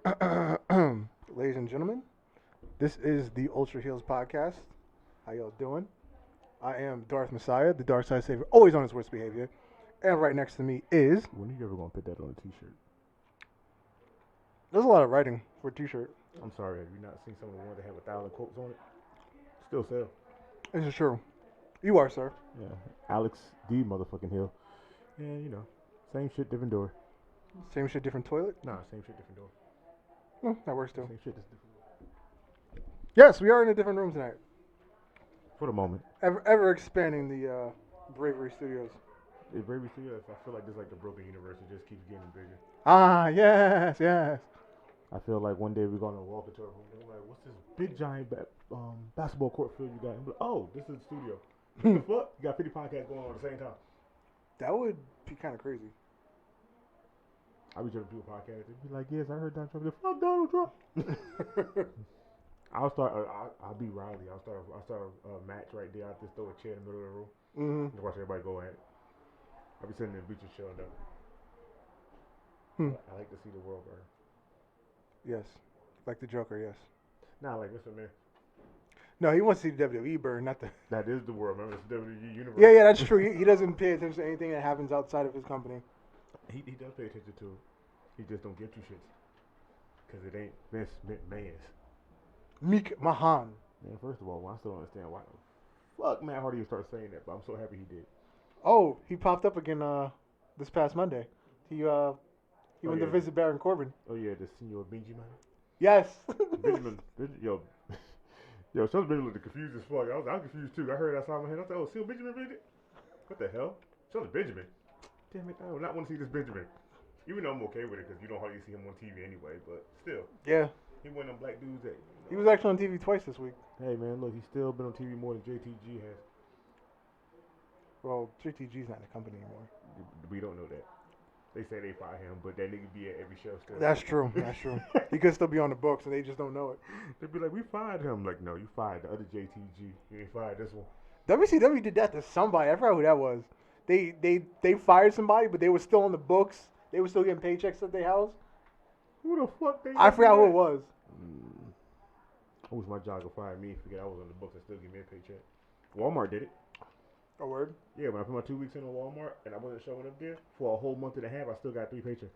Ladies and gentlemen, this is the Ultra Heels podcast. How y'all doing? I am Darth Messiah, the Dark Side Savior, always on his worst behavior. And right next to me is. When are you ever gonna put that on a T-shirt? There's a lot of writing for a T-shirt. I'm sorry, have you not seen some of the ones that have 1,000 quotes on it? Still sell. This is true. You are, sir. Yeah, Alex D. motherfucking Hill. Yeah, same shit, different door. Same shit, different toilet. Nah, same shit, different door. That works too. Same shit, just different door. Yes, we are in a different room tonight. For the moment. Ever expanding the Bravery Studios. The Bravery Studios, I feel like this is like the broken universe. It just keeps getting bigger. Ah, yes, yes. I feel like one day we're gonna walk into a room and we're like, what's this big giant basketball court field you got? And we're like, oh, this is the studio. What the fuck? You got 50 podcasts going on at the same time. That would be kind of crazy. I be trying to do a podcast. They'd be like, yes, I heard Donald Trump. Fuck Donald Trump. I'll be Riley. I'll start a match right there. I'll just throw a chair in the middle of the room. And watch everybody go at it. I'll be sitting there bleachers chilling up. I like to see the world burn. Yes. Like the Joker, yes. Nah, like Mr. Man. No, he wants to see the WWE burn, not the... That is the world, remember? It's the WWE universe. Yeah, that's true. He doesn't pay attention to anything that happens outside of his company. He does pay attention to it. He just don't give two shits. Because it ain't Vince McMahon's. McMahon. Man, first of all, I still don't understand why the fuck Matt Hardy would start saying that, but I'm so happy he did. Oh, he popped up again this past Monday. He went to visit Baron Corbin. Oh, yeah, the Senor Benjamin. Yes. Benjamin, yo, Shelton Benjamin looked confused as fuck. I was confused too. I heard that song in my head. I thought, oh, Senor Benjamin did it? What the hell? Shelton Benjamin? Damn it, I do not want to see this Benjamin. Even though I'm okay with it because you don't hardly see him on TV anyway, but still. Yeah. He one of them black dudes that. He was actually on TV twice this week. Hey, man, look, he's still been on TV more than JTG has. Well, JTG's not in the company anymore. We don't know that. They say they fire him, but that nigga be at every show still. That's true. That's true. He could still be on the books, and they just don't know it. They'd be like, we fired him. Like, no, you fired the other JTG. You ain't fired this one. WCW did that to somebody. I forgot who that was. They fired somebody, but they were still on the books. They were still getting paychecks at their house. Who the fuck they? I forgot who it was. I wish my job could fire me. Forget I was on the books and still give me a paycheck. Walmart did it. A word? Yeah, when I put my 2 weeks in on Walmart and I wasn't showing up there for a whole month and a half, I still got 3 paychecks.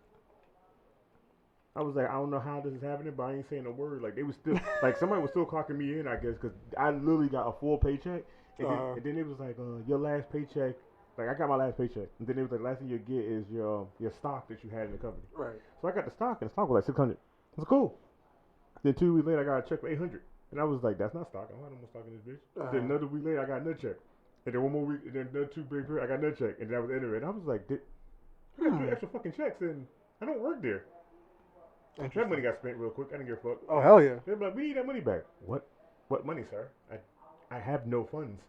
I was like, I don't know how this is happening, but I ain't saying a word. Like, they was still, like, somebody was still clocking me in, I guess, because I literally got a full paycheck. And then it was like, your last paycheck, like, I got my last paycheck. And then it was like, last thing you get is your stock that you had in the company. Right. So I got the stock, and the stock was like 600. It was cool. Then 2 weeks later, I got a check for 800. And I was like, that's not stock. I don't have no more stock in this bitch. Then another week later, I got another check. And then one more week, and then another 2 big periods, I got another check. And that was the end of it. And I was like, you got 2 extra fucking checks, and I don't work there. That money got spent real quick. I didn't give a fuck. Oh, hell yeah. They're like, we need that money back. What? What money, sir? I have no funds.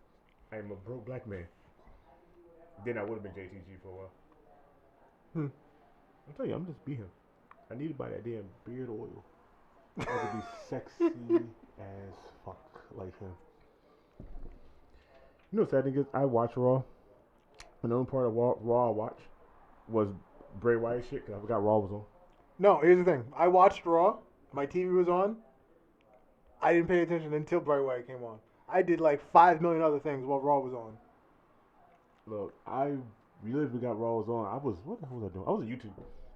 I am a broke black man. Then I would have been JTG for a while. I'm telling you, I'm just be him. I need to buy that damn beard oil. I could be sexy as fuck like him. You know, sad thing is, I watch Raw. And the only part of Raw I watched was Bray Wyatt shit because I forgot Raw was on. No, here's the thing. I watched Raw. My TV was on. I didn't pay attention until Bray Wyatt came on. I did like 5 million other things while Raw was on. Look, I really forgot Raw was on. What the hell was I doing? I was on YouTube.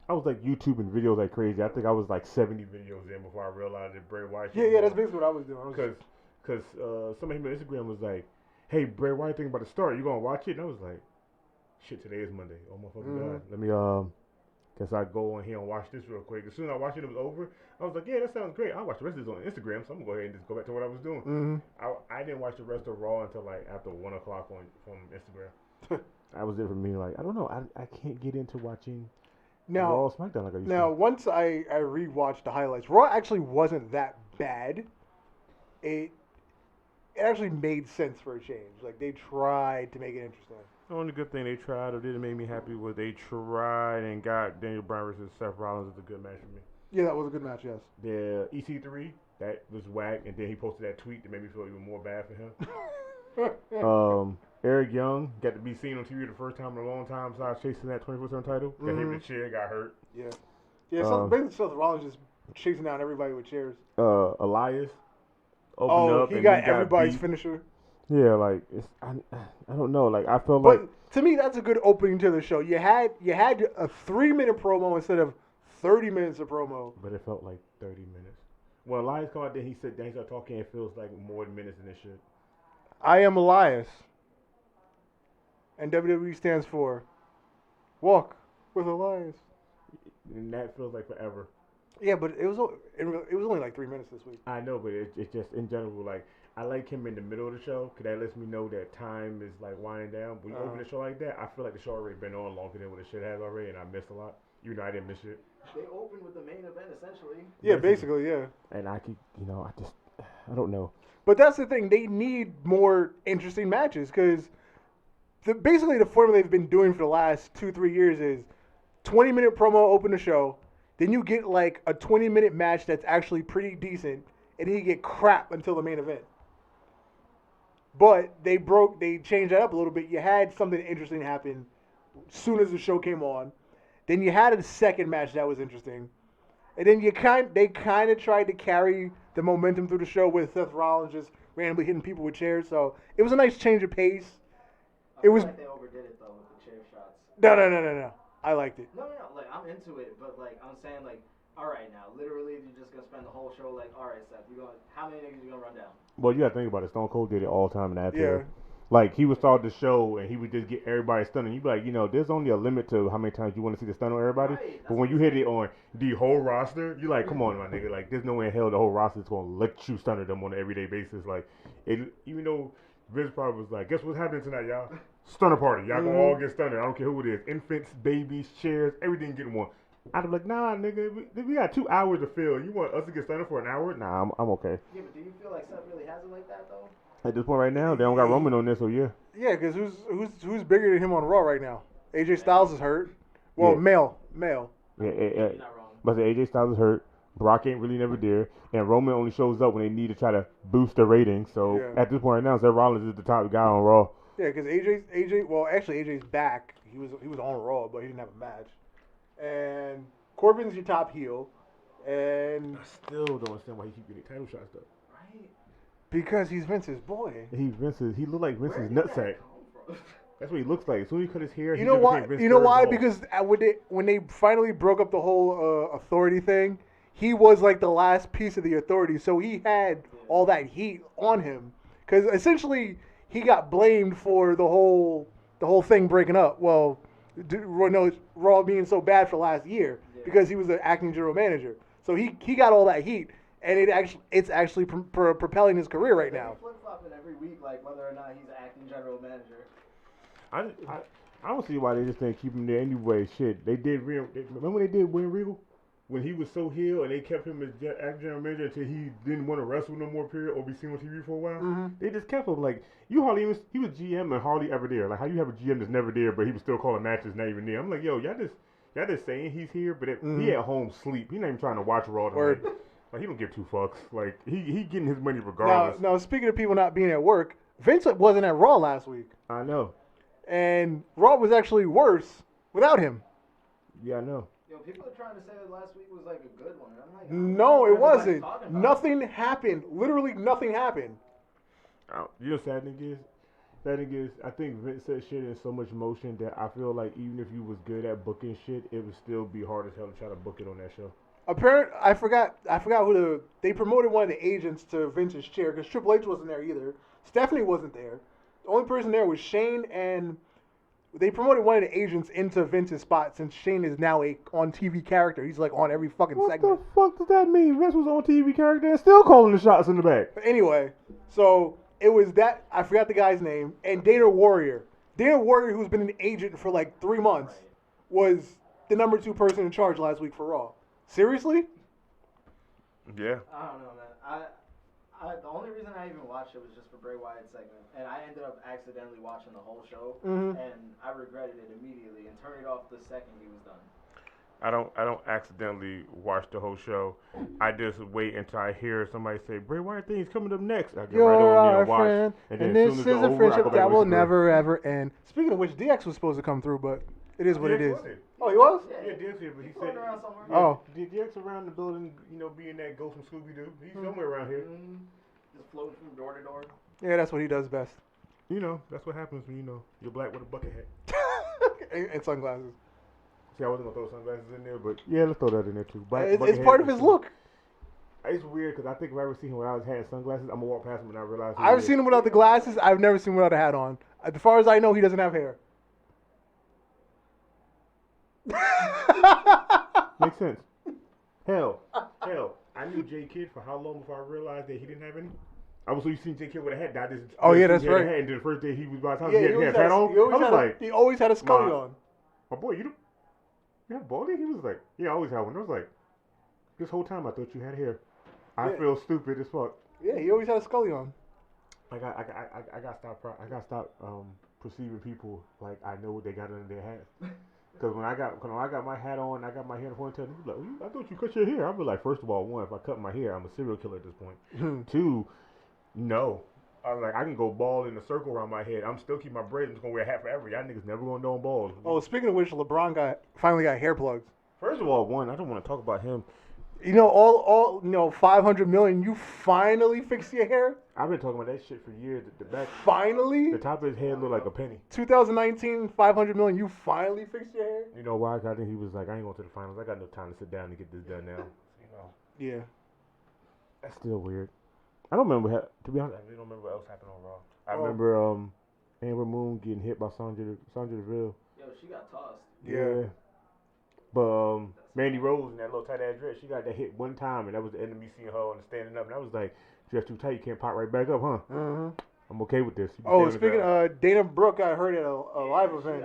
I was like YouTubing videos like crazy. I think I was like 70 videos in before I realized that Bray Wyatt shit Yeah, that's basically what I was doing. Because somebody on Instagram was like, hey, Bray Wyatt thinking about to start. You gonna watch it? And I was like, shit, today is Monday. Oh my fucking god. Let me guess I go on here and watch this real quick. As soon as I watched it, it was over. I was like, yeah, that sounds great. I'll watch the rest of this on Instagram, so I'm gonna go ahead and just go back to what I was doing. I didn't watch the rest of Raw until like after 1 o'clock from Instagram. That was it for me. Like, I don't know. I can't get into watching Raw SmackDown like I used to. Now, once I rewatched the highlights, Raw actually wasn't that bad. It actually made sense for a change. Like, they tried to make it interesting. The only good thing they tried or didn't make me happy was they tried and got Daniel Bryan versus Seth Rollins as a good match for me. Yeah, that was a good match, yes. The EC3, that was whack, and then he posted that tweet that made me feel even more bad for him. Eric Young got to be seen on TV the first time in a long time, so I was chasing that 24/7 title. Got hit with a chair, got hurt. Yeah. Yeah, basically Seth Rollins just chasing down everybody with chairs. Elias opened up he and got he got everybody's beat. finisher. Yeah, like I don't know. Like I felt But like to me, that's a good opening to the show. You had a 3-minute promo instead of 30 minutes of promo. but it felt like 30 minutes. When Elias come out there, he said, "Then he started talking. It feels like more minutes than it should." I am Elias, and WWE stands for Walk with Elias. And that feels like forever. Yeah, but it was only like 3 minutes this week. I know, but it's just in general, like, I like him in the middle of the show because that lets me know that time is, like, winding down. When you open the show like that, I feel like the show already been on longer than what it should have already, and I missed a lot. Even though I didn't miss it. They opened with the main event, essentially. Yeah, basically, yeah. And I could, I don't know. But that's the thing. They need more interesting matches because basically the formula they've been doing for the last 2-3 years is 20-minute promo open the show, then you get like a 20-minute match that's actually pretty decent, and then you get crap until the main event. But they changed that up a little bit. You had something interesting happen as soon as the show came on. Then you had a second match that was interesting. And then they kind of tried to carry the momentum through the show with Seth Rollins just randomly hitting people with chairs. So it was a nice change of pace. I feel like they overdid it, though, with the chair shots. No. I liked it. No. Like, I'm into it, but, like, I'm saying, like, all right, now, literally, you're just going to spend the whole show, like, all right, Seth, how many niggas you going to run down? Well, you got to think about it. Stone Cold did it all the time in that Yeah. Like, he would start the show, and he would just get everybody stunned. And you'd be like, there's only a limit to how many times you want to see the stun on everybody. Right, but when you hit it on the whole roster, you're like, come on, my nigga. Like, there's no way in hell the whole roster is going to let you stun them on an everyday basis. Like, even though Vince probably was like, guess what's happening tonight, y'all? Stunner party. Y'all gonna all get stunned. I don't care who it is. Infants, babies, chairs, everything getting one. I'd be like, nah, nigga, we got 2 hours to fill. You want us to get stunned for an hour? Nah, I'm okay. Yeah, but do you feel like Seth really has it like that, though? At this point right now, they don't got Roman on this, so yeah. Yeah, because who's bigger than him on Raw right now? AJ Styles is hurt. Well, Yeah. male. Yeah, You're not wrong. but AJ Styles is hurt. Brock ain't really never there, and Roman only shows up when they need to try to boost their ratings. So Yeah. at this point right now, Seth Rollins is the top guy on Raw. Yeah, because AJ's back. He was on Raw, but he didn't have a match. And Corbin's your top heel, and I still don't understand why he keep getting title shots though. Right? because he's Vince's boy. He look like Vince's nutsack. That's what he looks like. As soon as he cut his hair, You know why? You know why? Because when they finally broke up the whole authority thing, he was like the last piece of the authority. So he had all that heat on him. Because essentially, he got blamed for the whole thing breaking up. Well, Raw being so bad for last year because he was the acting general manager. So he got all that heat, and it's actually propelling his career right now. Flip flopping every week, like whether or not he's an acting general manager. I don't see why they just didn't keep him there anyway. Shit, they did. Remember when they did William Regal? When he was so heel and they kept him as acting general manager until he didn't want to wrestle no more, period, or be seen on TV for a while. Mm-hmm. They just kept him. Like, he was GM and hardly ever there. Like, how you have a GM that's never there, but he was still calling matches, not even there. I'm like, yo, y'all just saying he's here, but he at home sleep. He not even trying to watch Raw tonight. Like, he don't give two fucks. Like, he getting his money regardless. Now, speaking of people not being at work, Vince wasn't at Raw last week. I know. And Raw was actually worse without him. Yeah, I know. Yo, people are trying to say that last week was like a good one. I'm like, no, it wasn't. Nothing happened. Literally nothing happened. You know what sad thing is? Sad thing is, I think Vince set shit in so much motion that I feel like even if you was good at booking shit, it would still be hard as hell to try to book it on that show. I forgot who they promoted one of the agents to Vince's chair because Triple H wasn't there either. Stephanie wasn't there. The only person there was Shane, and they promoted one of the agents into Vince's spot since Shane is now a on-TV character. He's like on every fucking segment. What the fuck does that mean? Vince was on TV character and still calling the shots in the back. But anyway, so it was that, I forgot the guy's name, and Dana Warrior. Dana Warrior, who's been an agent for like 3 months, was the number 2 person in charge last week for Raw. Seriously? Yeah. I don't know, man. The only reason I even watched it was just for Bray Wyatt's segment, and I ended up accidentally watching the whole show, and I regretted it immediately and turned it off the second he was done. I don't accidentally watch the whole show. I just wait until I hear somebody say Bray Wyatt thing's coming up next. I get right on there and watch, friend, and this is a friendship that will never ever end. Speaking of which, DX was supposed to come through, but it is what it is. Oh, he was? Yeah, DX here, but he floating said. around somewhere. Oh. DX around the building, being that ghost from Scooby Doo. He's somewhere around here. Just floating from door to door. Yeah, that's what he does best. That's what happens when you're black with a bucket hat. and sunglasses. See, I wasn't gonna throw sunglasses in there, but yeah, let's throw that in there too. It's part of his look. It's weird because I think if I ever see him without his hat and sunglasses, I'm gonna walk past him and I realize. I've seen him without the glasses. I've never seen him without a hat on. As far as I know, he doesn't have hair. Makes sense. Hell. I knew J Kidd for how long before I realized that he didn't have any? I was so you seen J Kidd with a hat. That's right. And then the first day he was by the time Yeah, he had his hat on, he always had a Scully on. My boy, you have baldy? He was like, yeah, I always had one. I was like, this whole time I thought you had hair. I feel stupid as fuck. Yeah, he always had a Scully on. I got stop perceiving people like I know what they got under their hats. Because when I got my hat on, I got my hair in a ponytail. He was like, I thought you cut your hair. I'd be like, first of all, one, if I cut my hair, I'm a serial killer at this point. Two, no. I was like, I can go bald in a circle around my head. I'm still keep my braids. I'm just gonna wear a hat forever. Y'all niggas never gonna know I'm bald. Oh, speaking of which, LeBron finally got hair plugs. First of all, one, I don't want to talk about him. All 500 million. You finally fixed your hair. I've been talking about that shit for years. The back, finally, the top of his head looked like a penny. 2019, 500 million. You finally fixed your hair. You know why? I think he was like, I ain't going to the finals. I got no time to sit down and get this done now. Yeah. That's still weird. I don't remember. To be honest, I really don't remember what else happened on Raw. I remember Amber Moon getting hit by Sandra Deville. Yo, she got tossed. Yeah. But Mandy Rose in that little tight ass dress, she got that hit one time, and that was the end of me seeing her on the standing up. And I was like, dress too tight, you can't pop right back up, huh? Mm-hmm. I'm okay with this. Speaking of Dana Brooke, got hurt at a live event.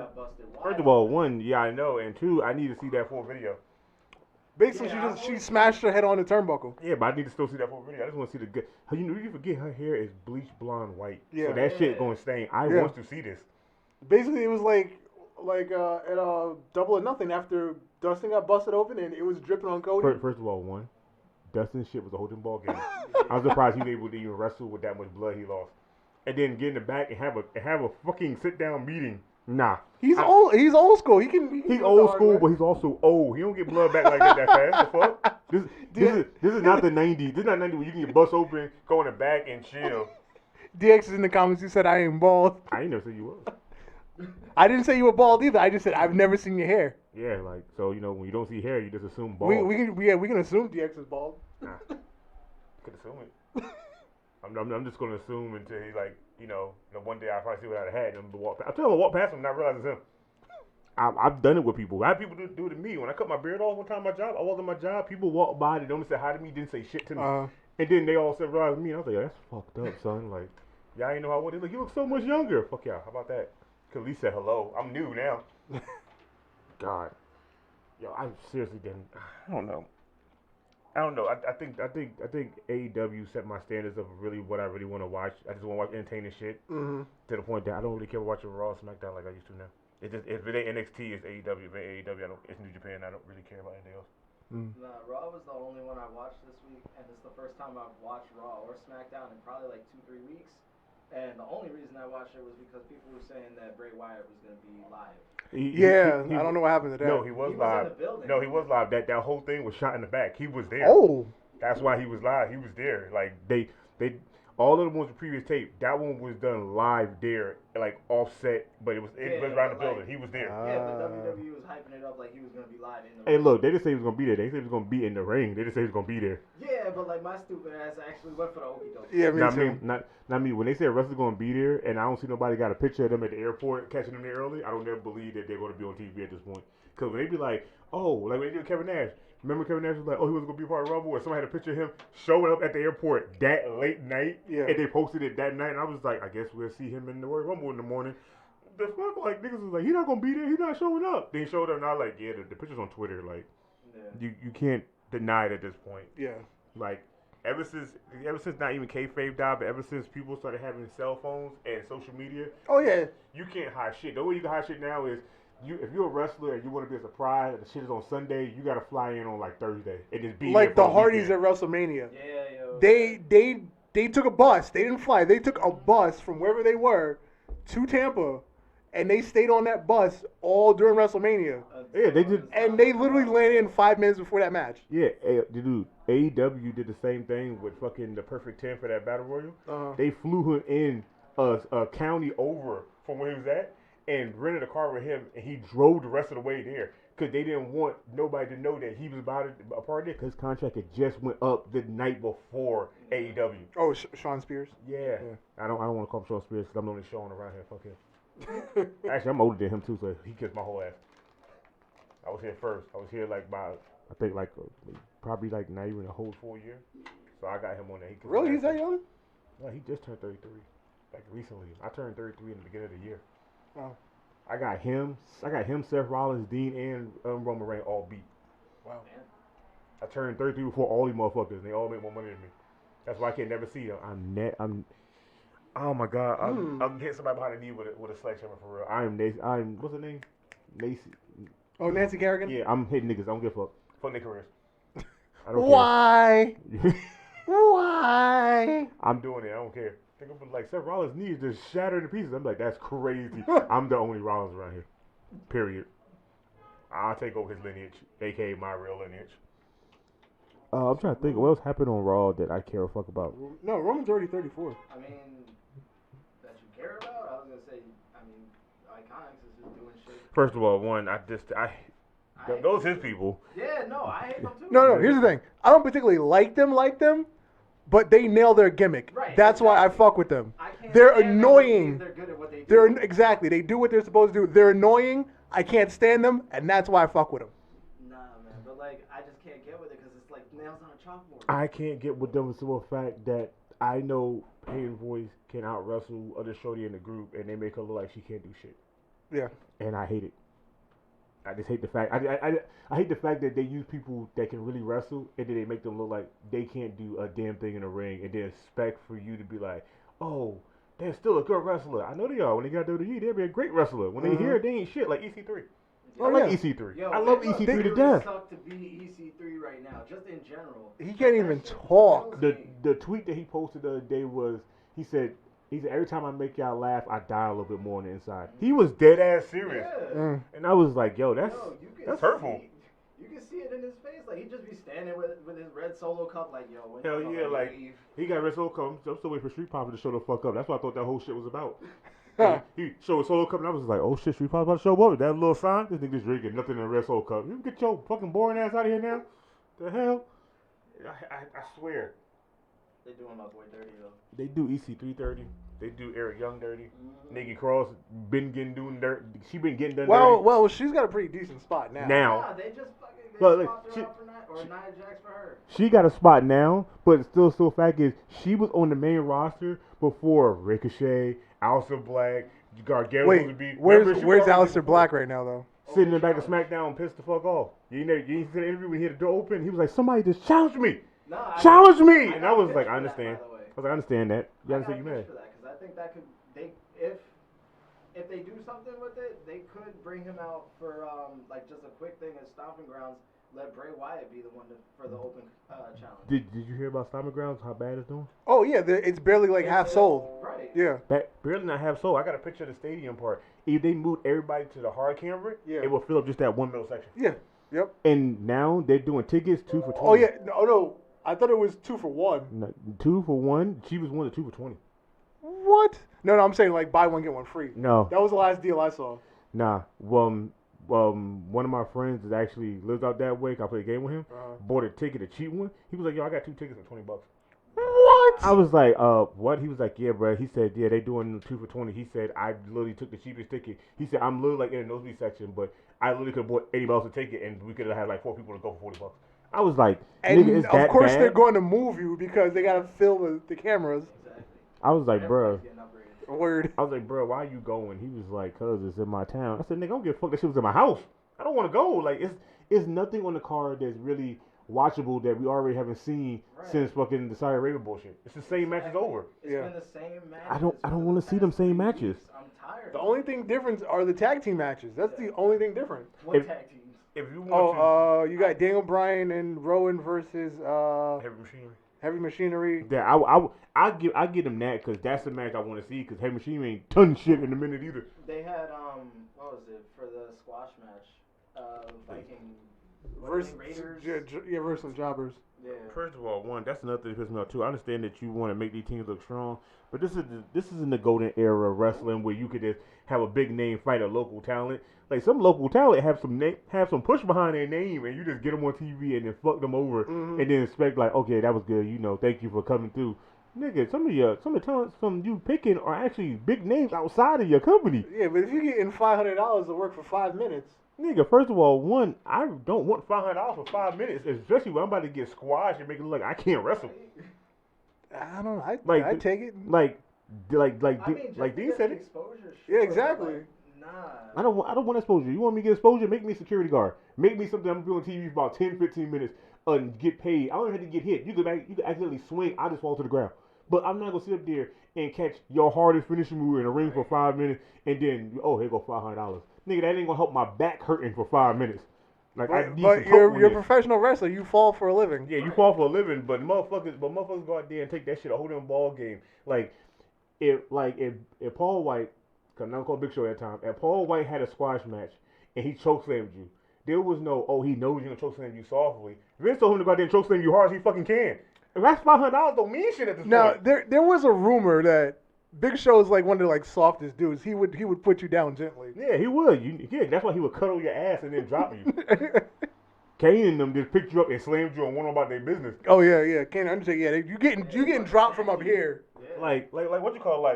First of all, one, yeah, I know, and two, I need to see that full video. Basically, she smashed her head on the turnbuckle. Yeah, but I need to still see that full video. I just want to see the good. You forget her hair is bleached blonde white. Yeah. So that shit going to stain. I want to see this. Basically, it was like at Double or Nothing after Dustin got busted open and it was dripping on Cody. First of all, one, Dustin's shit was a holding ball game. I was surprised he was able to even wrestle with that much blood he lost. And then get in the back and have a fucking sit down meeting. Nah. He's old school. He's old school, but he's also old. He don't get blood back like that fast. The fuck? This is not the 90s. This is not 90s where you can get bust open, go in the back, and chill. DX is in the comments. He said, I ain't bald. I ain't never said you was. I didn't say you were bald either. I just said, I've never seen your hair. Yeah, like, so, when you don't see hair, you just assume bald. We can assume DX is bald. Nah. Could assume it. I'm just going to assume until he, like, one day I probably see without a hat and I'm walk past. I tell him I walk past him and I realize it's him. I've done it with people. I had people do it to me. When I cut my beard off one time at my job, I was on my job. People walked by, they don't say hi to me, didn't say shit to me. And then they all said, realize me. And I was like, yeah, that's fucked up, son. Like, y'all ain't know how old they look. You look so much younger. Fuck y'all. How about that? Could at least say hello. I'm new now. God. Yo, I seriously didn't. I don't know. I think AEW set my standards of really what I really want to watch. I just want to watch entertaining shit to the point that I don't really care about watching Raw, SmackDown like I used to now. It just if it ain't NXT, it's AEW. If it ain't AEW, it's New Japan. I don't really care about anything else. Nah, Raw was the only one I watched this week, and it's the first time I've watched Raw or SmackDown in probably like 2-3 weeks. And the only reason I watched it was because people were saying that Bray Wyatt was going to be live. I don't know what happened to that. No, he was live. In the building. No, he was live. That whole thing was shot in the back. He was there. Oh. That's why he was live. He was there. Like, they all of the ones with previous tape, that one was done live there, like offset, but it was around the building. He was there. Yeah, but WWE was hyping it up like he was going to be live in the ring. Hey, look, they didn't say he was going to be there. They said he was going to be in the ring. They didn't say he was going to be there. Yeah, but like my stupid ass actually went for the okie dokie. Yeah, me too. Not me. When they said Russell's going to be there, and I don't see nobody got a picture of them at the airport catching them there early, I don't ever believe that they're going to be on TV at this point. Because when they be like, oh, like when they did Kevin Nash. Remember Kevin Nash was like, oh, he was going to be part of Rumble, and somebody had a picture of him showing up at the airport that late night, and they posted it that night, and I was like, I guess we'll see him in the Royal Rumble in the morning. The fuck, like, niggas was like, he's not going to be there, he's not showing up. Then he showed up, and I was like, yeah, the picture's on Twitter, like, you can't deny it at this point. Yeah. Like, ever since not even kayfabe died, but ever since people started having cell phones and social media, you can't hide shit. The way you can hide shit now is, if you're a wrestler and you want to be a surprise and the shit is on Sunday, you gotta fly in on like Thursday and just be like the Hardys at WrestleMania. Yeah, yo. They took a bus. They didn't fly. They took a bus from wherever they were to Tampa, and they stayed on that bus all during WrestleMania. Yeah, they did. And they literally landed in 5 minutes before that match. Yeah, dude, AEW did the same thing with fucking the Perfect 10 for that Battle Royal. They flew him in a county over from where he was at and rented a car with him, and he drove the rest of the way there because they didn't want nobody to know that he was about a part of it because his contract had just went up the night before AEW. Oh, Sean Spears? Yeah. I don't want to call him Sean Spears because I'm the only Sean around here. Fuck him. Actually, I'm older than him too, so he kissed my whole ass. I was here first. I was here like by, I think like probably like not even a whole 4 year. So I got him on there. Really? He's that young? No, he just turned 33. Like recently. I turned 33 in the beginning of the year. Oh. I got him, Seth Rollins, Dean, and Roman Reigns all beat. Wow. I turned 33 before all these motherfuckers, and they all make more money than me. That's why I can never see them. Oh my God, I'm hitting somebody behind the knee with a sledgehammer for real. I'm what's her name? Nancy. Oh, Nancy Kerrigan? Yeah, I'm hitting niggas. I don't give a fuck. Fuck their careers. I don't Why? care. Why? I'm doing it. I don't care. Think of like Seth Rollins' knees just shattered to pieces. I'm like, that's crazy. I'm the only Rollins around here. Period. I'll take over his lineage, aka my real lineage. I'm trying to think of what else happened on Raw that I care a fuck about. No, Roman's already 34. I mean, that you care about? I was gonna say, I mean, Iconics is just doing shit. First of all, those his people. Yeah, no, I hate them too. No, here's the thing. I don't particularly like them, but they nail their gimmick. Right, That's why I fuck with them. They're annoying. They're good at what they do. Exactly. They do what they're supposed to do. They're annoying. I can't stand them, and that's why I fuck with them. Nah, man, but like, I just can't get with it because it's like nails on a chalkboard. I can't get with them for the fact that I know Peyton Voice can out wrestle other shorty in the group, and they make her look like she can't do shit. Yeah. And I hate it. I just hate the fact. I hate the fact that they use people that can really wrestle, and then they make them look like they can't do a damn thing in the ring, and then expect for you to be like, oh, they're still a good wrestler. I know they are. When they got WWE, they'll be a great wrestler. When they hear, they ain't shit like EC3. I like EC3. Yo, I love EC3 to death. Suck to be EC3 right now, just in general. He can't even talk. The tweet that he posted the other day was, he said every time I make y'all laugh, I die a little bit more on the inside. He was dead ass serious. Yeah. And I was like, yo, that's hurtful. You can see it in his face. Like, he'd just be standing with his red Solo cup, like, yo, when hell yeah, like, leave? He got red Solo cup. I'm still waiting for Street Profit to show the fuck up. That's what I thought that whole shit was about. He showed a Solo cup, and I was like, oh shit, Street Profit about to show up. That little sign? This nigga's drinking nothing in a red Solo cup. You get your fucking boring ass out of here now? The hell? I swear. They doing my boy dirty, though. They do EC3 dirty. They do Eric Young dirty. Nikki Cross been getting doing dirt. She been getting done dirty. Well, she's got a pretty decent spot now. Nah, they just fucking swapped her out for Nia Jax for her. She got a spot now, but still fact is she was on the main roster before Ricochet, Aleister Black, Gargano. Wait, where's Aleister Black right now though? Sitting in the back of SmackDown, pissed the fuck off. You see the interview when he had the door open. He was like, "Somebody just challenged me, challenge me," and I was like, "I understand." I was like, "I understand that." You understand you mad? I think that could if they do something with it, they could bring him out for like just a quick thing at Stomping Grounds. Let Bray Wyatt be the one for the open challenge. Did you hear about Stomping Grounds? How bad it's doing? Oh yeah, it's barely like half sold. Right. Yeah. Barely not half sold. I got a picture of the stadium part. If they moved everybody to the hard camera, it will fill up just that one middle section. Yeah. Yep. And now they're doing tickets 2 for 20. Oh yeah. No. I thought it was 2 for 1. No, 2 for 1. She was 1 to 2 for 20. What? No, I'm saying like buy one get one free. No. That was the last deal I saw. Nah. One of my friends that actually lives out that way. I played a game with him. Bought a ticket, a cheap one. He was like, "Yo, I got 2 tickets for $20." What? I was like, what? He was like, "Yeah, bro." He said, "Yeah, they doing 2 for 20." He said, "I literally took the cheapest ticket." He said, "I'm literally like in the nosebleed section, but I literally could have bought $80 a ticket, and we could have had like 4 people to go for $40." I was like, and nigga, of course bad? They're going to move you because they gotta fill the cameras. Exactly. I was like, bro. Word. I was like, bro, why are you going? He was like, cause it's in my town. I said, nigga, I don't give a fuck. That shit was in my house. I don't want to go. Like, it's nothing on the card that's really watchable that we already haven't seen since fucking the Saudi Arabia bullshit. It's the same matches over. It's been the same matches. I don't want to see them same matches. I'm tired. The only thing different are the tag team matches. That's the only thing different. What tag teams? If you want you got Daniel Bryan and Rowan versus Heavy Machinery. Heavy Machinery. Yeah, I give them that because that's the match I want to see because Heavy Machinery ain't done shit in a minute either. They had what was it for the squash match? Viking Versus Raiders. versus some jobbers. Yeah. First of all, that's another thing that pisses me off too. I understand that you want to make these teams look strong, but this is in the golden era of wrestling where you could just have a big name fight a local talent. Like some local talent have some push behind their name, and you just get them on TV and then fuck them over, and then expect like, okay, that was good, thank you for coming through. Nigga, some of the talents from you picking are actually big names outside of your company. Yeah, but if you're getting $500 to work for 5 minutes. Nigga, first of all, I don't want $500 for 5 minutes, especially when I'm about to get squashed and make it look like I can't wrestle. I don't know. I take it. Like I mean, Dean said it. Exposure, Yeah, exactly. Like, nah. I don't want exposure. You want me to get exposure? Make me a security guard. Make me something I'm doing on TV for about 10, 15 minutes and get paid. I don't even have to get hit. You could accidentally swing. I just fall to the ground. But I'm not gonna sit up there and catch your hardest finishing move in a ring for 5 minutes and then here go $500. Nigga, that ain't gonna help my back hurting for 5 minutes. Like I need but some you're a professional wrestler. You fall for a living. Yeah, you fall for a living, but motherfuckers go out there and take that shit a whole damn ball game. Like if Paul White, cause I'm not called Big Show at that time, if Paul White had a squash match and he chokeslammed you, there was no he knows you're gonna chokeslam you softly. Vince told him to go out there and chokeslam you hard as he fucking can. If that's $500 don't mean shit at this point. Now there was a rumor that Big Show is like one of the like softest dudes. He would put you down gently. Yeah, he would. That's why he would cuddle your ass and then drop you. Kane and them just picked you up and slammed you and went on about their business. Oh yeah. Kane and Undertaker. Yeah, you getting dropped from up here. Yeah. Like what you call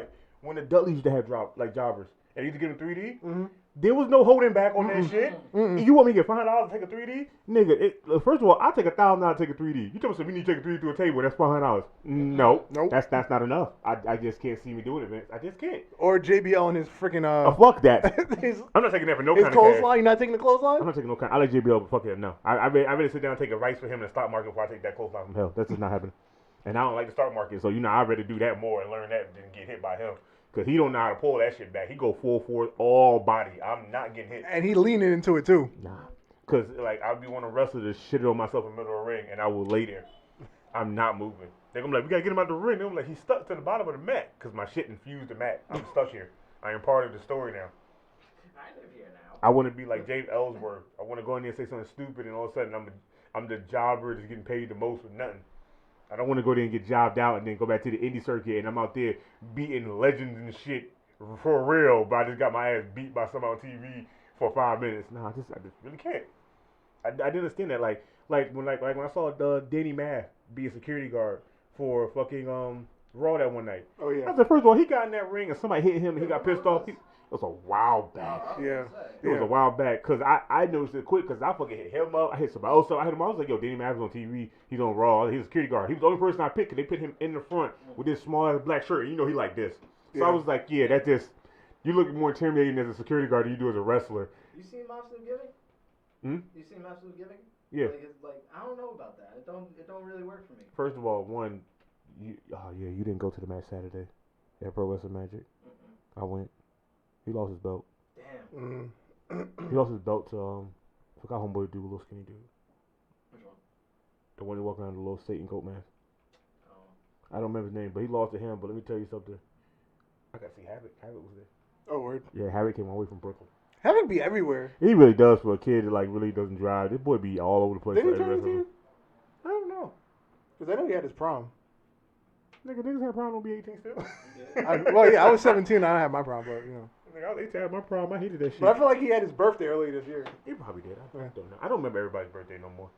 when the Dudleys used to have jobbers and used to give them 3D. Mm-hmm. There was no holding back on that shit. Mm-mm. You want me to get $500 to take a 3D? Nigga, first of all, I'll take $1,000 to take a 3D. You tell me we need to take a 3D to a table, that's $500. No. Nope. That's not enough. I just can't see me doing it, Vince. I just can't. Or JBL and his freaking fuck that. his I'm not taking that for no kind of clothesline. cash. You're not taking the clothesline? I'm not taking no kind. I like JBL, but fuck it, no. I really sit down and take a rice for him in the stock market before I take that clothesline from hell. That's just not happening. And I don't like the stock market, so I'd rather do that more and learn that than get hit by him. Because he don't know how to pull that shit back. He go full force, all body. I'm not getting hit. And he leaning into it too. Nah. Because, I'll be one of the wrestlers that shit on myself in the middle of the ring, and I will lay there. I'm not moving. They're going to be like, we got to get him out the ring. They're like, he's stuck to the bottom of the mat. Because my shit infused the mat. I'm stuck here. I am part of the story now. I live here now. I want to be like James Ellsworth. I want to go in there and say something stupid, and all of a sudden I'm the jobber that's getting paid the most with nothing. I don't want to go there and get jobbed out and then go back to the indie circuit and I'm out there beating legends and shit for real, but I just got my ass beat by somebody on TV for 5 minutes. Nah, I just really can't. I didn't understand that. Like when I saw Danny Math be a security guard for fucking Raw that one night. Oh yeah. I said, first of all, he got in that ring and somebody hit him and he got pissed off. It was a while back. Yeah. It was a while back because I noticed it quick because I fucking hit him up. I hit somebody else up. I hit him. I was like, yo, Danny Math was on TV. He's on Raw. He's a security guard. He was the only person I picked because they put him in the front with this small ass black shirt. And he like this. So Yeah. I was like, yeah, that's just, you look more intimidating as a security guard than you do as a wrestler. You seen Absolute Giving? Hmm? You seen Absolute Giving? Yeah. Like I don't know about that. It don't really work for me. First of all, you didn't go to the match Saturday at Pro Wrestling Magic. Mm-mm. I went. He lost his belt. Damn. He lost his belt to I forgot homeboy dude, little skinny dude. Which one? The one who walking around the little Satan coat mask. Oh. I don't remember his name, but he lost to him. But let me tell you something. I got to see Havoc. Havoc was there. Oh word. Yeah, Havoc came all the way from Brooklyn. Havoc be everywhere. He really does for a kid that really doesn't drive. This boy be all over the place. Did he for every turn 18? wrestler. I don't know. Because I know he had his prom. Niggas have prom don't be 18 still. I was 17. I don't have my prom, but Nigga, I was 18 at my prom. I hated that shit. But I feel like he had his birthday early this year. He probably did. I don't know. I don't remember everybody's birthday no more.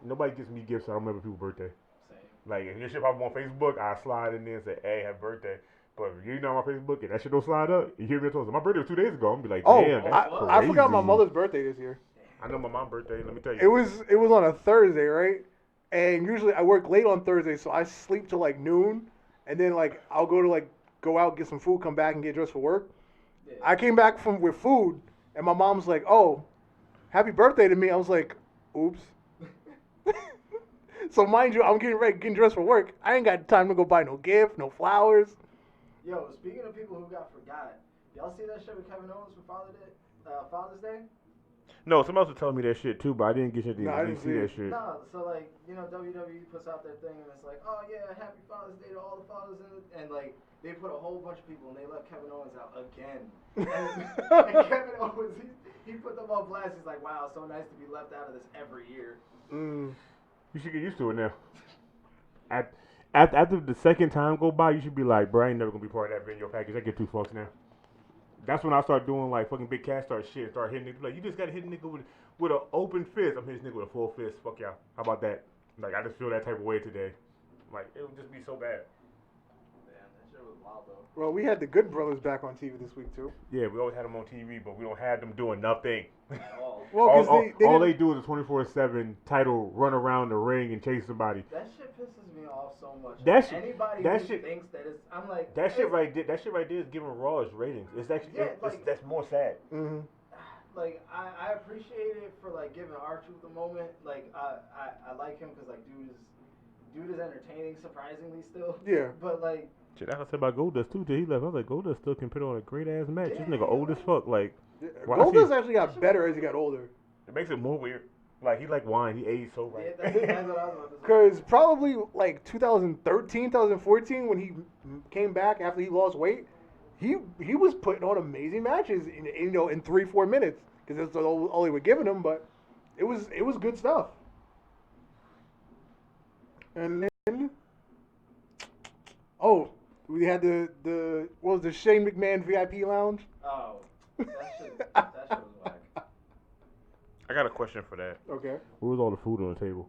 Nobody gives me gifts. So I don't remember people's birthday. Same. Like if your shit pop up on Facebook, I slide in there and say, "Hey, happy birthday." But if you're not on my Facebook and that shit don't slide up, you hear me talking. My birthday was 2 days ago. I'm gonna be like, damn, that's crazy. I forgot my mother's birthday this year. I know my mom's birthday. Let me tell you. It was on a Thursday, right? And usually I work late on Thursday, so I sleep till like noon, and then I'll go out, get some food, come back and get dressed for work. Yeah. I came back with food, and my mom's like, "Oh, happy birthday to me." I was like, "Oops." So mind you, I'm getting dressed for work. I ain't got time to go buy no gift, no flowers. Yo, speaking of people who got forgot, y'all see that shit with Kevin Owens for Father's Day? No, somebody else was telling me that shit too, but I didn't get shit to No, I didn't see that shit. No, so like, you know, WWE puts out their thing and it's like, oh yeah, happy Father's Day to all the fathers and like they put a whole bunch of people and they left Kevin Owens out again. And Kevin Owens, he put them on blast. He's like, wow, so nice to be left out of this every year. You should get used to it now. After the second time go by, you should be like, bro, I ain't never gonna be part of that video package. I get too fucks now. That's when I start doing like fucking Big Cass start hitting niggas. Like, you just gotta hit a nigga with an open fist. I'm hitting this nigga with a full fist. Fuck y'all. How about that? Like, I just feel that type of way today. Like, it would just be so bad. Man, that shit was wild though. Well, we had the Good Brothers back on TV this week too. Yeah, we always had them on TV, but we don't have them doing nothing. At all. Well, all they do is a 24/7 title run around the ring and chase somebody. That shit pisses me off so much. Anybody who thinks that it's, I'm like, that shit right there is giving Raw its ratings. It's actually that's more sad. Mm-hmm. Like I appreciate it for like giving R-Truth a moment. Like I like him because like dude is entertaining surprisingly still. Yeah. But like. Shit, that's what I said about Goldust too. Till he left, I was like, Goldust still can put on a great ass match. This nigga old as fuck. Like, Goldust actually got better as he got older. It makes it more weird. Like, he like wine. He aged so right. Yeah, that's what I was about to say. Because probably like 2013, 2014, when he came back after he lost weight, he was putting on amazing matches in 3-4 minutes because that's all they were giving him. But it was good stuff. And then we had the what was the Shane McMahon VIP lounge? Oh, that shit was whack. I got a question for that. Okay. Where was all the food on the table?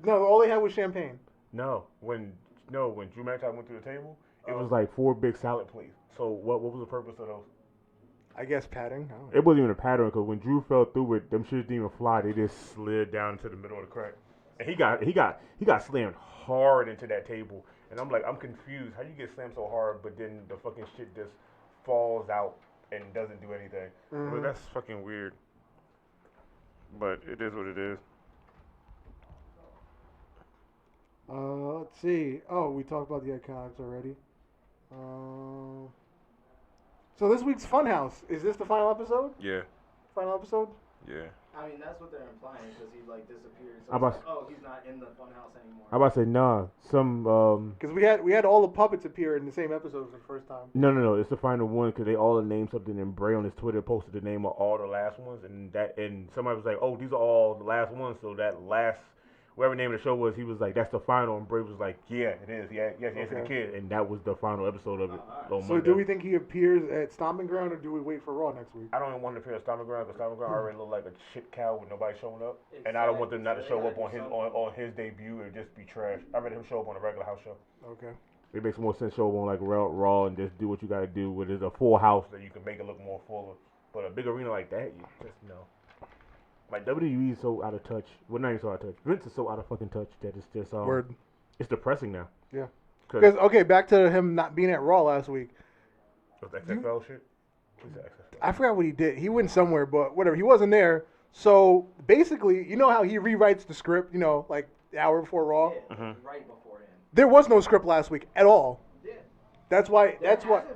No, all they had was champagne. No, when Drew McIntyre went to the table, it was like 4 big salad plates. So what was the purpose of those? I guess padding. It wasn't even a pattern because when Drew fell through it, them shits didn't even fly. They just slid down into the middle of the crack, and he got slammed hard into that table. And I'm like, I'm confused. How you get slammed so hard, but then the fucking shit just falls out and doesn't do anything? Mm-hmm. Well, that's fucking weird. But it is what it is. Let's see. Oh, we talked about the Iconics already. So this week's Funhouse. Is this the final episode? Yeah. Final episode? Yeah. I mean, that's what they're implying because he like disappeared. So he's not in the funhouse anymore. I'm about to say nah. Because we had all the puppets appear in the same episode for the first time. No. It's the final one because they all named something, and Bray on his Twitter posted the name of all the last ones, and somebody was like, oh, these are all the last ones. So that last whatever name of the show was, he was like, that's the final, and Bray was like, yeah, it is. Yeah, yes, he answered the kid, and that was the final episode of it. On so Monday. do we think he appears at Stomping Ground, or do we wait for Raw next week? I don't even want him to appear at Stomping Ground because Stomping Ground already looked like a shit cow with nobody showing up, and I don't want them not to show up on his debut and just be trash. I'd rather him show up on a regular house show. Okay. It makes more sense to show up on like Raw and just do what you got to do. Where there's a full house that you can make it look more fuller, but a big arena like that, you just no. Like, WWE is so out of touch. Well, not even so out of touch. Vince is so out of fucking touch that it's just Word. It's depressing now. Yeah. Because okay, back to him not being at Raw last week. Was that XFL shit? I forgot what he did. He went somewhere, but whatever. He wasn't there. So basically, you know how he rewrites the script, like the hour before Raw? Yeah, right beforehand. There was no script last week at all. Yeah. That's why.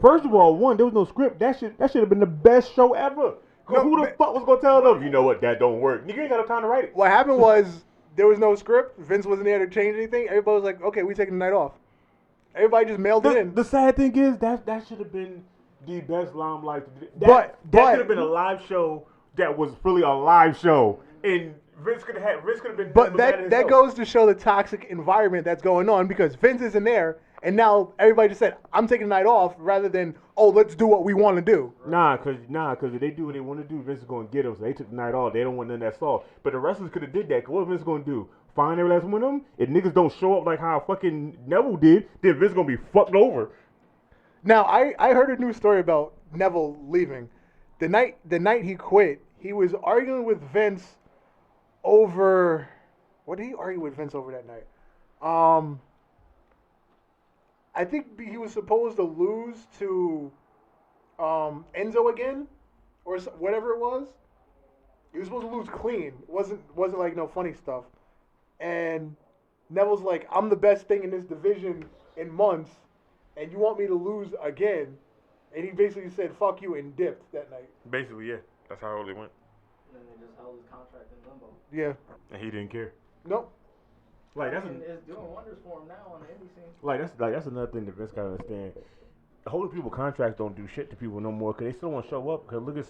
First of all, there was no script. That should have been the best show ever. Who the fuck was gonna tell them? You know what? That don't work. Nigga ain't got no time to write it. What happened was there was no script. Vince wasn't there to change anything. Everybody was like, "Okay, we taking the night off." Everybody just mailed it in. The sad thing is that should have been the best limelight. That should have been a live show that was really a live show, and Vince could have been. But that goes to show the toxic environment that's going on because Vince isn't there, and now everybody just said, "I'm taking the night off," rather than, "Oh, let's do what we want to do." Nah, cause if they do what they want to do, Vince is gonna get them. So they took the night off. They don't want none of that sauce. But the wrestlers could have did that. Cause what Vince gonna do? Find every last one of them? If niggas don't show up like how fucking Neville did, then Vince gonna be fucked over. Now I heard a new story about Neville leaving. The night he quit, he was arguing with Vince over. What did he argue with Vince over that night? I think he was supposed to lose to Enzo again, or whatever it was. He was supposed to lose clean. It wasn't like no funny stuff. And Neville's like, "I'm the best thing in this division in months, and you want me to lose again?" And he basically said, "Fuck you," and dipped that night. Basically, yeah. That's how it went. then they just held his contract in limbo. Yeah. And he didn't care. Nope. Like that's it's doing wonders for him now on the indie scene. that's another thing that Vince gotta understand. Holding people contracts don't do shit to people no more because they still want to show up. Cause look at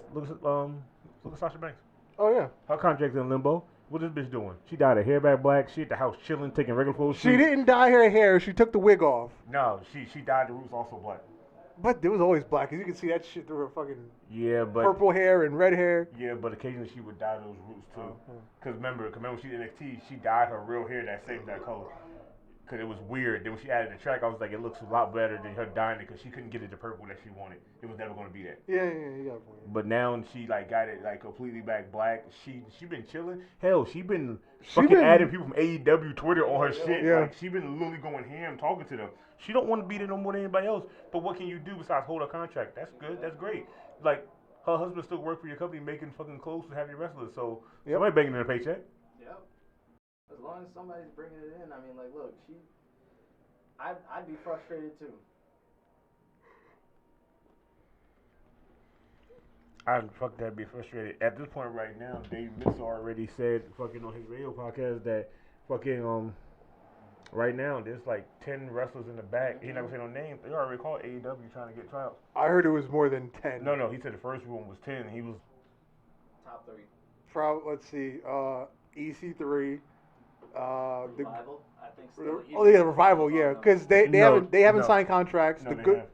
Sasha Banks. Oh yeah. Her contract's in limbo. What is this bitch doing? She dyed her hair back black. She at the house chilling, taking regular clothes. She didn't dye her hair. She took the wig off. No, she dyed the roots also black. But it was always black, cause you can see that shit through her fucking purple but hair and red hair. yeah, but occasionally she would dye those roots too. Cause remember when she did NXT, she dyed her real hair that color. Cause it was weird. Then when she added the track, I was like, it looks a lot better than her dyeing it, cause she couldn't get it the purple that she wanted. It was never gonna be that. Yeah, you got a point. But now she like got it like completely back black. She been chilling. Hell, she been adding people from AEW Twitter on her shit. Yeah. Like she been literally going ham talking to them. She don't want to be there no more than anybody else. But what can you do besides hold her contract? That's good. That's great. Like her husband still work for your company making fucking clothes and having wrestlers. So somebody banging in a paycheck. Yep. As long as somebody's bringing it in, I mean, like, look, I'd be frustrated too. I'd be frustrated. At this point right now, Dave Mitchell already said fucking on his radio podcast that fucking right now there's like 10 wrestlers in the back. He's not gonna say no names. They already called AEW trying to get tryouts. I heard it was more than 10. No, he said the first one was 10. He was Top 3. Let's see, EC3. Revival, I think. Revival, yeah, because they haven't signed contracts. No,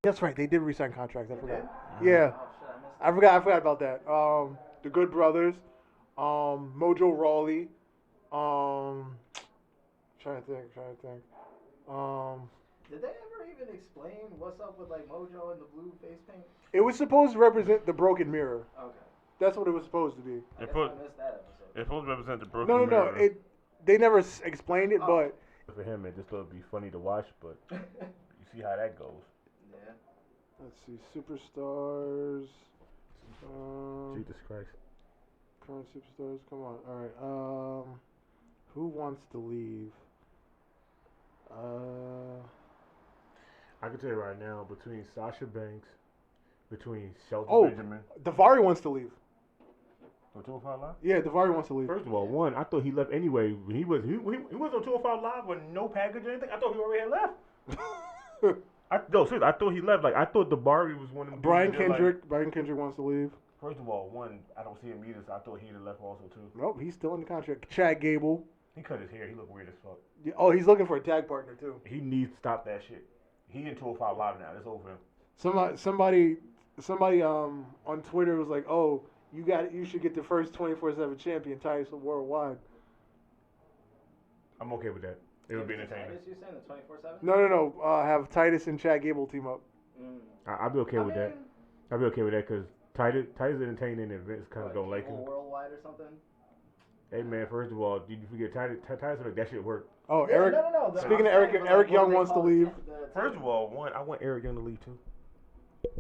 that's right, they did re-sign contracts. I forgot. Did? Yeah, Oh, shit, I forgot about that. The Good Brothers, Mojo Rawley, trying to think. Did they ever even explain what's up with like Mojo and the blue face paint? It was supposed to represent the Broken Mirror. Okay. That's what it was supposed to be. I missed that episode. It's supposed to represent the broken No. mirror. They never explained it, but For him, it just would be funny to watch, but you see how that goes. Yeah. let's see, superstars. Jesus Christ. Current superstars. Come on. All right. Who wants to leave? I can tell you right now, between Sasha Banks, between Shelton Benjamin. Davari wants to leave. On 205 Live? Yeah, Davari wants to leave. First of all, I thought he left anyway. He was on 205 Live with no package or anything. I thought he already had left. Seriously, I thought he left. Like I thought Davari was one of them. Brian Kendrick wants to leave. First of all, I don't see him either, so I thought he'd have left also too. Nope, he's still in the contract. Chad Gable. He cut his hair. He looked weird as fuck. Yeah, oh, he's looking for a tag partner too. He needs to stop that shit. He in 205 Live now. It's over him. Somebody on Twitter was like, "Oh, you should get the first 24/7 champion title worldwide." I'm okay with that. It would be entertaining. Titus, you saying the 24/7? No. Have Titus and Chad Gable team up. I'll be okay with that. I'll be okay with that because Titus is entertaining and Vince kind of don't like him. Worldwide or something? Hey man, first of all, did you forget Titus make that shit work? Oh, Yeah, Eric. no. Speaking of Eric, Eric Young wants to leave. First of all, I want Eric Young to leave too.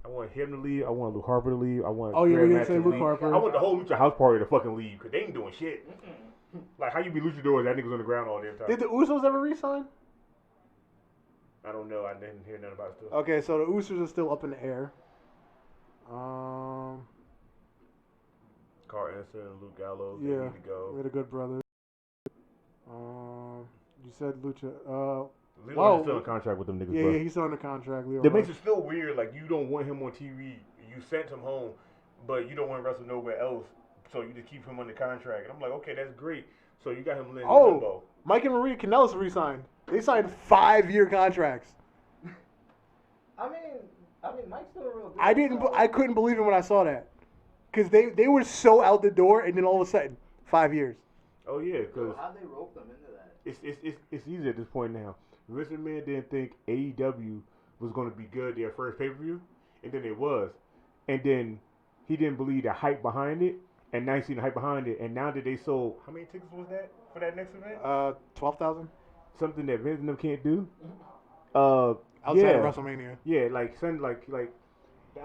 I want him to leave. I want Luke Harper to leave. I want. Oh yeah, we Graham didn't say Matthews to Luke leave. Harper. I want the whole Lucha House Party to fucking leave because they ain't doing shit. Like how you be luchadors? That nigga's on the ground all damn time. Did the Usos ever resign? I don't know. I didn't hear nothing about it still. Okay, so the Usos are still up in the air. Carl Anderson and Luke Gallows. Yeah, They need to go. we're the Good Brothers. You said Lucha. Leroy's still in contract with them niggas, bro. Yeah, he's still under contract. Leroy. That makes it still weird. Like, you don't want him on TV. You sent him home, but you don't want him to wrestle nowhere else. So you just keep him under contract. And I'm like, okay, that's great. So you got him in limbo. Mike and Maria Kanellis re-signed. They signed 5-year contracts. I mean, Mike's doing real good. I couldn't believe it when I saw that. Because they were so out the door, and then all of a sudden, 5 years. Oh, yeah, because How'd they rope them into that? it's easy at this point now. Vince McMahon didn't think AEW was going to be good their first pay-per-view, and then it was. And then he didn't believe the hype behind it, and now he's seen the hype behind it, and now that they sold, how many tickets was that for that next event? 12,000? Something that Vince and them can't do. Outside of WrestleMania. Yeah, like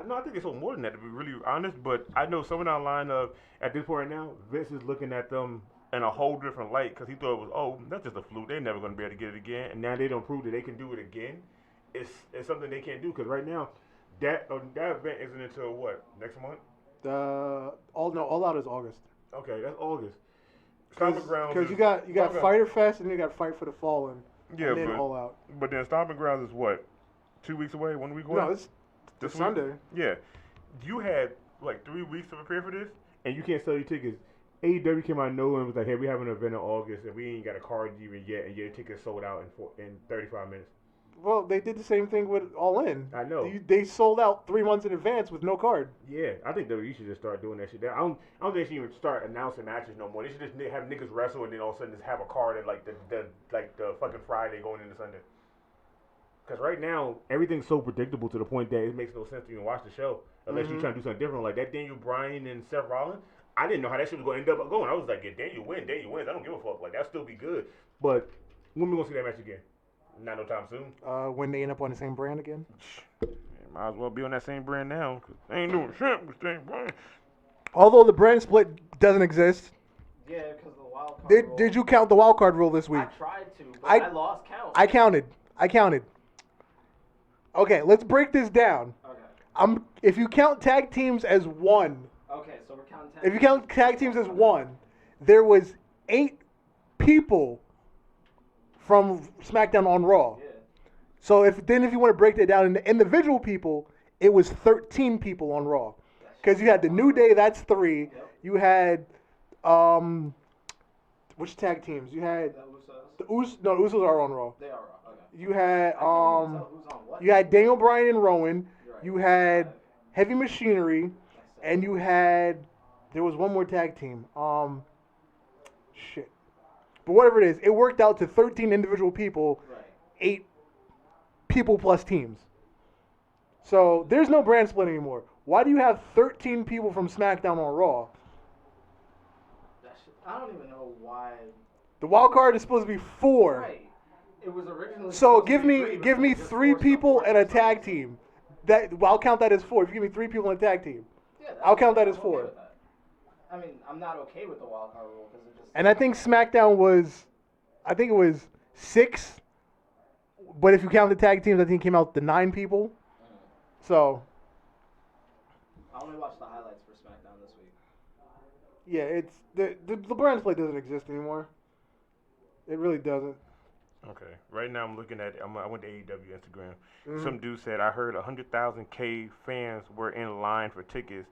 no, I think it's more than that to be really honest. But I know someone online at this point right now, Vince is looking at them in a whole different light because he thought it was that's just a fluke. They're never going to be able to get it again, and now they don't prove that they can do it again. It's something they can't do because right now that event isn't until what next month. All Out is August. Okay, that's August. Stomping Grounds. Because you got Fyter Fest and you got Fight for the Fallen. Yeah, and then All Out. But then Stomping Grounds is what? 2 weeks away? 1 week away? No, it's this Sunday. Yeah. You had like 3 weeks to prepare for this, and you can't sell your tickets. AEW came out of nowhere and was like, hey, we have an event in August, and we ain't got a card even yet, and your tickets sold out in 35 minutes. Well, they did the same thing with All In. I know. They sold out 3 months in advance with no card. Yeah, I think WWE should just start doing that shit. I don't think they should even start announcing matches no more. They should just have niggas wrestle and then all of a sudden just have a card at like the fucking Friday going into Sunday. Because right now, everything's so predictable to the point that it makes no sense to even watch the show unless you're trying to do something different. Like that Daniel Bryan and Seth Rollins, I didn't know how that shit was going to end up going. I was like, yeah, Daniel wins. I don't give a fuck. Like, that'll still be good. But when we going to see that match again? Not no time soon. When they end up on the same brand again? Might as well be on that same brand now. Cause they ain't doing shit with the same brand. Although the brand split doesn't exist. Yeah, because the wild card rule. Did you count the wild card rule this week? I tried to, but I lost count. I counted. Okay, let's break this down. Okay. If you count tag teams as one. Okay, so we're counting tag If you count tag teams as one, there was 8 people from SmackDown on Raw. Yeah. So if you want to break that down into individual people, it was 13 people on Raw. Because you had the New Day, that's 3. Yep. You had which tag teams? You had the Usos. No, the Usos are on Raw. They are Raw. Okay. You had Who's on what? you had Daniel Bryan and Rowan. Right. You had Heavy Machinery, and you had there was one more tag team. Shit. But whatever it is, it worked out to 13 individual people, Right. 8 people plus teams. So there's no brand split anymore. Why do you have 13 people from SmackDown on Raw? I don't even know why. The wild card is supposed to be 4. Right. It was originally. So supposed to give be me 3, 3 people and a tag team. I'll count that as 4. If you give me 3 people and a tag team, Yeah, I'll count that as I'm 4. Okay with that. I mean, I'm not okay with the wild card rule because it just. And I think SmackDown was, I think it was 6. But if you count the tag teams, I think it came out to 9 people. So. I only watched the highlights for SmackDown this week. Yeah, it's the brand split doesn't exist anymore. It really doesn't. Okay. Right now I'm looking at I went to AEW Instagram. Mm-hmm. Some dude said I heard 100,000 fans were in line for tickets.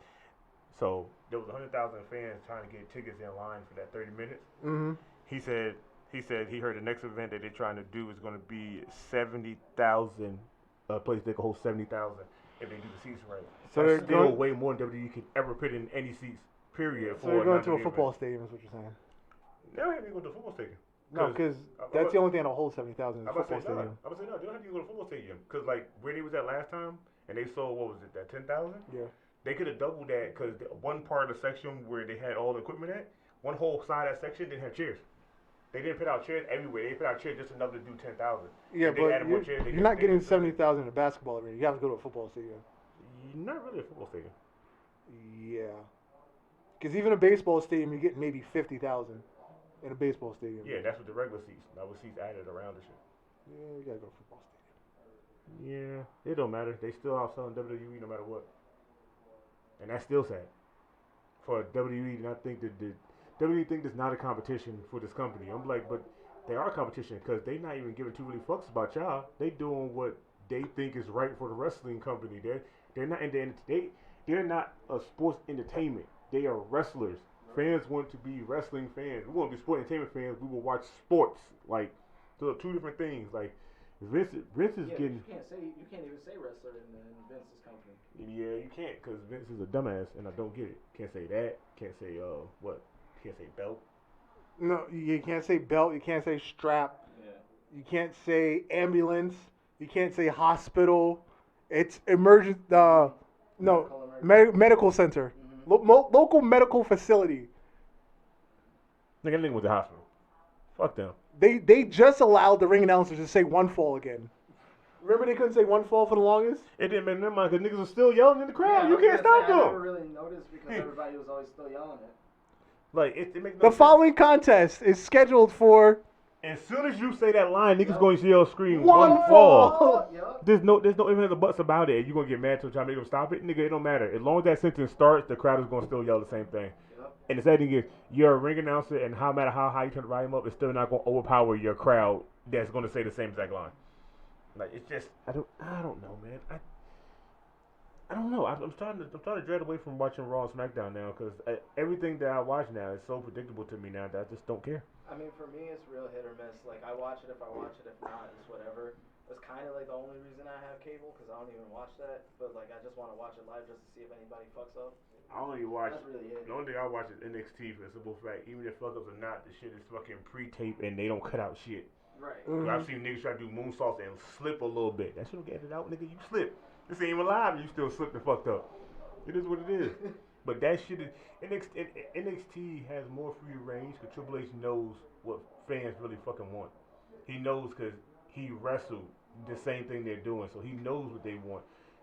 So there was 100,000 fans trying to get tickets in line for that 30 minutes. Mm-hmm. He said he heard the next event that they're trying to do is going to be 70,000 place that can hold 70,000 if they do the seats right. So that's they're still going, way more than WWE could ever put in any seats. Period. so they're going to a football stadium, is what you're saying. They don't have to go to the football stadium. No, because that's the only thing that'll hold 70,000 is a football stadium. I was saying no, they don't have to go to the football stadium because like where they was at last time and they sold what was it that 10,000? Yeah. They could have doubled that because one part of the section where they had all the equipment at, one whole side of that section didn't have chairs. They didn't put out chairs everywhere. They put out chairs just enough to do 10,000. Yeah, but you're not getting 70,000 in a basketball arena. You have to go to a football stadium. Not really a football stadium. Yeah. Because even a baseball stadium, you get maybe 50,000 in a baseball stadium. Yeah, that's with the regular seats. That was seats added around the shit. Yeah, you gotta go to football stadium. Yeah, it don't matter. They still outselling WWE no matter what. And that's still sad. For WWE to not think that WWE think there's not a competition for this company. I'm like, but they are competition because they not even giving too many fucks about y'all. They doing what they think is right for the wrestling company. They're not they're not a sports entertainment. They are wrestlers. Fans want to be wrestling fans. We want to be sport entertainment fans. We will watch sports. Like, those are two different things. Like, Vince is getting. You can't even say wrestler in Vince's company. Yeah, you can't because Vince is a dumbass, and I don't get it. Can't say that. Can't say what? Can't say belt. No, you can't say belt. You can't say strap. Yeah. You can't say ambulance. You can't say hospital. It's emergent. Medical center. Mm-hmm. Local medical facility. Like anything with the hospital. Fuck them. They just allowed the ring announcers to say one fall again. Remember they couldn't say one fall for the longest? It didn't make them mind because niggas were still yelling in the crowd. Yeah, You can't stop them. I never really noticed because everybody was always still yelling it. Like it makes no The sense. following contest is scheduled for As soon as you say that line, niggas going to yell, scream, One one fall. Yup. There's no ifs and buts about it. You're going to get mad till try to make them stop it. Nigga, it don't matter. As long as that sentence starts, the crowd is going to still yell the same thing. Yup. And the sad thing is, you're a ring announcer, and no matter how high you turn the volume up, it's still not going to overpower your crowd that's going to say the same exact line. Like, it's just, I don't know, man. I don't know. I'm starting to dread away from watching Raw and SmackDown now because everything that I watch now is so predictable to me now that I just don't care. I mean, for me, it's real hit or miss. Like, I watch it if I watch it. If not, it's whatever. That's kind of like the only reason I have cable because I don't even watch that. But, like, I just want to watch it live just to see if anybody fucks up. I only watch. That's really it. The only thing I watch is NXT for the simple fact, even if fuck ups or not, the shit is fucking pre-taped and they don't cut out shit. Right. I've seen niggas try to do moonsaults and slip a little bit. That shit don't get edited out, nigga. You slip. This ain't even live and you still slipped and fucked up. It is what it is. But that shit is NXT has more free range because Triple H knows what fans really fucking want. He knows because he wrestled the same thing they're doing, so he knows what they want.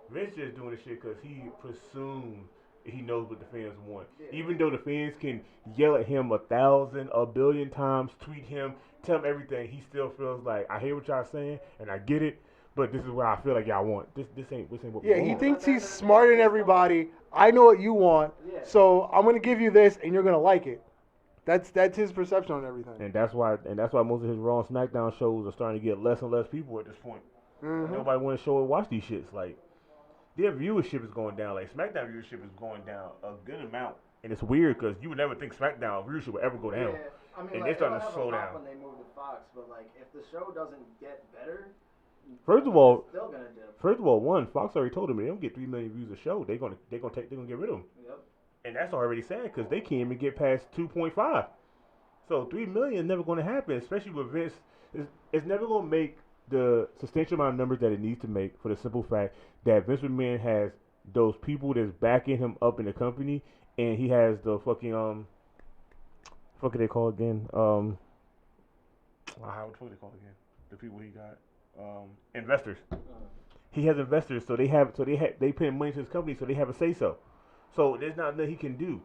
Vince just doing this shit because he presumes he knows what the fans want. Yeah. Even though the fans can yell at him 1,000, 1,000,000,000 times, tweet him, tell him everything, he still feels like I hear what y'all saying and I get it. But this is what I feel like y'all want. This ain't what we want. Yeah, he thinks he's smarter than everybody. I know what you want, so I'm gonna give you this, and you're gonna like it. That's his perception on everything. And that's why most of his Raw and SmackDown shows are starting to get less and less people at this point. Mm-hmm. Nobody want to show or watch these shits. Like their viewership is going down. Like SmackDown viewership is going down a good amount, and it's weird because you would never think SmackDown viewership would ever go down. Yeah, I mean, and like, they're starting to slow down. When they move to Fox, but like if the show doesn't get better. First of all, dip. Fox already told them they don't get 3 million views a show. They're gonna get rid of them. Yep. And that's already sad because they can't even get past 2.5. So 3 million is never going to happen, especially with Vince. It's never going to make the substantial amount of numbers that it needs to make for the simple fact that Vince McMahon has those people that's backing him up in the company, and he has the fucking what they call again? What they call again? The people he got. Investors. He has investors, so they pay money to his company, so they have a say so. So there's not nothing he can do.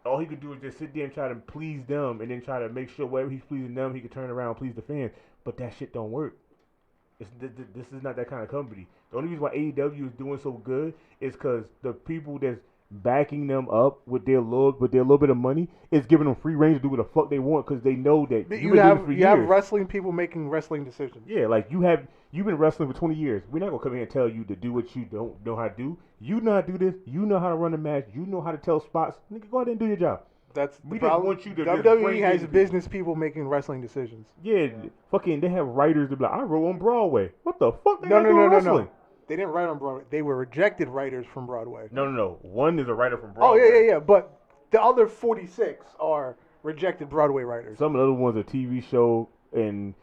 All he could do is just sit there and try to please them, and then try to make sure wherever he's pleasing them, he can turn around and please the fans. But that shit don't work. This is not that kind of company. The only reason why AEW is doing so good is because the people that's backing them up with their little bit of money is giving them free range to do what the fuck they want because they know that you have wrestling people making wrestling decisions. Yeah, like you've been wrestling for 20 years. We're not gonna come here and tell you to do what you don't know how to do. You know how to do this. You know how to run a match. You know how to tell spots. Nigga, go out there and do your job. That's we the problem. Just want you to WWE has business people making wrestling decisions. Yeah, fucking they have writers that be like, I wrote on Broadway. What the fuck? No. They didn't write on Broadway. They were rejected writers from Broadway. No. One is a writer from Broadway. Oh, yeah. But the other 46 are rejected Broadway writers. Some of the other ones are TV show and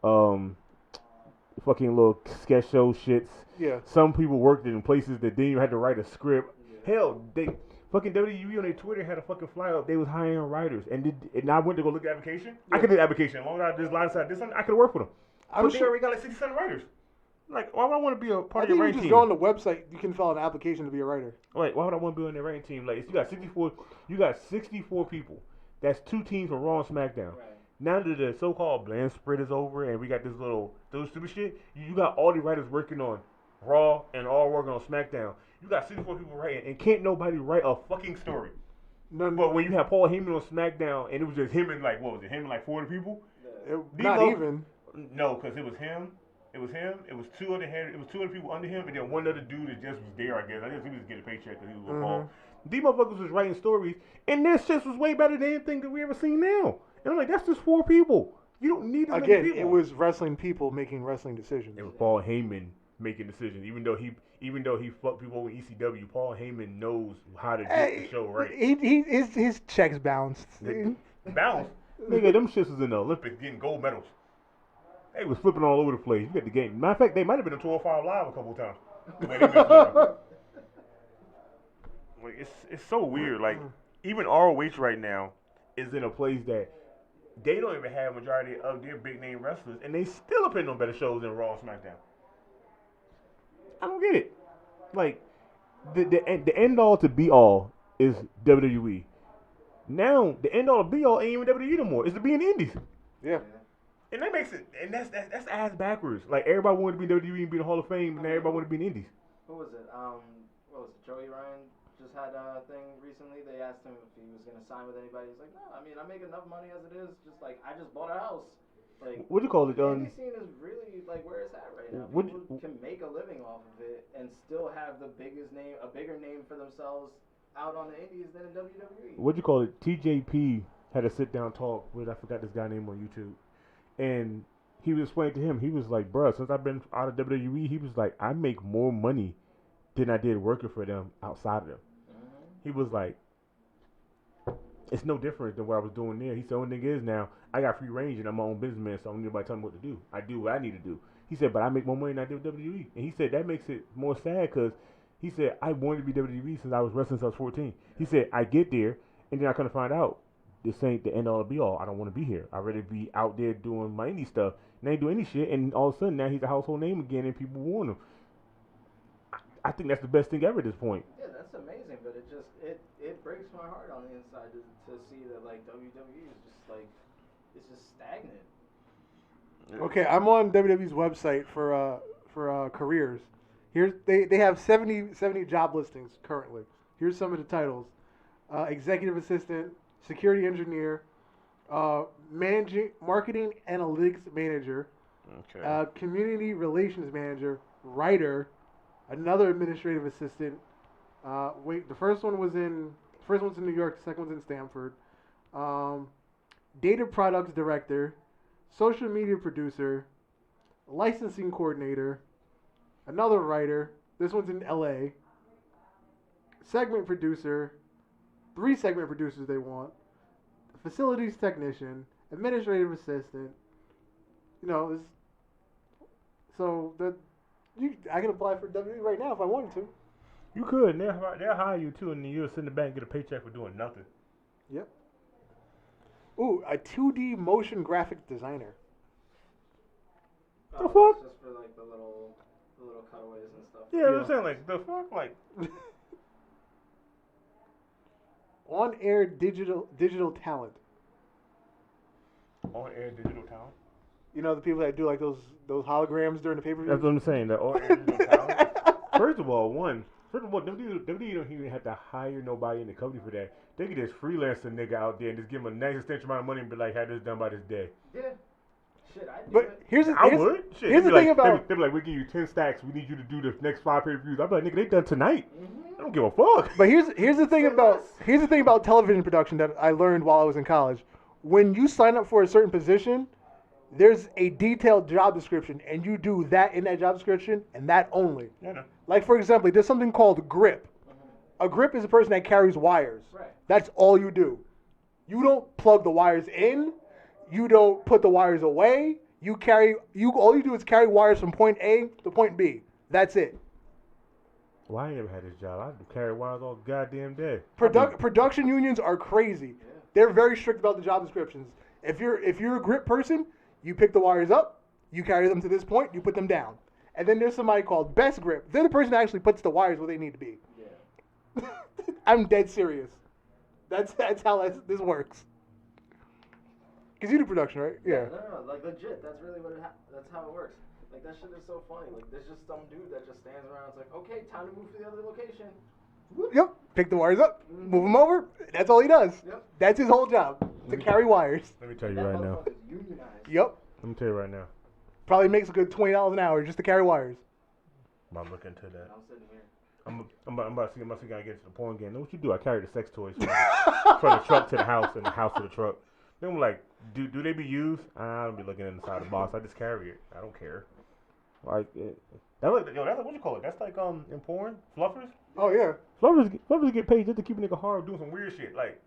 fucking little sketch show shits. Yeah. Some people worked in places that didn't even have to write a script. Yeah. Hell, they fucking WWE on their Twitter had a fucking flyer up. They was hiring writers. And I went to go look at application. Yeah. I could do application. As long as I just line side this one, I could have worked for them. But they already got like 67 writers. Like, why would I want to be a part of your writing team? You just go on the website, you can fill out an application to be a writer. Wait, why would I want to be on their writing team? Like, you got 64 people. That's 2 teams from Raw and SmackDown. Right. Now that the so-called bland spread is over and we got those stupid shit, you got all the writers working on Raw and all working on SmackDown. You got 64 people writing, and can't nobody write a fucking story. But when you have Paul Heyman on SmackDown, and it was just him and like, what was it, him and like 40 people? Not even. No, because it was him. It was 2 other people under him, and then one other dude that just was there, I guess. I guess he was getting a paycheck because he was with Paul. These motherfuckers was writing stories, and their shit was way better than anything that we ever seen now. And I'm like, that's just 4 people. You don't need as many people. Again, it was wrestling people making wrestling decisions. It was Paul Heyman making decisions. Even though he fucked people with ECW, Paul Heyman knows how to get the show right. His checks bounced. Bounced? Nigga, them shits was in the Olympics getting gold medals. They was flipping all over the place. You got the game. Matter of fact, they might have been in 205 Live a couple of times. Like, it's so weird. Like, even ROH right now is in a place that they don't even have a majority of their big name wrestlers, and they still are putting on better shows than Raw and SmackDown. I don't get it. Like, the end all to be all is WWE. Now, the end all to be all ain't even WWE no more. It's to be in the Indies. Yeah. And that makes it, and that's ass backwards. Like everybody wanted to be in WWE and be in the Hall of Fame, and everybody wanted to be in Indies. Who was it? What was it? Joey Ryan just had a thing recently. They asked him if he was gonna sign with anybody. He's like, no, I mean, I make enough money as it is. Just like I just bought a house. Like, what do you call it? The indie scene is really like where it's at right now. People can make a living off of it and still have a bigger name for themselves out on the indies than in WWE. What do you call it? TJP had a sit down talk with, I forgot this guy name on YouTube, and he was explaining to him. He was like, "Bruh, since I've been out of WWE, he was like, I make more money than I did working for them outside of them." Mm-hmm. He was like, "It's no different than what I was doing there." He said, "The only thing is now I got free range and I'm my own businessman, so I don't need nobody telling me what to do. I do what I need to do." He said, "But I make more money than I did with WWE." And he said that makes it more sad because he said, "I wanted to be WWE since I was wrestling since I was 14." He said, "I get there and then I kind of find out this ain't the end all be all. I don't want to be here. I'd rather be out there doing my indie stuff. And I ain't doing any shit. And all of a sudden now he's a household name again and people want him." I think that's the best thing ever at this point. Yeah, that's amazing, but it breaks my heart on the inside to see that like WWE is just like it's just stagnant. Okay, I'm on WWE's website for careers. Here's they have 70 job listings currently. Here's some of the titles: executive assistant, security engineer, managing marketing analytics manager, community relations manager, writer, another administrative assistant. The first one's in New York, the second one's in Stamford. Data products director, social media producer, licensing coordinator, another writer. This one's in LA. Segment producer, 3 segment producers they want. Facilities technician, administrative assistant. I can apply for WWE right now if I wanted to. You could, and they'll hire you too, and then you'll sit in the back and get a paycheck for doing nothing. Yep. Ooh, a 2D motion graphic designer. The fuck? Just for like the little cutaways and stuff. Yeah, I'm saying like the fuck, like. On-air digital talent. On-air digital talent. You know the people that do like those holograms during the pay-per-view? That's what I'm saying. The on-air digital talent. First of all, WWE don't even have to hire nobody in the company for that. They could just freelance a nigga out there and just give him a nice extension amount of money and be like, "Have this done by this day." Yeah. Shit, I'd do it. Here's the thing like, about... They'd be like, "We give you 10 stacks. We need you to do the next 5 pay-per-views." I'd be like, "Nigga, they done tonight." Mm-hmm. I don't give a fuck. But here's the thing about television production that I learned while I was in college. When you sign up for a certain position, there's a detailed job description, and you do that in that job description, and that only. Yeah, no. Like, for example, there's something called grip. A grip is a person that carries wires. Right. That's all you do. You don't plug the wires in. You don't put the wires away. All you do is carry wires from point A to point B. That's it. Well, I ain't never had this job. I carry wires all goddamn day. Production unions are crazy. Yeah. They're very strict about the job descriptions. If you're a grip person, you pick the wires up, you carry them to this point, you put them down. And then there's somebody called best grip. They're the person that actually puts the wires where they need to be. Yeah. I'm dead serious. That's how this works. Because you do production, right? Yeah. No. Like, legit. That's really that's how it works. Like, that shit is so funny. Like, there's just some dude that just stands around. It's like, okay, time to move to the other location. Whoop. Yep. Pick the wires up, move them over. That's all he does. Yep. That's his whole job, to carry wires. Let me tell you right now. Yep. Let me tell you right now. Probably makes a good $20 an hour just to carry wires. I'm about to look into that. I'm sitting here. I'm about to see I get to the porn game. Know what you do? I carry the sex toys from the truck to the house and the house to the truck. Then I'm like, do they be used? I don't be looking inside the box. I just carry it. I don't care. Like, that's what you call it? That's like in porn, fluffers. Oh yeah. Fluffers get paid just to keep a nigga hard doing some weird shit. Like,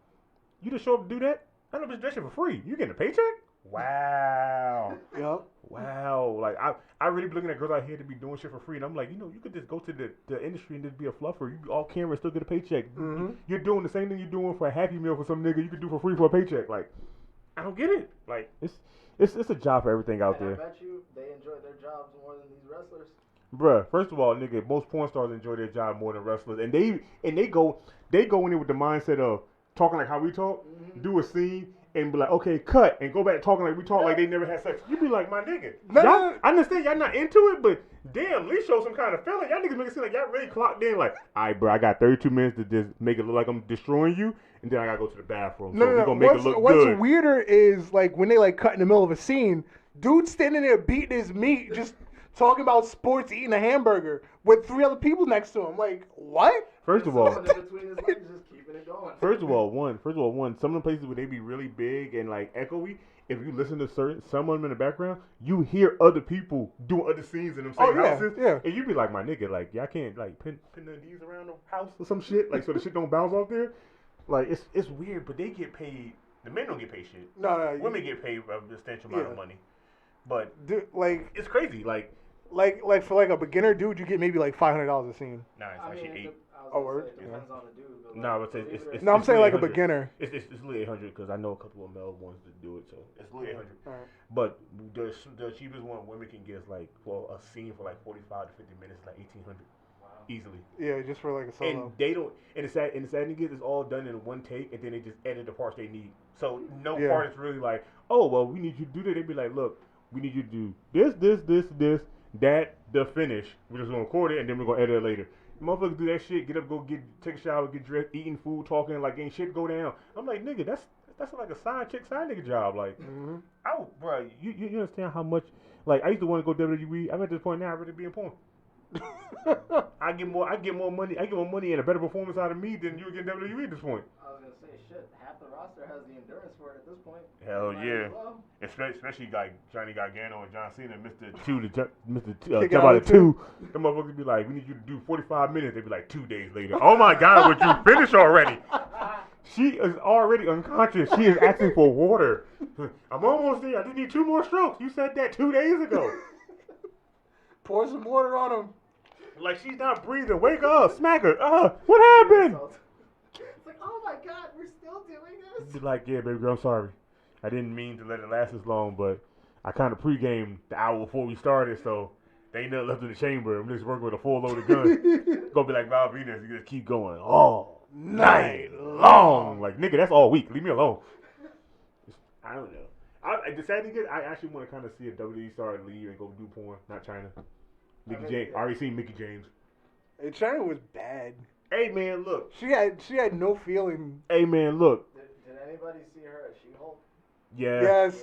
you just show up to do that? I know that shit for free. You getting a paycheck? Wow. Yep. Wow. Like, I really be looking at girls out here to be doing shit for free, and I'm like, you could just go to the industry and just be a fluffer. You be all camera and still get a paycheck. Mm-hmm. You're doing the same thing you're doing for a Happy Meal for some nigga you could do for free for a paycheck. Like, I don't get it. Like, it's a job for everything out there. I bet you they enjoy their jobs more than these wrestlers. Bruh, first of all, nigga, most porn stars enjoy their job more than wrestlers, and they go in there with the mindset of talking like how we talk, do a scene, and be like, okay, cut, and go back talking like we talk like they never had sex. You be like, my nigga, No. I understand y'all not into it, but damn, at least show some kind of feeling. Y'all niggas make it seem like y'all really clocked in. Like, all right, bro, I got 32 minutes to just make it look like I'm destroying you, and then I gotta go to the bathroom. So we're gonna make it look what's good. What's weirder is like when they like cut in the middle of a scene, dude standing there beating his meat, just talking about sports, eating a hamburger with 3 other people next to him. Like, what? First of all, between his legs, just keeping it going. First of all, some of the places where they be really big and like echoey, if you listen to some of them in the background, you hear other people doing other scenes in them same houses. Yeah. And you be like, my nigga, like y'all can't like pin none of these around the house or some shit, like so the shit don't bounce off there. Like it's weird, but they get paid. The men don't get paid shit. No. Women get paid a substantial amount of money. But dude, like it's crazy. Like for like a beginner dude, you get maybe like $500 a scene. Nah, it's actually 8. Word? It depends on the dude. But No, it's I'm saying like a 800. beginner. It's really 800 because I know a couple of male ones that do it, so it's really 800. All right. But the cheapest one women can get is like for a scene for like 45 to 50 minutes, like 1800, easily. Yeah, just for like a solo. And they don't. And the sad thing is, it's all done in one take, and then they just edit the parts they need. So no part is really like, oh well, we need you to do that. They be like, look, we need you to do this, that, the finish. We're just gonna record it, and then we're gonna edit it later. Motherfuckers do that shit, get up, take a shower, get dressed, eating food, talking, like ain't shit go down. I'm like, nigga, that's like a side nigga job. Like, bro, you understand how much? Like, I used to want to go WWE. I'm at this point now, I'd rather be in porn. I get more money and a better performance out of me than you get in WWE at this point. I was gonna say, shit, half the roster has the endurance for it at this point. Hell yeah. Well. Especially like Johnny Gargano and John Cena, Mr. Kick Jump out out of of 2. The motherfuckers be like, we need you to do 45 minutes. They be like 2 days later. Oh my God, would you finish already? She is already unconscious. She is asking for water. I'm almost there. I just need 2 more strokes. You said that 2 days ago. Pour some water on him. Like she's not breathing. Wake up. Smack her. What happened? It's like, oh my God, we're still doing this? Be like, yeah, baby girl, I'm sorry. I didn't mean to let it last as long, but I kind of pre-gamed the hour before we started, so they ain't nothing left in the chamber. I'm just working with a full loaded gun. Gonna be like Val Venus. You just keep going all night long. Like, nigga, that's all week. Leave me alone. I don't know. The sad thing is, I actually want to kind of see a WWE star leave and go do porn, not China. James. I already seen Mickey James. Hey, China was bad. Hey man, look. She had no feeling. Hey man, look. Did anybody see her at She-Hulk? Yeah. Yes.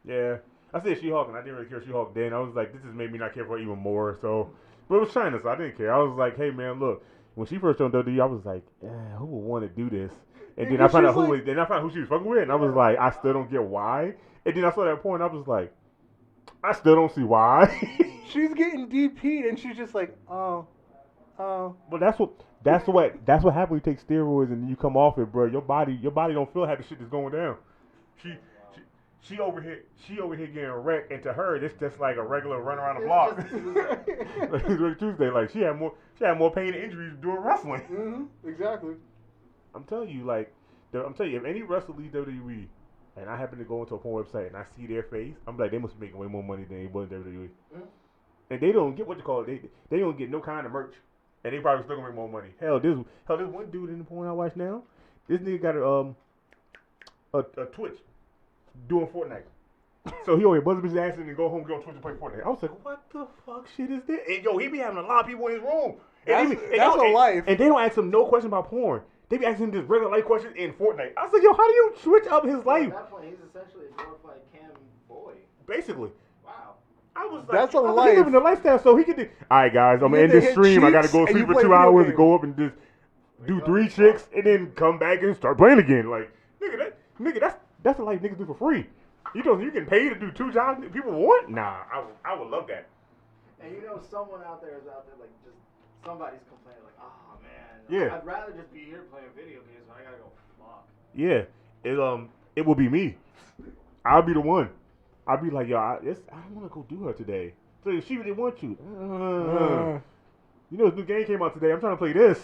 Yeah. I said She-Hulk, and I didn't really care She-Hulk then. I was like, this has made me not care for her even more. So, but it was China, so I didn't care. I was like, hey man, look. When she first joined WWE, I was like, who would want to do this? And then I found out who she was fucking with, and I was like, I still don't get why. And then I saw that point, and I was like, I still don't see why. She's getting DP'd, and she's just like, oh. Well, that's what happens when you take steroids and you come off it, bro. Your body don't feel how the shit is going down. She over here getting wrecked, and to her, it's just like a regular run around the block. It's Tuesday. Like she had more pain and injuries doing wrestling. Mm-hmm. Exactly. I'm telling you, if any wrestler leaves WWE, and I happen to go into a porn website and I see their face, I'm like, they must be making way more money than anybody in WWE. Mm-hmm. And they don't get what you call it. They don't get no kind of merch, and they probably still gonna make more money. Hell, this one dude in the porn I watch now. This nigga got a Twitch doing Fortnite. So he always buzz his ass and then go home, go on Twitch and play Fortnite. I was like, what the fuck shit is this? And yo, he be having a lot of people in his room. That's a life. And they don't ask him no question about porn. They be asking him just regular life questions in Fortnite. I was like, yo, how do you switch up his life? At that point, he's essentially a glorified cam boy. Basically. Wow. I was like, that's a life. He's living the lifestyle, so he could do. All right, guys, I'm gonna end this stream. I gotta go sleep for 2 hours and go up and just do 3 chicks and then come back and start playing again. Like, nigga, that's the life niggas do for free. You get paid to do 2 jobs that people want? Nah, I would love that. And someone out there is out there like just somebody's complaining like, oh man, yeah. I'd rather just be here playing video games, but I gotta go fuck. Yeah, it will be me. I'll be the one. I'll be like, yo, I don't want to go do her today. So if she really wants you, this new game came out today. I'm trying to play this.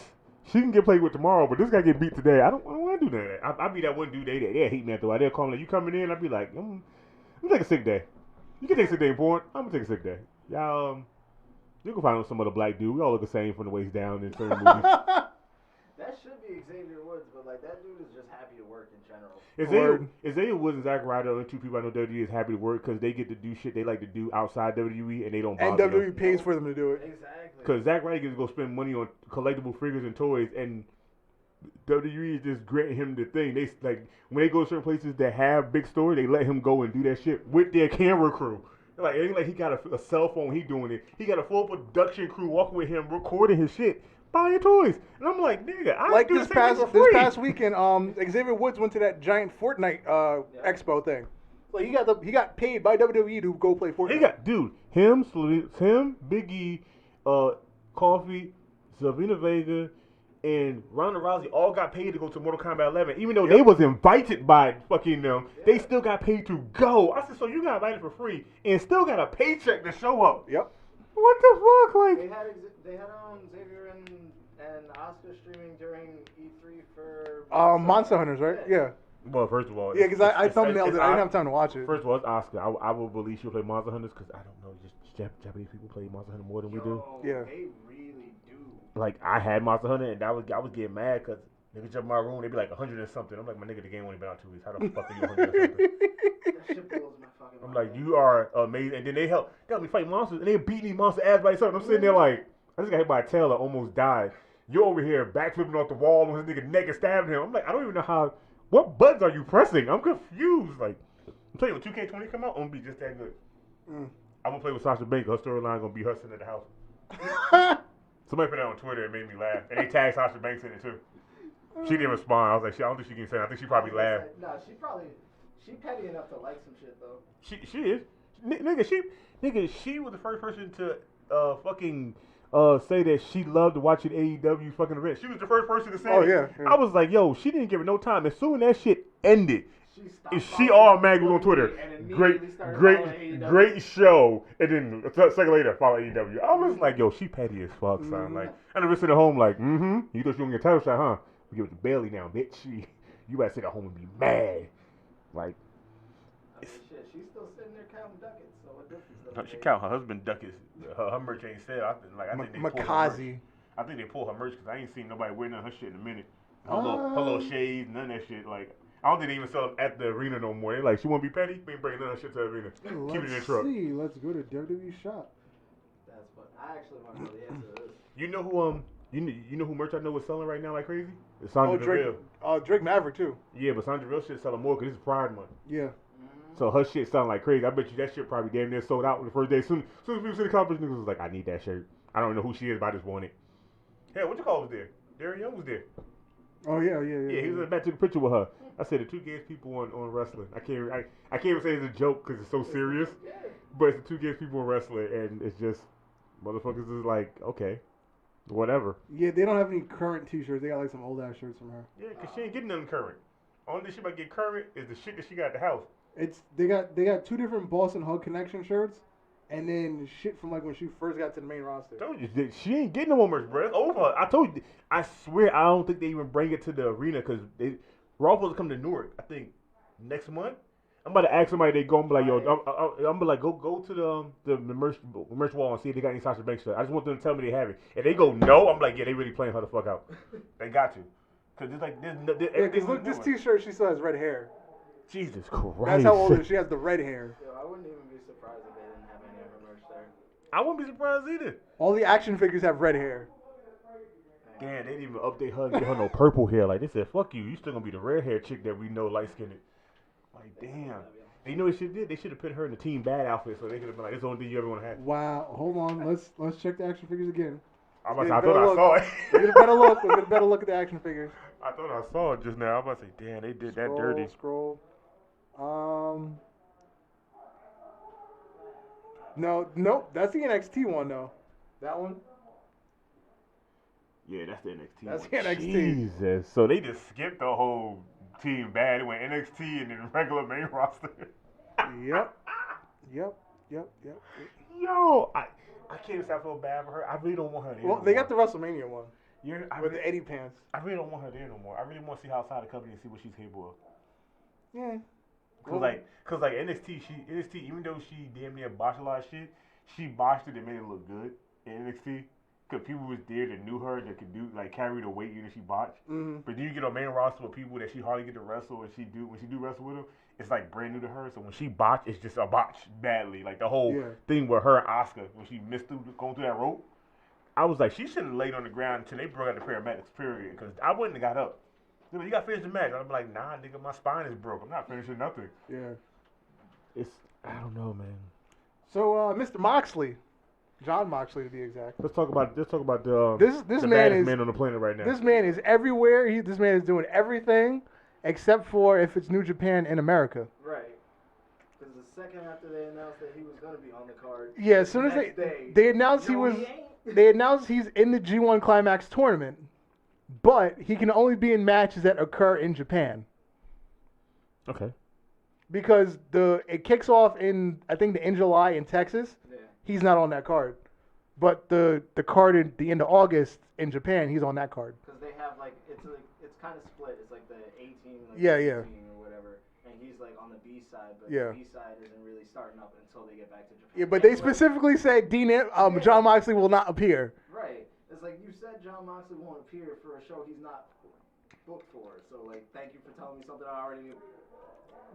She can get played with tomorrow, but this guy get beat today. I don't want to do that. I'll be that one dude. They hate me after a while. They'll call me like, you coming in? I'll be like, I'm gonna take a sick day. You can take a sick day in porn. I'm gonna take a sick day. Y'all, you can find some other black dude. We all look the same from the waist down in certain movies. That should be Xavier Woods, but like that dude is just happy to work in general. Xavier Woods and Zack Ryder are the only two people I know WWE is happy to work because they get to do shit they like to do outside WWE and they don't bother And WWE pays for them to do it. Exactly. Because Zack Ryder gets to go spend money on collectible figures and toys, and WWE is just granting him the thing. They like when they go to certain places that have big stores, they let him go and do that shit with their camera crew. Like it ain't like he got a cell phone, he doing it. He got a full production crew walking with him, recording his shit, buying toys, and I'm like, nigga, I like do this free. past weekend, Xavier Woods went to that giant Fortnite expo thing. Like he got paid by WWE to go play Fortnite. He got him, Big E, Coffee, Zelina Vega, and Ronda Rousey all got paid to go to Mortal Kombat 11, even though they was invited by fucking them. They still got paid to go. I said, so you got invited for free and still got a paycheck to show up. Yep. What the fuck, like? They had Xavier and Oscar streaming during E3 for Monster Hunters, right? Yeah. Well, first of all, yeah, because I thumbnailed it. I didn't have time to watch it. First of all, it's Oscar. I will believe she'll play Monster Hunters because I don't know, just Japanese people play Monster Hunter more than we do. Yeah. They really do. Like I had Monster Hunter and I was getting mad because niggas jump in my room, they be like 100 and something. I'm like, my nigga, the game only been out 2 weeks. How the fuck are you 100 and something? That shit blows my fucking mind. I'm like, you are amazing. And then they help me fight monsters, and they beating these monster ass by themselves. I'm sitting there like, I just got hit by a tail. I almost died. You're over here backflipping off the wall on his nigga neck and stabbing him. I'm like, I don't even know what buttons are you pressing? I'm confused. Like, I'm telling you, when 2K20 come out, I'm gonna be just that good. I'm gonna play with Sasha Banks. Her storyline gonna be her sitting at the house. Somebody put that on Twitter. It made me laugh, and they tagged Sasha Banks in it too. She didn't respond. I was like, I don't think she can say it. I think she probably laughed. Nah, she petty enough to like some shit though. She is. She was the first person to fucking say that she loved watching AEW fucking events. She was the first person to say it. Yeah. I was like, yo, she didn't give it no time. As soon as that shit ended, she automatically was on Twitter. Great show. And then a second later, follow AEW. I was like, yo, she petty as fuck, son. Like, I never sit at home like, you thought you were gonna get a title shot, huh? We give it to Bailey now, bitch. You gotta sit at home and be mad. Like, I mean, shit, she's still sitting there counting ducats, so what difference does it she make? count her husband ducats. Her merch ain't sale. I think they pulled her merch. I think they pulled her merch because I ain't seen nobody wearing none of her shit in a minute. Her little shades, none of that shit. Like, I don't think they even sell them at the arena no more. They like, she want to be petty? We ain't bringing none of that shit to the arena. Keep it in the truck. Let's go to WWE shop. That's fun. I actually want to know the answer to this. You know who you know who merch I know is selling right now like crazy? It's Sandra Deville. Drake Maverick too. Yeah, but Sandra Deville shit selling more because it's Pride Month. Yeah. So her shit sound like crazy. I bet you that shit probably damn near sold out the first day. Soon as people see the competition, niggas was like, I need that shirt. I don't know who she is, but I just want it. Hell, what you call was there? Darren Young was there. Oh yeah. Yeah, he was in the back, took a picture with her. I said the two gayest people on wrestling. I can't even say it's a joke because it's so serious, but it's the two gayest people in wrestling, and it's just motherfuckers is like, okay, whatever. Yeah, they don't have any current T-shirts. They got like some old ass shirts from her. Yeah, because she ain't getting nothing current. Only thing she might get current is the shit that she got at the house. They got 2 different Boston Hug Connection shirts, and then shit from like when she first got to the main roster. I told you, she ain't getting no more merch, bro. It's over. I told you. I swear, I don't think they even bring it to the arena because Raw supposed to come to Newark. I think next month. I'm about to ask somebody. They go and be like, yo, I'm be like, go to the merch wall and see if they got any Sasha Banks stuff. I just want them to tell me they have it. If they go no, I'm like, yeah, they really playing her the fuck out. They got to, because it's like because look, this T-shirt she still has red hair. Jesus Christ. That's how old she has the red hair. Yo, I wouldn't even be surprised if they didn't have any of her merch there. I wouldn't be surprised either. All the action figures have red hair. Damn, they didn't even update her and give her no purple hair. Like, they said, fuck you. You still gonna be the red hair chick that we know light-skinned. Like, damn. And you know what they should did? They should have put her in the Team Bad outfit so they could have been like, it's the only thing you ever want to have. Wow. Hold on. Let's check the action figures again. I thought I saw it. We'll get a better look. We'll get a better look at the action figures. I thought I saw it just now. I was about to say, damn, they did that dirty. Scroll. No, that's the NXT one though. That one. Yeah, that's the NXT. That's one. the NXT. Jesus. So they just skipped the whole Team Bad. It went NXT and then regular main roster. Yep. Yo, I can't say I feel bad for her. I really don't want her there. Well, they got the WrestleMania one. With the Eddie pants. I really don't want her there no more. I really want to see her outside the company and see what she's capable of. Yeah. Cause like NXT, even though she damn near botched a lot of shit, she botched it and made it look good in NXT. because people was there that knew her that could do like carry the weight even if she botched. Mm-hmm. But then you get a main roster with people that she hardly get to wrestle, and when she do wrestle with them, it's like brand new to her. So when she botch, it's just a botch badly. Like the whole thing with her and Asuka when she missed going through that rope. I was like, she should have laid on the ground until they brought out the paramedics. Period. Because I wouldn't have got up. You got to finish the match. I'd be like, nah, nigga, my spine is broke. I'm not finishing nothing. Yeah. I don't know, man. So, Mr. Moxley, Jon Moxley to be exact. Let's talk about the this the man baddest is man on the planet right now. This man is everywhere. This man is doing everything except for if it's New Japan in America. Right. Because the second after they announced that he was going to be on the card. Yeah, as soon as they announced they announced he's in the G1 Climax tournament, but he can only be in matches that occur in Japan. Okay. Because it kicks off in July in Texas. Yeah. He's not on that card, but the card at the end of August in Japan, he's on that card. Because they have it's kind of split. It's like the 18, 18 or whatever, and he's like on the B side, but the B side isn't really starting up until they get back to Japan. Yeah, but they specifically said Jon Moxley will not appear. Right. It's like you said, Jon Moxley won't appear for a show he's not booked for. So thank you for telling me something I already knew.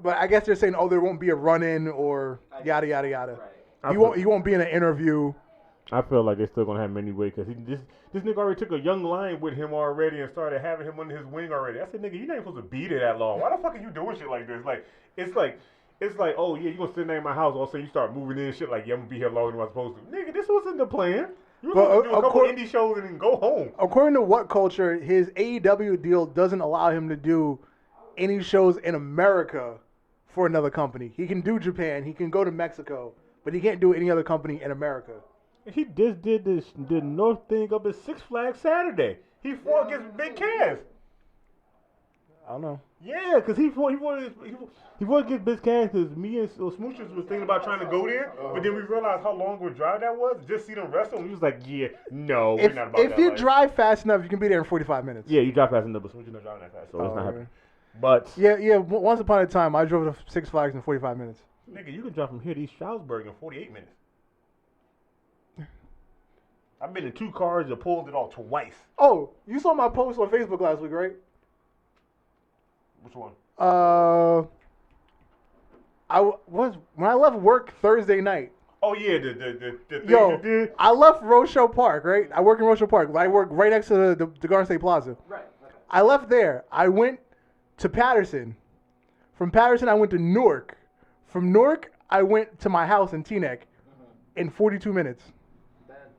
But I guess they're saying, there won't be a run-in or yada yada yada. Right. He won't be in an interview. I feel like they're still gonna have many ways because this nigga already took a young lion with him already and started having him under his wing already. I said, nigga, you ain't supposed to be there that long. Why the fuck are you doing shit like this? It's like, oh yeah, you gonna sit there in my house all of a sudden you start moving in and shit like, yeah, I'm gonna be here longer than I'm supposed to. Nigga, this wasn't the plan. You were supposed to do a couple indie shows and then go home. According to What Culture, his AEW deal doesn't allow him to do any shows in America for another company. He can do Japan, he can go to Mexico, but he can't do any other company in America. He just did the North thing up at Six Flags Saturday. He fought against Big Cass. I don't know. Yeah, because he fought against Big Cass because me and Smooches was thinking about trying to go there, but then we realized how long of a drive that was. Just see them wrestle, and we was like, yeah, no, we're not about that. If you drive fast enough, you can be there in 45 minutes. Yeah, you drive fast enough, but Smooches not driving that fast, so it's not happening. But yeah. Once upon a time, I drove to Six Flags in 45 minutes. Nigga, you can drive from here to East Stroudsburg in 48 minutes. I've been in 2 cars and pulled it off twice. Oh, you saw my post on Facebook last week, right? Which one? When I left work Thursday night. Oh yeah, the thing you did. I left Rochelle Park, right? I work in Rochelle Park. I work right next to the Garden State Plaza. Right. Okay. I left there. I went to Patterson. From Patterson, I went to Newark. From Newark, I went to my house in Teaneck in 42 minutes. That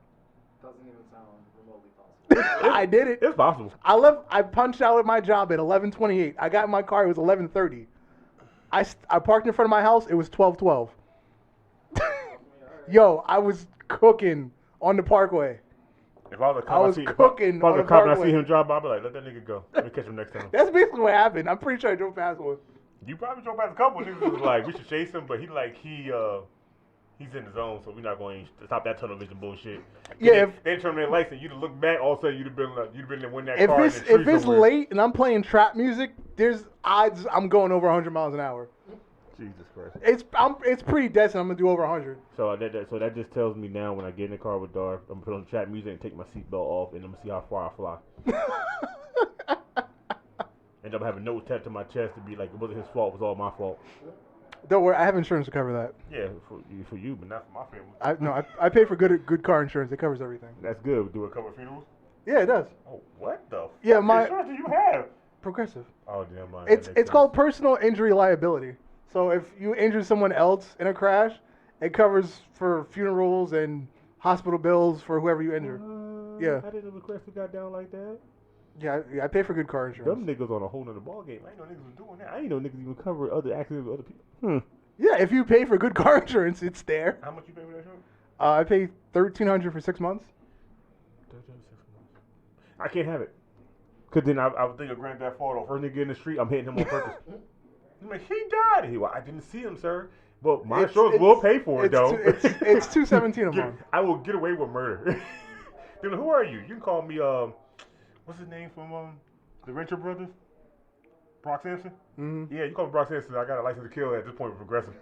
doesn't even sound remotely possible. I did it. It's possible. I punched out at my job at 11:28. I got in my car. It was 11:30. I parked in front of my house. It was 12:12. Yo, I was cooking on the Parkway. If I was a cop, I see him drive by, I'd be like, let that nigga go. Let me catch him next time. That's basically what happened. I'm pretty sure I drove past one. You probably drove past a couple of niggas who was like, we should chase him, but he's in the zone, so we're not going to stop that tunnel vision bullshit. Yeah, they turn their lights and you'd look back, all of a sudden you'd have been to win that car. If it's late and I'm playing trap music, there's odds I'm going over 100 miles an hour. Jesus Christ. It's pretty decent. I'm gonna do over 100. So that just tells me now when I get in the car with Darth, I'm gonna put on trap music and take my seatbelt off, and I'm gonna see how far I fly. And I'm having a note tattooed to my chest to be like, it wasn't his fault, it was all my fault. Don't worry, I have insurance to cover that. Yeah, for you, but not for my family. I pay for good car insurance. It covers everything. That's good. Do it cover funerals? Yeah, it does. Oh, what the? Yeah, what insurance do you have? Progressive. Oh, damn, man. It's called personal injury liability. So if you injure someone else in a crash, it covers for funerals and hospital bills for whoever you injure. Yeah. I didn't know Progressive got down like that. Yeah, I pay for good car insurance. Them niggas on a whole nother ball game. I ain't know niggas was doing that. I ain't know niggas even cover other accidents with other people. Yeah, if you pay for good car insurance, it's there. How much you pay for that insurance? I pay $1,300 for 6 months. I can't have it. Because then I would think of Grand Theft Auto. First nigga in the street, I'm hitting him on purpose. I'm like, he died. I didn't see him, sir. But my insurance will pay for it, though. It's $217 a month. I will get away with murder. Then who are you? You can call me, what's his name from the Renter Brothers? Brock Sampson? Mm-hmm. Yeah, you call me Brock Sampson. I got a license to kill at this point with Progressive.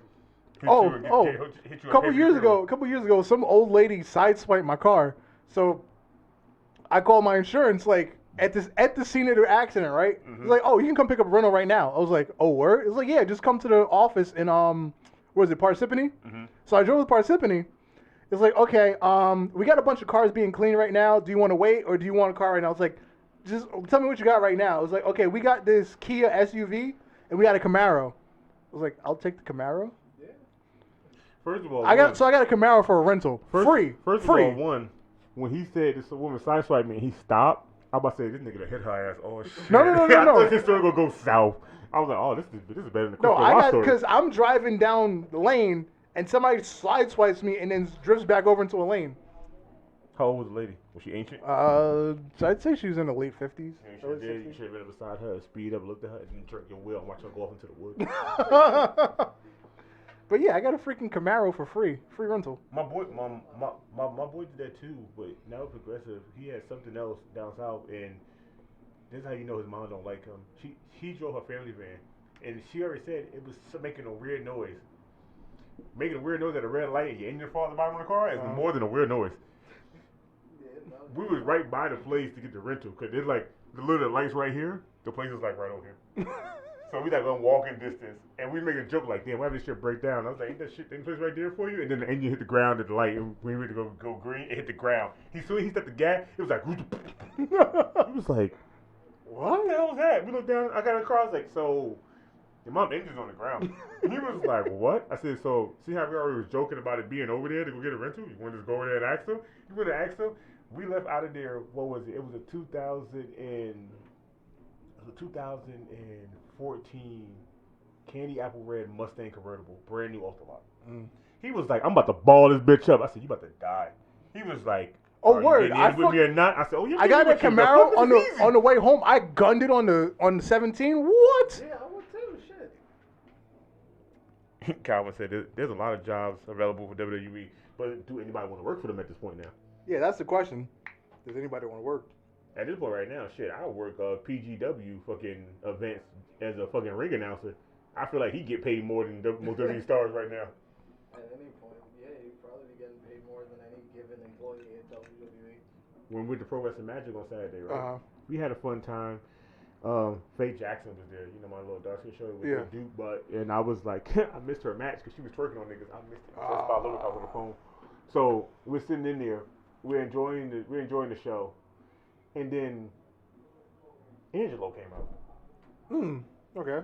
A couple years ago, some old lady sideswiped my car. So I called my insurance like at the scene of the accident, right? It's like, oh, you can come pick up a rental right now. I was like, oh, word? It's like, yeah, just come to the office in what is it, Parsippany? So I drove to Parsippany. It's like, okay, we got a bunch of cars being cleaned right now. Do you want to wait or do you want a car right now? It's like, just tell me what you got right now. It was like, okay, we got this Kia SUV and we got a Camaro. I was like, I'll take the Camaro. Yeah. First of all, I got a Camaro for a rental, free. First of all, when he said this woman sideswiped me and he stopped, I was about to say this nigga done hit her ass. Oh shit! No. I thought this story gonna go south. I was like, oh, this is better than the No, I got story. because I'm driving down the lane and somebody sideswipes me and then drifts back over into a lane. How old was the lady? Was she ancient? I'd say she was in the late 50s. Yeah, you should have been beside her, speed up, looked at her, and then jerk your wheel and watch her go off into the woods. But yeah, I got a freaking Camaro for free rental. My boy did that too, but now Progressive, he had something else down south, and this is how you know his mom don't like him. She drove her family van, and she already said it was making a weird noise. Making a weird noise at a red light, and your engine falls at the bottom of the car is more than a weird noise. We was right by the place to get the rental, cause there's like the little lights right here. The place is like right over here. So we like on walking distance, and we make a joke like, "Damn, why did this shit break down?" I was like, "Ain't that shit in place right there for you?" And then the engine hit the ground at the light, and we went to go green. It hit the ground. He stepped the gas. It was like, he was like, "What the hell was that?" We looked down. I got in the car. I was like, "So, your mom's engine's on the ground." And he was like, "What?" I said, "So, see how we already was joking about it being over there to go get a rental? You want to just go over there and ask them?" You would have asked them. We left out of there. What was it? It was a 2014 candy apple red Mustang convertible, brand new off the lot. He was like, "I'm about to ball this bitch up." I said, "You about to die." He was like, "Oh word, I with me or not?" I said, "Oh yeah." I got a Camaro on the way home. I gunned it on the 17. What? Yeah, I would too. Shit. Calvin said, "There's a lot of jobs available for WWE, but do anybody want to work for them at this point now?" Yeah, that's the question. Does anybody want to work? At this point right now, shit, I work PGW fucking events as a fucking ring announcer. I feel like he get paid more than most WWE stars right now. At any point, yeah, you'd probably be getting paid more than any given employee at WWE. When we went to Pro Wrestling Magic on Saturday, right? We had a fun time. Faye Jackson was there, you know, my little dark skin show with Duke, and I was like, I missed her match because she was twerking on niggas. I missed it. Just about looked, I was on the phone. So we're sitting in there, we're enjoying the show, and then Angelo came out. Okay.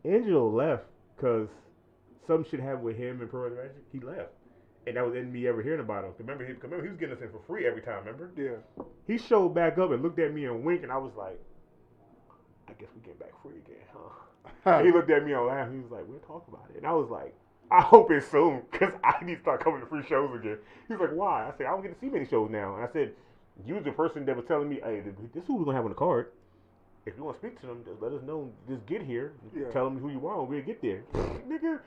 Angelo left because some shit happened with him and Pro Wrestling Magic. He left, and that was in me ever hearing about him. Remember, he was getting us in for free every time. Remember? Yeah. He showed back up and looked at me and winked, and I was like, I guess we get back free again, huh? He looked at me and laughed. He was like, we'll talk about it. And I was like, I hope it's soon, because I need to start coming to free shows again. He was like, why? I said, I don't get to see many shows now. And I said, you was the person that was telling me, hey, this is who we're going to have on the card. If you want to speak to them, just let us know. Just get here. Tell them who you are, and we'll get there. Nigga,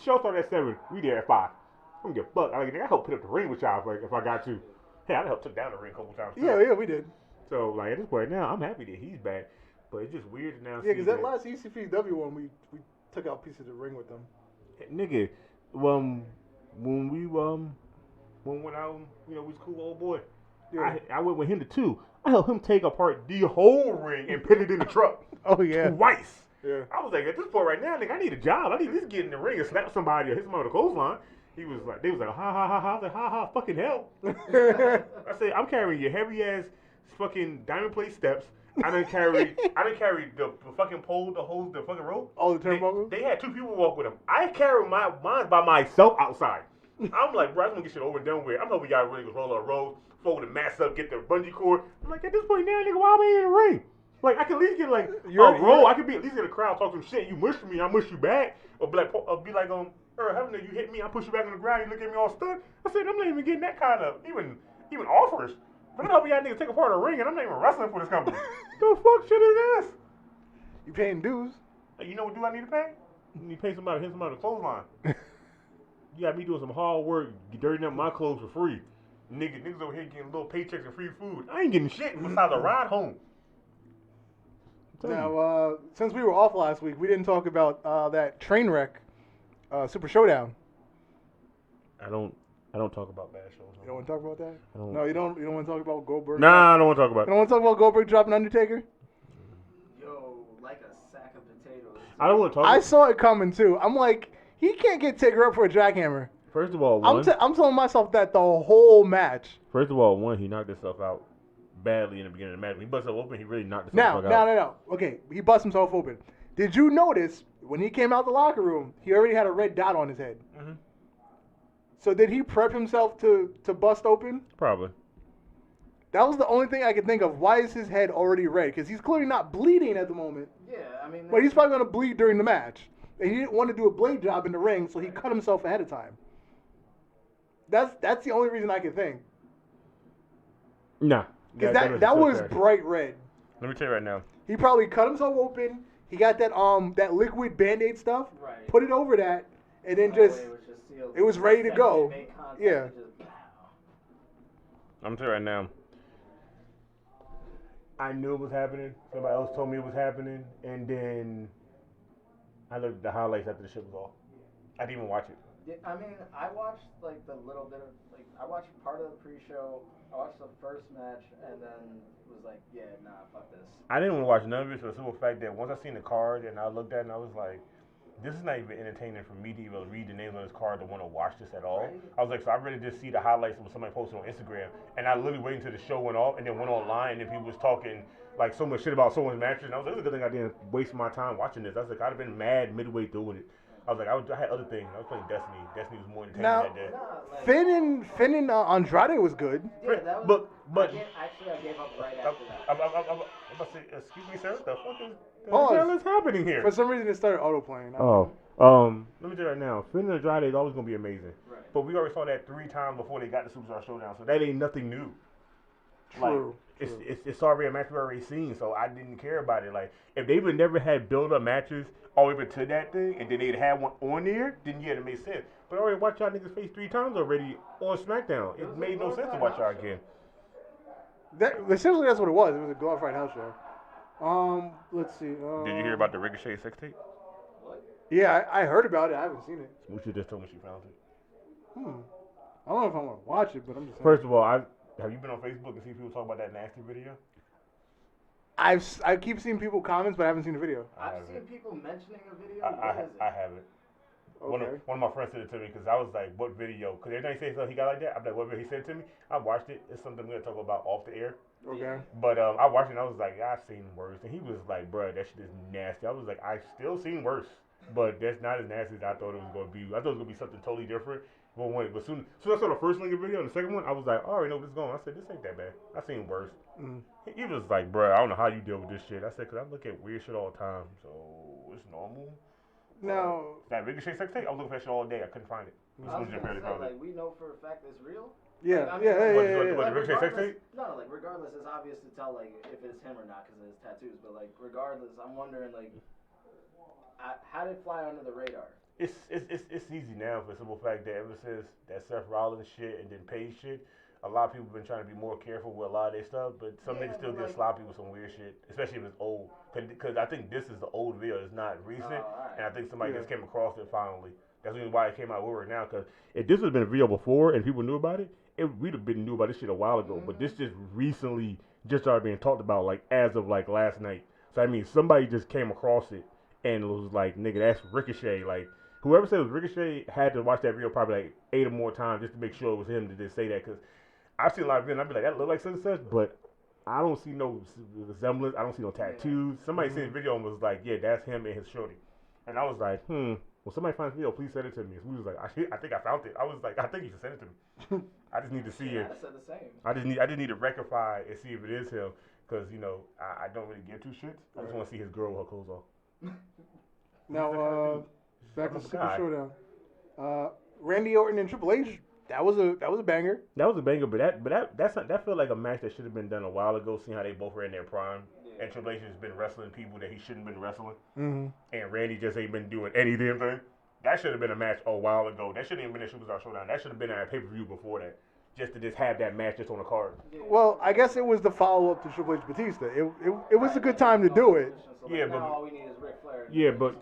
show started at 7. We there at 5. I don't give a fuck. I helped put up the ring with y'all if I got to. Hey, I helped took down the ring a couple times too. Yeah, we did. So, like, at this point now, I'm happy that he's back. But it's just weird to now see because that last ECPW one, we took out pieces of the ring with them. Nigga, when we went out, you know, we was cool old boy. Yeah. I went with him to 2. I helped him take apart the whole ring and put it in the truck. Oh yeah, twice. Yeah. I was like, at this point right now, nigga, I need a job. I need to at least get in the ring and slap somebody or hit somebody with a clothesline. They was like, ha ha ha. I was like, ha ha, fucking hell. I said, I'm carrying your heavy ass fucking diamond plate steps. I didn't carry the fucking pole, the hose, the fucking rope. Oh, the turnbuckle? They had 2 people walk with them. I carried mine by myself outside. I'm like, bro, I just want to get shit over and done with. I'm hoping y'all really go roll a road, fold the mats up, get the bungee cord. I'm like, at this point now, nigga, why am I in the ring? Like, I can at least get like a roll. I could be at least in the crowd, talk some shit. You mush me, I mush you back. Or be like Earl, you hit me, I push you back on the ground, you look at me all stuck. I said, I'm not even getting that kind of, even offers. But I'm helping y'all niggas take apart a ring, and I'm not even wrestling for this company. The fuck shit is this? You paying dues. You know what do I need to pay? You need to pay somebody to hit somebody with a clothesline. You got me doing some hard work, dirtying up my clothes for free. Niggas over here getting little paychecks and free food. I ain't getting shit besides a ride home. Now, since we were off last week, we didn't talk about that train wreck, Super Showdown. I don't I don't talk about bad shows. You don't want to talk about that? I don't. No, you don't. You don't want to talk about Goldberg. Nah, I don't want to talk You about don't it. want to talk about Goldberg dropping Undertaker. Yo, like a sack of potatoes. I don't want to talk. I saw it coming too. I'm like, he can't get Taker up for a jackhammer. First of all, I'm telling myself that the whole match. he knocked himself out badly in the beginning of the match. When he busted open, he really knocked himself out. No. Okay, he bust himself open. Did you notice when he came out the locker room, he already had a red dot on his head? Mm-hmm. So did he prep himself to bust open? Probably. That was the only thing I could think of. Why is his head already red? Because he's clearly not bleeding at the moment. Yeah, I mean. But he's probably going to bleed during the match. And he didn't want to do a blade job in the ring, so he cut himself ahead of time. That's the only reason I can think. Nah. Because that was bright red. Let me tell you right now. He probably cut himself open. He got that liquid Band-Aid stuff. Right. Put it over that, and then it was ready to go. Yeah. I'm telling you right now. I knew it was happening. Somebody else told me it was happening, and then I looked at the highlights after the shit was off. I didn't even watch it. Yeah, I mean, I watched like the little bit of I watched part of the pre-show. I watched the first match, and then was like, yeah, nah, fuck this. I didn't want to watch none of it for the simple fact that once I seen the card and I looked at it and I was like, this is not even entertaining for me to even read the names on this card to want to watch this at all. Right. I was like, so I really just see the highlights of somebody posted on Instagram, and I literally waited until the show went off and then went online and people was talking like so much shit about someone's matches, and I was like, it's a good thing I didn't waste my time watching this. I was like, I'd have been mad midway through with it. I was like, I had other things. I was playing Destiny. Destiny was more entertaining Now, that day. Finn and Andrade was good. Yeah, that was. But I gave up right I'm after that. about to say, excuse me, sir. What the fuck is the Pause. hell is happening here? For some reason, it started auto-playing. Let me tell you right now, Finn and Andrade is always gonna be amazing. Right. But we already saw that 3 times before they got the Super Showdown, so that ain't nothing new. True. It's already a match we already seen, so I didn't care about it. Like, if they would never had build-up matches all the way to that thing, and then they'd had one on there, then yeah, it made sense. But I already watched y'all niggas face 3 times already on SmackDown. It made no sense to watch y'all again. Essentially, that's what it was. It was a glorified house show. Let's see. Did you hear about the Ricochet sex tape? Yeah, I heard about it. I haven't seen it. Smoochie just told me she found it. I don't know if I want to watch it, but I'm just saying. First of all, have you been on Facebook and see people talk about that nasty video? I keep seeing people comments, but I haven't seen the video. I've seen people mentioning a video. I haven't. Okay. One of my friends sent it to me because I was like, what video? Because every time he says something he got like that, I'm like, what video? He sent it to me. I watched it. It's something we're going to talk about off the air. Okay. But I watched it and I was like, yeah, I've seen worse. And he was like, bro, that shit is nasty. I was like, I've still seen worse. But that's not as nasty as I thought it was going to be. I thought it was going to be something totally different. But soon I saw the first link of video and the second one, I was like, I already know where this is going. I said, this ain't that bad. I've seen worse. He was like, bro, I don't know how you deal with this shit. I said, because I look at weird shit all the time. So it's normal. Now, That Ricochet sex tape, I was looking for that shit all day. I couldn't find it. I was gonna say, like, we know for a fact it's real. yeah, Like, I mean, yeah. What, the Ricochet sex tape? No, like, regardless, it's obvious to tell, like, if it's him or not because of his tattoos. But, like, regardless, I'm wondering, like, how did it fly under the radar? It's easy now for the simple fact that ever since that Seth Rollins shit and then Paige shit, a lot of people have been trying to be more careful with a lot of their stuff, but some niggas still get sloppy with some weird shit, especially if it's old. Because I think this is the old video, it's not recent, and I think somebody just came across it finally. That's the reason why it came out where we're now, because if this had been a video before and people knew about it, we'd have been knew about this shit a while ago, but this just recently just started being talked about, like, as of, like, last night. So, I mean, somebody just came across it and was like, nigga, that's Ricochet, like, whoever said it was Ricochet had to watch that video probably like 8 or more times just to make sure it was him to just say that. Because I've seen a lot of videos and I'd be like, that look like such and such, but I don't see no resemblance. I don't see no tattoos. Somebody seen the video and was like, yeah, that's him and his shorty. And I was like, well, somebody finds the video, please send it to me. So we was like, I think I found it. I was like, I think you should send it to me. I just need to see it. I said the same. I just need to rectify and see if it is him. Because, you know, I don't really give 2 shits. I just want to see his girl with her clothes off. Now, back to Super Showdown. Randy Orton and Triple H. That was a banger. That was a banger, but that felt like a match that should have been done a while ago. Seeing how they both were in their prime, and Triple H has been wrestling people that he shouldn't have been wrestling, and Randy just ain't been doing any damn thing. That should have been a match a while ago. That shouldn't even been a Super Showdown. That should have been at a pay-per-view before that, just to just have that match just on the card. Well, I guess it was the follow-up to Triple H Batista. It was a good time to do it. So, like, Yeah, now but all we need is Ric Flair. yeah, but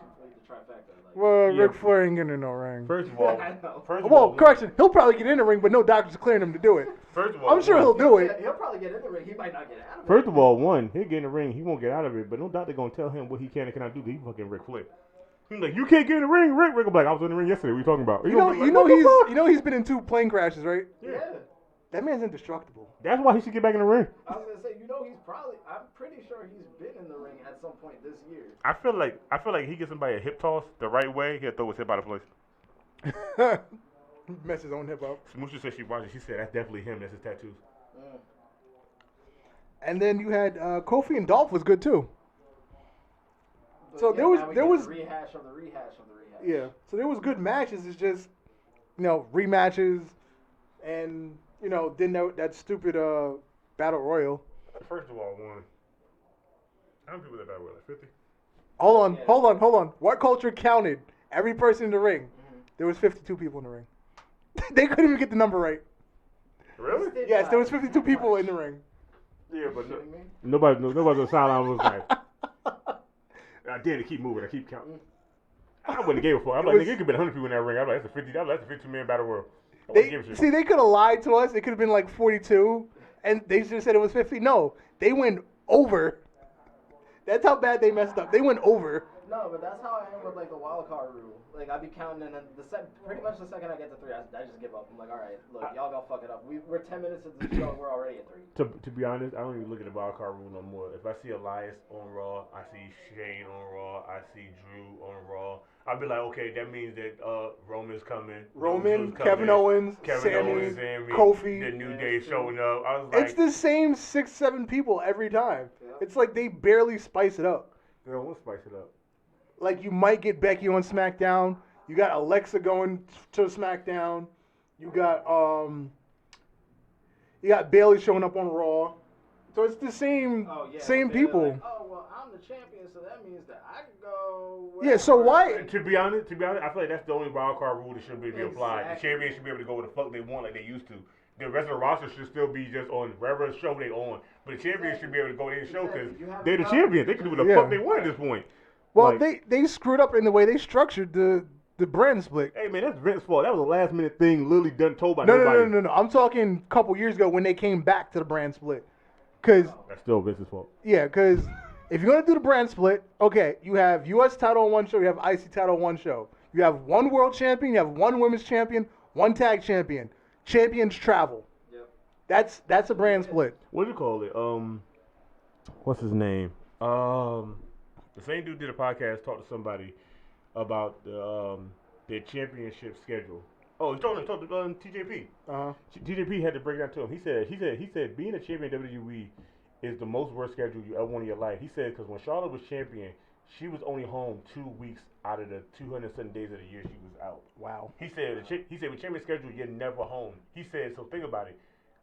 Well, Yeah. Ric Flair ain't getting in no ring. First of all, I know. Well, correction, he'll probably get in the ring, but no doctors clearing him to do it. First of all, I'm sure he'll do it. He'll probably get in the ring. He might not get out of it. First of all, he'll get in the ring. He won't get out of it, but no doctor gonna tell him what he can and cannot do. He's fucking Ric Flair. He's like, you can't get in the ring, Rick. Rick will be like, I was in the ring yesterday. What are you talking about? You know he's been in 2 plane crashes, right? Yeah. That man's indestructible. That's why he should get back in the ring. I was gonna say, I'm pretty sure he's been in the ring at some point this year. I feel like he gets somebody a hip toss the right way, he'll throw his hip out of place. Mess his own hip up. Smoosha said she watched it. She said that's definitely him. That's his tattoos. And then you had Kofi and Dolph was good too. But So yeah, there was now we there get was the rehash of the rehash of the rehash. yeah. So there was good matches. It's just rematches, and then that stupid battle royal. First of all, how many people that battle royal? Like 50? Hold on. What culture counted every person in the ring? Mm-hmm. There was 52 people in the ring. They couldn't even get the number right. Really? Yes, there was 52 people in the ring. Yeah, but Kidding me? nobody on the sideline was like, I dare to keep moving. I keep counting. I wouldn't have gave a fuck. I'm like, nigga, it could have been 100 people in that ring. I'm like, that's a 50-man battle royal. They could have lied to us. It could have been like 42, and they just said it was 50. No, they went over. That's how bad they messed up. They went over. No, but that's how I am with like the wild card rule. Like I be counting, and then pretty much the second I get to 3, I just give up. I'm like, all right, look, y'all gonna fuck it up. We're 10 minutes into the show, and we're already at 3. To be honest, I don't even look at the wild card rule no more. If I see Elias on Raw, I see Shane on Raw, I see Drew on Raw, I'll be like, okay, that means that Roman's coming. Roman, Kevin Owens, Sammy, Kofi. The New Day showing up. I was like, It's the same 6-7 people every time. Yeah. It's like they barely spice it up. they don't want to spice it up. Like you might get Becky on SmackDown. You got Alexa going to SmackDown. You got Bayley showing up on Raw. So it's the same same okay, people. like, oh well, I'm the champion, so that means that I can go. Yeah, so why? To be honest, I feel like that's the only wild card rule that should be applied. The champion should be able to go where the fuck they want like they used to. The rest of the roster should still be just on wherever show they on. But the champion should be able to go to their show because they're the champions. They can do what the fuck they want at this point. Well, like, they screwed up in the way they structured the brand split. Hey man, that's Vince's fault. That was a last minute thing Lily done told by nobody. No. I'm talking a couple years ago when they came back to the brand split. Cause that's still Vince's fault. Yeah, because if you're gonna do the brand split, okay, you have U.S. title on one show, you have IC title on one show. You have one world champion, you have one women's champion, one tag champion. Champions travel. Yep. That's a brand split. What do you call it? What's his name? The same dude did a podcast, talked to somebody about their championship schedule. Oh, he talked to TJP. TJP had to break it down to him. He said being a champion in WWE is the most worst schedule you ever want in your life. He said because when Charlotte was champion, she was only home 2 weeks out of the 207 days of the year she was out. Wow. He said with champion schedule you're never home. He said so. Think about it.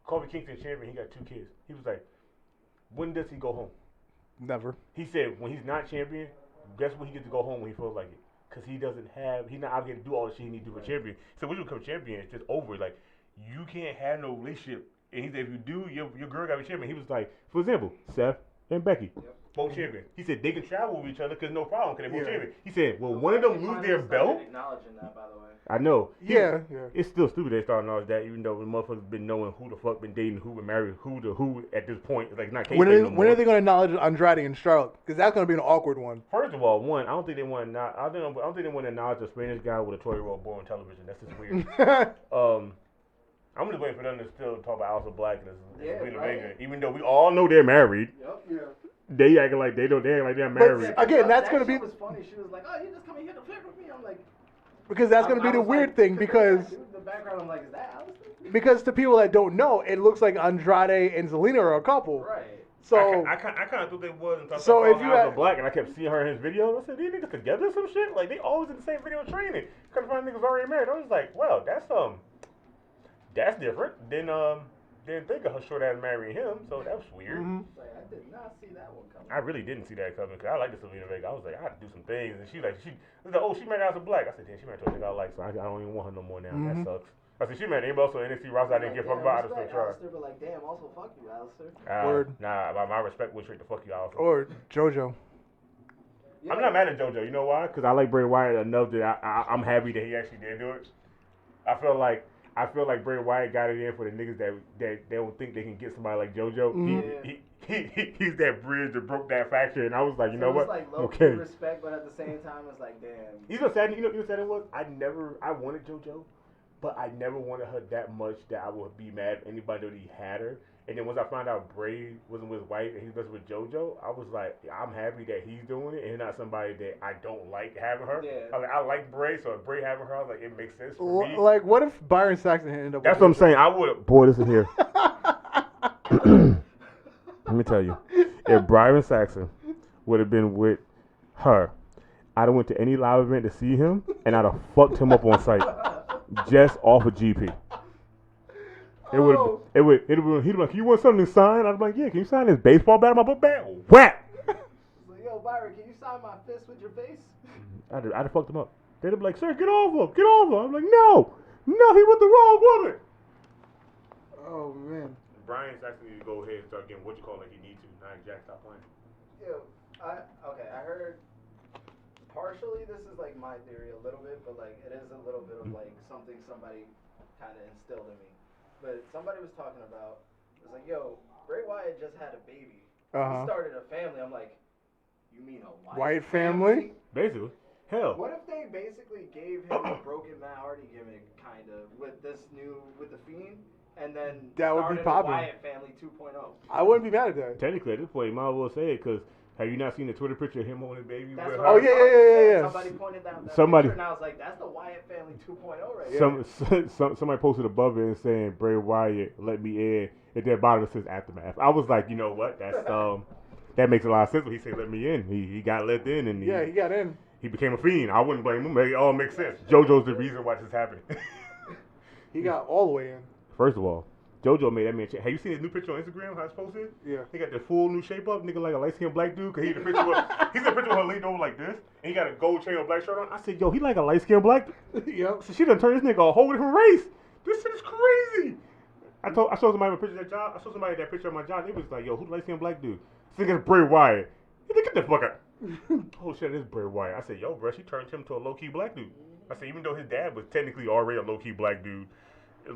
Kofi Kingston champion. He got 2 kids. He was like, when does he go home? Never. He said when he's not champion, guess when he gets to go home when he feels like it. Because he's not obligated to do all the shit he needs to do for champion. So when you become champion, it's just over. Like, you can't have no relationship. And he said, if you do, your girl got to be champion. He was like, for example, Seth and Becky, both champion. He said they can travel with each other because no problem, because they're both champion. He said, well, one of them lose their belt. Acknowledging that, by the way. I know. Yeah. It's still stupid they starting all that, even though the motherfuckers been knowing who the fuck been dating who and married who to who at this point. It's like not when are they going to acknowledge Andrade and Charlotte? Because that's going to be an awkward one. First of all, I don't think they want to acknowledge a Spanish guy with a 12-year-old boy on television. That's just weird. I'm just waiting for them to still talk about Alistair Black and Zelina Vega, even though we all know they're married. Yep. Yeah. They acting like they don't. They acting like they're married. But again, that's going to be. Was funny. She was like, "Oh, you just coming here to flirt with me?" I'm like. Because that's going to be the weird thing. Because the background, I'm like, is that Alistair? Because to people that don't know, it looks like Andrade and Zelina are a couple. Right. So I kind of thought they was until so I if you saw Black and I kept seeing her in his videos. I said, these niggas together or some shit? Like they always in the same video training. Couldn't find niggas already married. I was like, well, that's different. Didn't think of her short ass marrying him, so that was weird. Mm-hmm. Like, I did not see that one coming. I really didn't see that coming because I like the Zelina Vega. I was like, I had to do some things, and she was like, oh, she married Alistair Black. I said, damn, she married to a nigga I like, so I don't even want her no more now. That sucks. I said, she married anybody else on NXT roster I didn't give a fuck about. I just still try. But like, damn, also fuck you, Alistair. Word. Nah, my respect was straight to fuck you, Alistair. Or JoJo. I'm not mad at JoJo. You know why? Because I like Bray Wyatt enough that I'm happy that he actually did do it. I feel like Bray Wyatt got it in for the niggas that they don't think they can get somebody like JoJo. He's that bridge that broke that faction, and I was like, you know what? It's like low-key respect, but at the same time, it's like, damn. You know what sad? You know what sad it was? I wanted JoJo, but I never wanted her that much that I would be mad if anybody that he had her. And then once I found out Bray wasn't with his wife and he's messing with JoJo, I was like, I'm happy that he's doing it and not somebody that I don't like having her. Yeah. I like Bray, so if Bray having her, I was like, it makes sense for me. Like, what if Byron Saxton ended up? That's what I'm saying. I would have. Boy, listen here. Let me tell you, if Byron Saxton would have been with her, I'd have went to any live event to see him, and I'd have fucked him up on site, just off of GP. He'd be like, you want something to sign? I'd be like, yeah, can you sign this baseball bat on my book bag? Whap! Like, yo, Byron, can you sign my fist with your face? I'd have fucked him up. They'd be like, sir, get over. I'm like, no, he with the wrong woman. Oh, man. Brian's actually need to go ahead and start getting what you call like he needs to. Now Jack, stop playing. Yo, I heard partially this is like my theory a little bit, but like it is a little bit of like something somebody kind of instilled in me. But somebody was talking about, it's like, yo, Bray Wyatt just had a baby. He started a family. I'm like, you mean a Wyatt family? Basically. Hell. What if they basically gave him a broken Matt Hardy gimmick, kind of, with The Fiend, and then that would be popping. Wyatt family 2.0? I wouldn't be mad at that. Technically, at this point, you might as well say it, because have you not seen the Twitter picture of him holding his baby with her? Oh, yeah. Somebody pointed out that picture, and I was like, that's the Wyatt family 2.0 right here. Somebody posted above it and saying, Bray Wyatt, let me in. And then bottom it says Aftermath. I was like, you know what? That's that makes a lot of sense when he said, let me in. He got let in. And he got in. He became a fiend. I wouldn't blame him. It all makes sense. JoJo's the reason why this happened. He got all the way in. First of all, JoJo made that man change. Have you seen his new picture on Instagram? How it's posted? Yeah. He got the full new shape up. Nigga like a light skinned black dude. Cause he's a picture with her leaned over like this. And he got a gold chain and black shirt on. I said, yo, he like a light skinned black dude. Yep. So she done turned this nigga a whole different race. This shit is crazy. I showed somebody a picture of that job. I showed somebody that picture of my job. They was like, yo, who's the light skinned black dude? This nigga's Bray Wyatt. He said, get the fuck out. Oh shit, this is Bray Wyatt. I said, yo, bro, she turned him to a low key black dude. I said, even though his dad was technically already a low key black dude,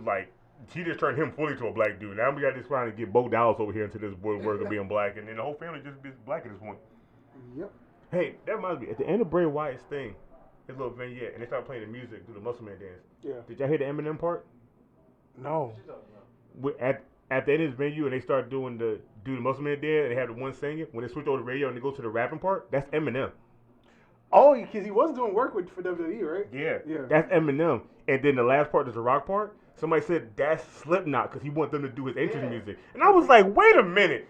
like, she just turned him fully to a black dude. Now we got this trying to get Bo Dallas over here into this work of being black, and then the whole family just be black at this point. Yep. Hey, that reminds me. At the end of Bray Wyatt's thing, his little vignette, and they started playing the music through the Muscle Man dance. Yeah. Did y'all hear the Eminem part? No. At the end of his venue, and they start doing the Muscle Man dance, and they have the one singing. When they switch over the radio and they go to the rapping part, that's Eminem. Oh, because he was doing work for WWE, right? Yeah. That's Eminem. And then the last part is the rock part. Somebody said that's Slipknot because he wanted them to do his entrance music. And I was like, wait a minute.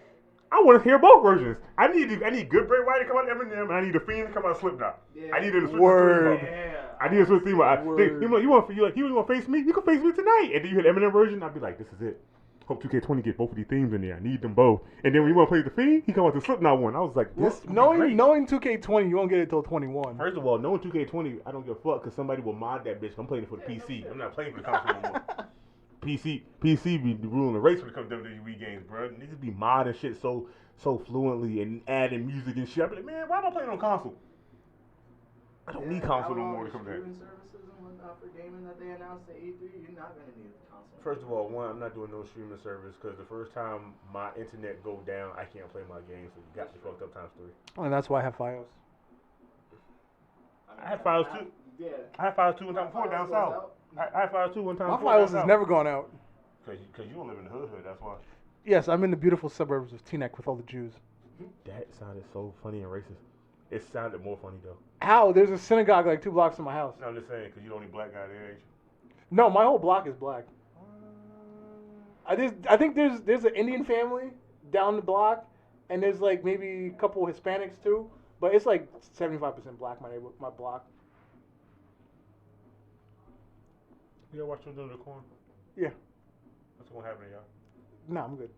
I want to hear both versions. I need good Bray Wyatt to come out of Eminem, and I need the Fiend to come out of Slipknot. Yeah. I need them to switch the theme up. I need to switch the theme up. You want to face me? You can face me tonight. And then you hear the Eminem version, I'd be like, this is it. Hope 2K20 get both of these themes in there. I need them both. And then when you want to play the Fiend, he come out the Slipknot one. I was like, this knowing 2K20, you won't get it till 21. First of all, knowing 2K20, I don't give a fuck because somebody will mod that bitch. I'm playing it for the PC. I'm not playing for the console no more. PC be ruling the race when it comes to WWE games, bro. Niggas be modding shit so fluently and adding music and shit. I be like, man, why am I playing on console? I don't need console no more to come back. Services and whatnot for gaming that they announced at E3, you're not gonna need the console. First of all, I'm not doing no streaming service because the first time my internet go down, I can't play my games. So you got me fucked up times 3. And that's why I have Fios. I had Fios too. Yeah. I had Fios too one time before down south. I had Fios too one time. My Fios has never gone out. Cause you don't live in the hood. That's why. Yes, I'm in the beautiful suburbs of Teaneck with all the Jews. That sounded so funny and racist. It sounded more funny though. How? There's a synagogue like 2 blocks from my house. No, I'm just saying because you're the only black guy there, ain't you? No, my whole block is black. I think there's an Indian family down the block, and there's like maybe a couple Hispanics too, but it's like 75% black. My block. You ever watch Children of the Corn? Yeah. What's gonna happen to y'all? No, I'm good.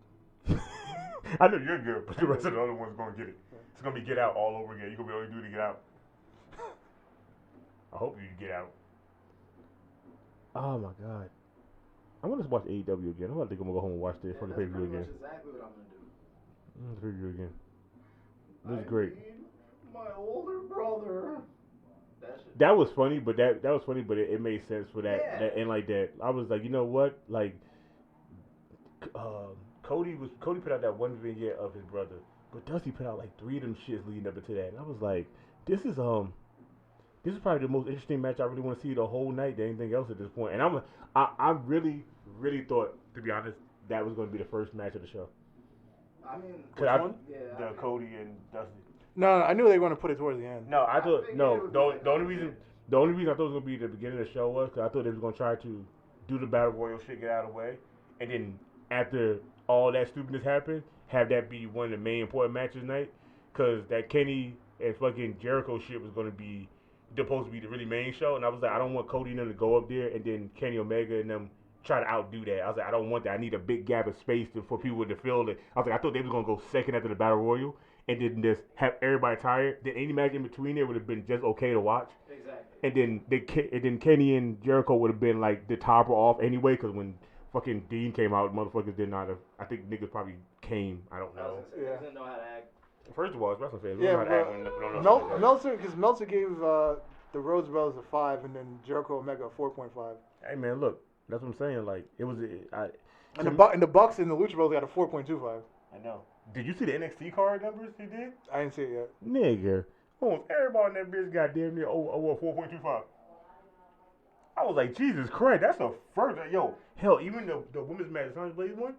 I know you're good, but the rest of the other ones gonna get it. It's gonna be Get Out all over again. You're gonna be able to do to Get Out. I hope you get out. Oh my god. I want to watch AEW again. I'm gonna go home and watch this from the pay-per-view again. That's exactly what I'm gonna do. The pay-per-view again. This is great. My older brother. That was funny, but that was funny, but it made sense for that, Yeah. that and like that. I was like, you know what, like, Cody put out that one vignette of his brother, but Dusty put out like 3 of them shits leading up to that, and I was like, this is probably the most interesting match I really want to see the whole night than anything else at this point. And I really thought, to be honest, that was going to be the first match of the show. I mean, Which one? Yeah, The Cody and Dusty. No, I knew they were going to put it towards the end. No, I thought figured no. it would The be only, like the only that. reason the only reason I thought it was going to be the beginning of the show was because I thought they was going to try to do the Battle Royal shit, get out of the way, and then after all that stupidness happened, have that be one of the main important matches tonight, because that Kenny and fucking Jericho shit was going to be supposed to be the really main show, and I was like, I don't want Cody and them to go up there and then Kenny Omega and them try to outdo that. I was like, I don't want that. I need a big gap of space for people to feel it. I was like, I thought they was going to go second after the Battle Royal and then just have everybody tired. Then any match in between there would have been just okay to watch. Exactly. And then Kenny and Jericho would have been like the topper off anyway, because when fucking Dean came out, motherfuckers did not have. I think niggas probably came. I don't know. They didn't know how to act. First of all, it's wrestling fans. We Yeah, don't know how to act when we don't know something. Meltzer, because Meltzer gave the Rhodes Brothers a 5 and then Jericho Omega a 4.5. Hey man, look, that's what I'm saying. Like it was. And the Bucks and the Lucha Brothers got a 4.25. I know. Did you see the NXT card numbers he did? I didn't see it yet. Nigga, almost everybody in that bitch got damn near over 4.25. I was like, Jesus Christ, that's a first. Yo, hell, even the women's match, the Sonic Blaze one,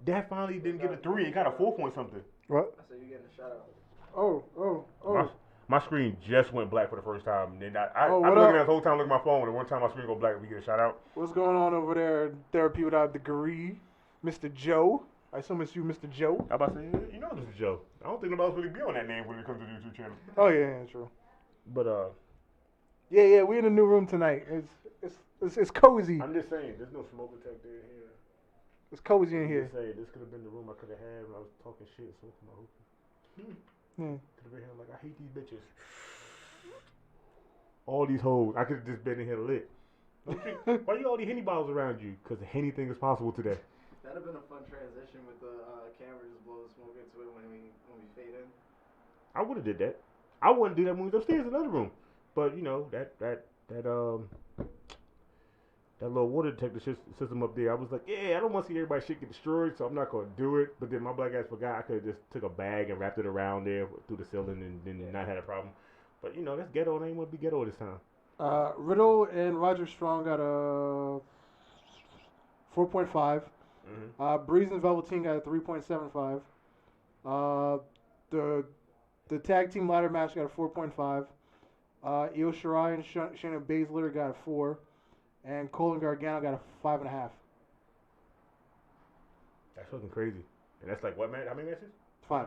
that finally didn't get a 3. It got a 4 point something. What? So you getting a shout out. Oh. My screen just went black for the first time. And then I've been what looking up? at this whole time, looking at my phone, and one time my screen go black, we get a shout out. What's going on over there? Therapy without a degree. Mr. Joe. I assume it's you, Mr. Joe. How about saying, you know this is Joe. I don't think nobody else really be on that name when it comes to the YouTube channel. Oh, yeah, true. But, Yeah, we in a new room tonight. It's cozy. I'm just saying, there's no smoke detector in here. It's cozy in I'm here. just saying, this could have been the room I could have had when I was talking shit, so my hooping. Could have been here like, I hate these bitches. All these hoes. I could have just been in here lit. Why you all these Henny bottles around you? Because anything is possible today. That'd have been a fun transition with the camera just blow the smoke into it when we fade in. I would have did that. I wouldn't do that when we was upstairs in another room. But you know that little water detector system up there. I was like, yeah, I don't want to see everybody's shit get destroyed, so I'm not gonna do it. But then my black ass forgot I could have just took a bag and wrapped it around there through the ceiling and then not had a problem. But you know that's ghetto. And I ain't want to be ghetto this time. Riddle and Roger Strong got a 4.5. Breeze and Velveteen got a 3.75. The tag team ladder match got a 4.5. Io Shirai and Shayna Baszler got a 4. And Cole and Gargano got a 5.5. That's fucking crazy. And that's like what match? How many matches? 5.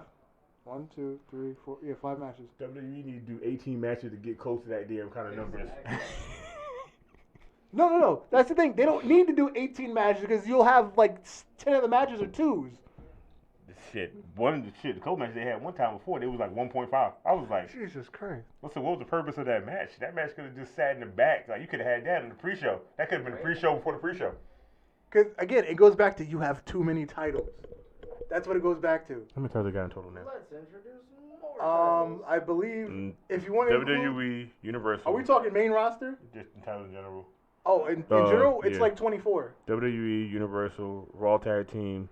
1, 2, 3, 4. Yeah, 5 matches. WWE need to do 18 matches to get close to that damn kind of numbers. No. That's the thing. They don't need to do 18 matches because you'll have like 10 of the matches are 2s. The Cole match they had one time before, it was like 1.5. I was like, Jesus Christ. what was the purpose of that match? That match could have just sat in the back. Like you could have had that in the pre-show. That could have been the pre-show before the pre-show. Because again, it goes back to you have too many titles. That's what it goes back to. How many titles they got in total now? Let's introduce more titles. I believe if you want to WWE, Universal. are we talking main roster? Just in titles in general. Oh, in general, it's yeah. like 24. WWE, Universal, Raw Tag Team,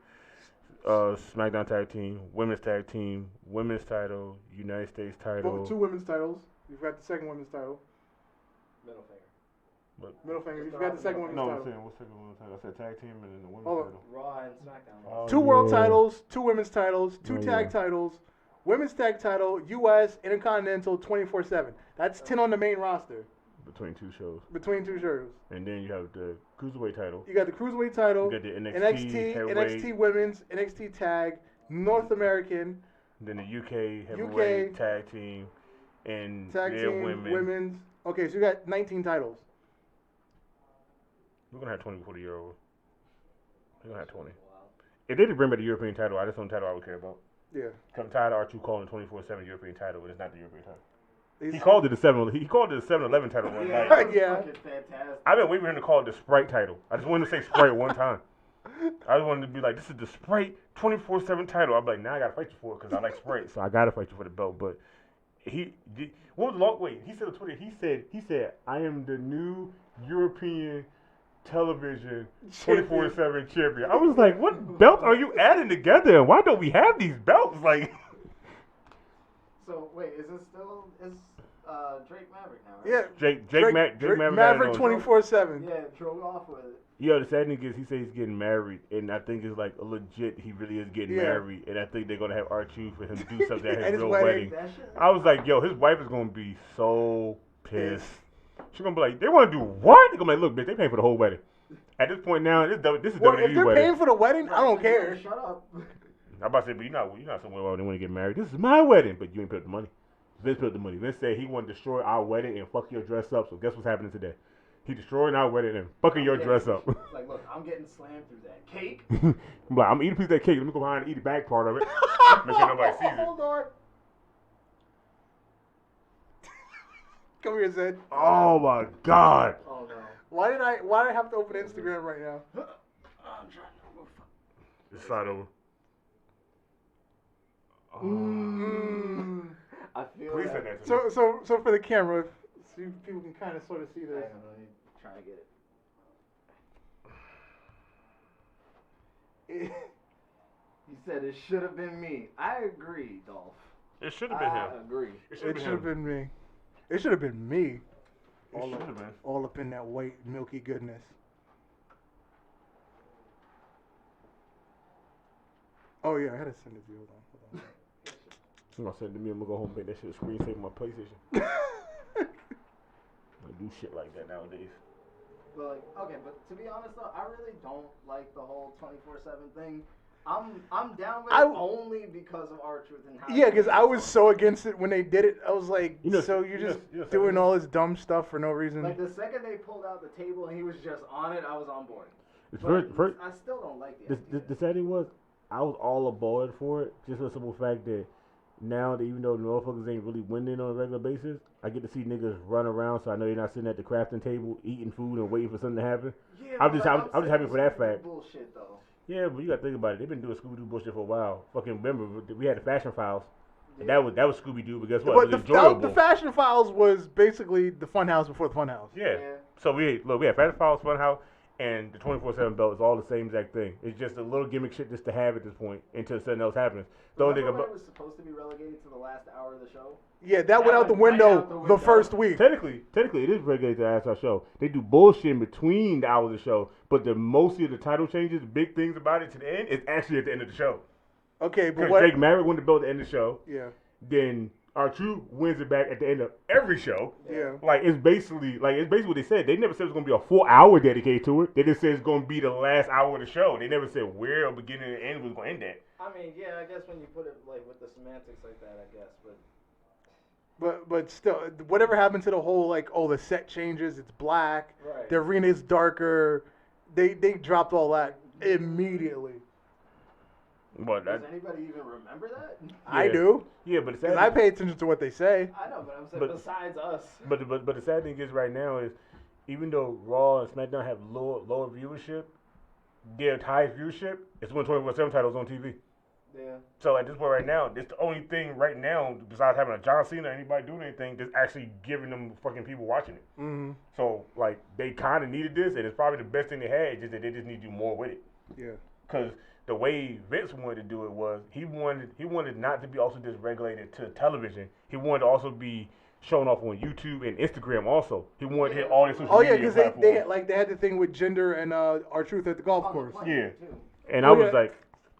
SmackDown Tag Team, Women's Tag Team, Women's Title, United States Title. Well, 2 women's titles. You've got the second women's title. Middle finger. Middle finger. You've got the second women's No, I'm title. saying what's the second women's title? I said Tag Team and then the Women's Oh, Title. Raw and SmackDown. Oh, 2 world yeah. titles, 2 women's titles, 2 Oh, tag titles, women's tag title, U.S. Intercontinental 24/7. That's 10 on the main roster Between 2 shows. between 2 shows. And then you have the Cruiserweight title. You got the Cruiserweight title, You got the NXT, Heavyweight. NXT Women's, NXT Tag, North American, Then the UK Heavyweight Tag Team. And Tag their Team, women. Women's. Okay, so you got 19 titles. We're going to have 20 before the year over. We're going to have 20. If they did bring back the European title, that's the only title I would care about. Yeah. I'm tired of R2 calling the 24/7 European title, but it's not the European title. He's- He called it the 7-11 title one night. Yeah. Fucking fantastic. I've been waiting for him to call it the Sprite title. I just wanted to say Sprite one time. I just wanted to be like, this is the Sprite 24/7 title. I'm like, now I got to fight you for it because I like Sprite, so I got to fight you for the belt. But what was the long? Wait, he said on Twitter. He said, I am the new European television 24/7 champion. I was like, what belt are you adding together? And why don't we have these belts? Like. So wait, is it still Drake Maverick now? Right? Yeah. Drake Maverick 24/7. Yeah, drove off with it. Yo, the sad thing is he says he's getting married, and I think it's like a legit. He really is getting married, and I think they're gonna have R-Truth for him to do something at his real wedding. I was like, yo, his wife is gonna be so pissed. She's gonna be like, they want to do what? They're gonna be like, look, bitch, they paying for the whole wedding. At this point now, this is Well, WWE if they're wedding. paying for the wedding, I don't care. Shut up. I'm about to say, but you're not somewhere where they want to get married. This is my wedding, but you ain't put the money. Vince put the money. Vince said he want to destroy our wedding and fuck your dress up. So guess what's happening today? He destroying our wedding and fucking your dress up. Like, look, I'm getting slammed through that cake. I'm like, I'm gonna eat a piece of that cake. Let me go behind and eat the back part of it. Make sure nobody sees it. Hold on. Come here, Zed. Oh my god. Oh no. Why did I have to open Instagram right now? I'm trying to move. It's slide over. I feel Please that. send that to me. So for the camera, so people can kind of sort of see Hang this. on, let me try to get it. He said it should have been me. I agree, Dolph. It should have been him. I agree. It should have been me. It should have been me. It should have been. All up in that white milky goodness. Oh yeah, I had to send it to you. Hold on. I'm gonna send it to me. I'm gonna go home and make that shit screen save my PlayStation. I do shit like that nowadays. But like, okay, but to be honest though, I really don't like the whole 24/7 thing. I'm down with it only because of R-Truth and how. Yeah, because I was so against it when they did it. I was like, so you're just doing all this dumb stuff for no reason. Like the second they pulled out the table and he was just on it, I was on board. First, I still don't like the idea. the sad thing was, I was all aboard for it, just for the simple fact that now that even though the motherfuckers ain't really winning on a regular basis, I get to see niggas run around, so I know you're not sitting at the crafting table eating food and waiting for something to happen. Yeah, I'm just happy for that fact. Bullshit though. Yeah, but you gotta think about it. They've been doing Scooby Doo bullshit for a while. Fucking remember, we had the Fashion Files. And that was Scooby Doo, but guess what? But it was enjoyable. the Fashion Files was basically the Funhouse before the Funhouse. Yeah. So we had Fashion Files, Funhouse, and the 24/7 belt is all the same exact thing. It's just a little gimmick shit just to have at this point until something else happens. Remember when it was supposed to be relegated to the last hour of the show? Yeah, that went out the window the first week. Technically, it is regulated to the our show. They do bullshit in between the hours of the show, but mostly of the title changes, big things about it to the end, is actually at the end of the show. Okay, but what? Drake Maverick won the belt at the end of the show. Yeah. Then R-Truth wins it back at the end of every show. Yeah. Like it's basically what they said. They never said it was gonna be a full hour dedicated to it. They just said it's gonna be the last hour of the show. They never said where or beginning and end was gonna end at. I mean, yeah, I guess when you put it like with the semantics like that, I guess, But still, whatever happened to the whole like, the set changes, it's black, right. The arena is darker. They dropped all that immediately. But does anybody even remember that? Yeah. I do. Yeah, but because I pay attention to what they say. I know, but I'm saying besides us. But the sad thing is right now is even though Raw and SmackDown have lower viewership, their highest viewership is when 24/7 titles on TV. Yeah. So at this point right now, it's the only thing right now besides having a John Cena or anybody doing anything that's actually giving them fucking people watching it. Mm-hmm. So like they kind of needed this, and it's probably the best thing they had. Just that they just need to do more with it. Yeah. Because the way Vince wanted to do it was he wanted not to be also just regulated to television. He wanted to also be shown off on YouTube and Instagram. Also, he wanted to hit all these social media because platforms. they had the thing with gender and R-Truth at the golf course. Yeah. And I was like.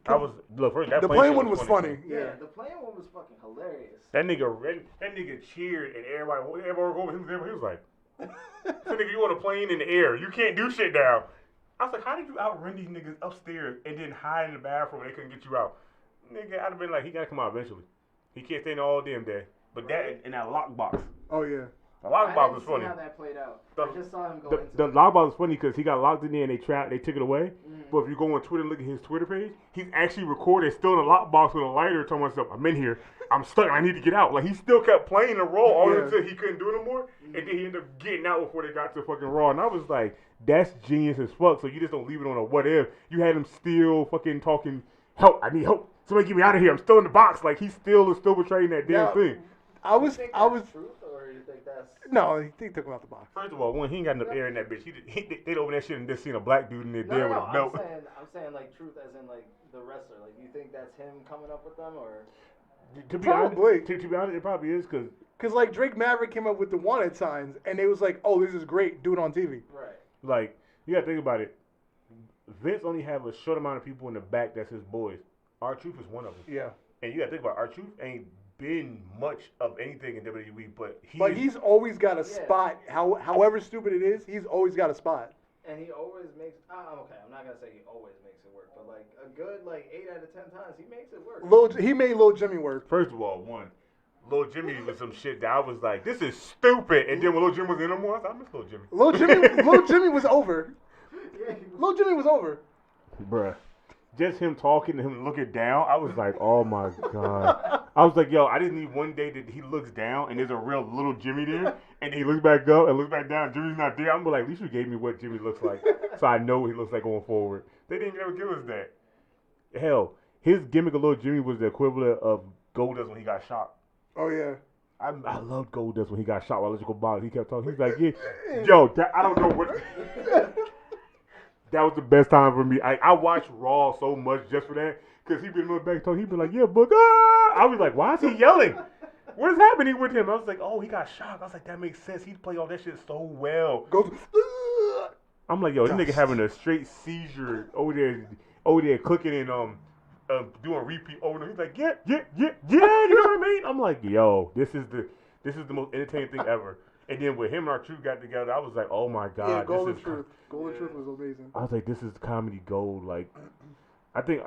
The plane one was funny. Yeah, the plane one was fucking hilarious. That nigga cheered and everybody over him. He was like, "So nigga, you on a plane in the air? You can't do shit down." I was like, "How did you outrun these niggas upstairs and then hide in the bathroom and they couldn't get you out?" Nigga, I'd have been like, "He gotta come out eventually. He can't stay in all damn day." But that in that lockbox. Oh yeah. The lockbox was funny. I didn't see how that played out. I just saw him go into the lockbox was funny because he got locked in there and they took it away. Mm. But if you go on Twitter and look at his Twitter page, he's actually recorded still in the lockbox with a lighter telling himself, "I'm in here. I'm stuck. I need to get out." Like he still kept playing the role all until he couldn't do it no more. And then he ended up getting out before they got to fucking Raw. And I was like, that's genius as fuck. So you just don't leave it on a what if. You had him still fucking talking, "Help, I need help. Somebody get me out of here. I'm still in the box." Like he still is still betraying that damn thing. I was. truth, or you think that's No, he took him out the box. First of all, one, he ain't got enough air in that bitch. They'd open that shit and just seen a black dude in there there with a belt. I'm saying like truth as in like the wrestler. Like you think that's him coming up with them, or To be Probably. honest, to be honest, it probably is Because like Drake Maverick came up with the wanted signs, and they was like, "Oh, this is great. Do it on TV." right? like you gotta think about it. Vince only have a short amount of people in the back that's his boys. R-Truth is one of them. Yeah. And you gotta think about R-Truth ain't been much of anything in WWE, but he's always got a spot. However stupid it is, he's always got a spot. And he always makes. Okay, I'm not gonna say he always makes it work, but like a good 8 out of 10 times he makes it work. He made Lil Jimmy work. First of all, Lil Jimmy was some shit that I was like, this is stupid. And then when Lil Jimmy was in them more, I thought, I miss Lil Jimmy. Lil Jimmy was over. Lil Jimmy was over. Bruh. Just him talking and him looking down, I was like, oh my God. I was like, yo, I just need one day that he looks down and there's a real little Jimmy there, and he looks back up and looks back down, Jimmy's not there. I'm like, at least you gave me what Jimmy looks like, so I know what he looks like going forward. They didn't even ever give us that. Hell, his gimmick of little Jimmy was the equivalent of Goldust when he got shot. Oh yeah. I loved Goldust when he got shot by electrical bombs. He kept talking. He's like, yeah, yo, I don't know what. That was the best time for me. I watched Raw so much just for that, because he'd be in the back talking. He'd be like, yeah, Book. I was like, why is he yelling? What is happening with him? I was like, oh, he got shot. I was like, that makes sense. He played all that shit so well. I'm like, yo, this nigga having a straight seizure over there clicking and doing repeat over. He's like, yeah, you know what I mean? I'm like, yo, this is the most entertaining thing ever. And then with him and R-Truth got together, I was like, oh my God. Yeah, Golden Truth was amazing. I was like, this is comedy gold. Like, I think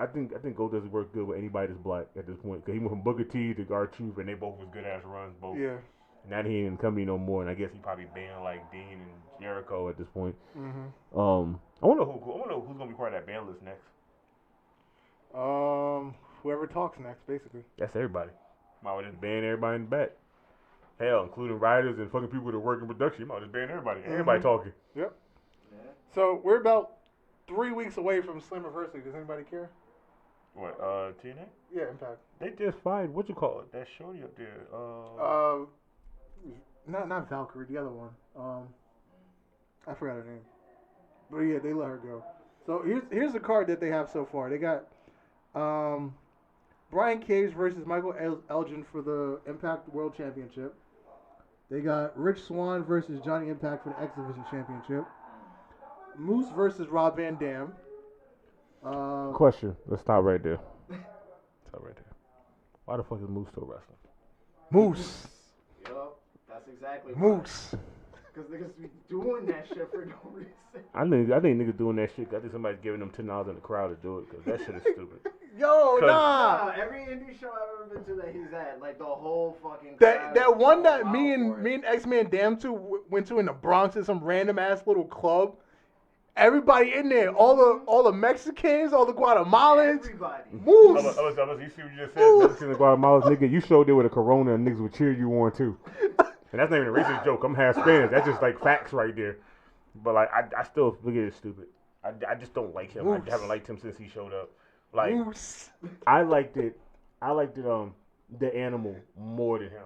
Gold doesn't work good with anybody that's black at this point. Because he went from Booker T to R-Truth, and they both was good ass runs, both. Yeah. Now he ain't in the company no more, and I guess he probably banned like Dean and Jericho at this point. Mm-hmm. I wonder who's gonna be part of that ban list next. Whoever talks next, basically. That's everybody. Might well just ban everybody in the back. Hell, including writers and fucking people that work in production. You might just ban everybody. Mm-hmm. Everybody talking. Yep. Yeah. So we're about 3 weeks away from Slammiversary. Does anybody care? What? TNA? Yeah, Impact. They just fired. What you call it? That shorty up there. Not Valkyrie. The other one. I forgot her name. But yeah, they let her go. So here's the card that they have so far. They got Brian Cage versus Michael Elgin for the Impact World Championship. They got Rich Swann versus Johnny Impact for the X Division Championship. Moose versus Rob Van Dam. Question. Let's stop right there. Why the fuck is Moose still wrestling? Moose. Yup, that's exactly Moose. Because niggas be doing that shit for no reason. I think niggas doing that shit. I think somebody's giving them $10 in the crowd to do it, because that shit is stupid. Yo, nah. Every indie show I've ever been to that he's at, like the whole fucking that one that me and X-Man Dam went to in the Bronx in some random ass little club. Everybody in there, all the Mexicans, all the Guatemalans. Everybody. Moose. You see what you just said? Mexicans and Guatemalans, nigga, you showed there with a Corona and niggas would cheer you on too. And that's not even a racist joke. I'm half Spanish. That's just like facts right there. But like, I still look at it stupid. I just don't like him. Moose. I haven't liked him since he showed up. Like, Moose. I liked the Animal more than him.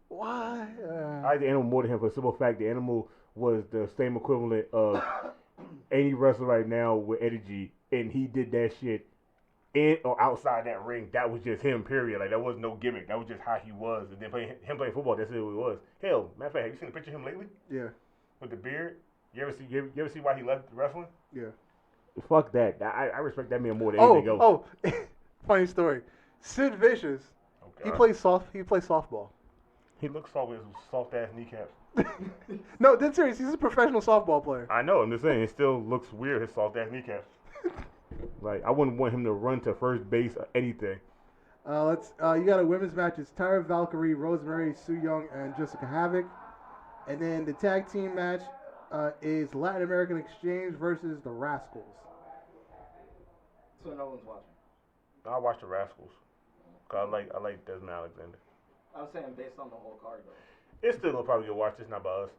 Why? I like the Animal more than him for the simple fact the Animal was the same equivalent of any wrestler right now with energy, and he did that shit in or outside that ring. That was just him, period. Like, that was no gimmick. That was just how he was. And then playing football, that's who he was. Hell, matter of fact, have you seen a picture of him lately? Yeah. With the beard? You ever see why he left wrestling? Yeah. Fuck that. I respect that man more than anything else. Oh, funny story. Sid Vicious. Okay. He plays softball. He looks soft with his soft ass kneecaps. No, that's serious. He's a professional softball player. I know. I'm just saying. It still looks weird. His soft ass kneecaps. Like, I wouldn't want him to run to first base or anything. You got a women's match. It's Tyra Valkyrie, Rosemary, Sue Young, and Jessica Havoc. And then the tag team match is Latin American Exchange versus the Rascals. So no one's watching. I watch the Rascals. Cause I like Desmond Alexander. I was saying based on the whole card though. It's still gonna probably get watched. It's not by us.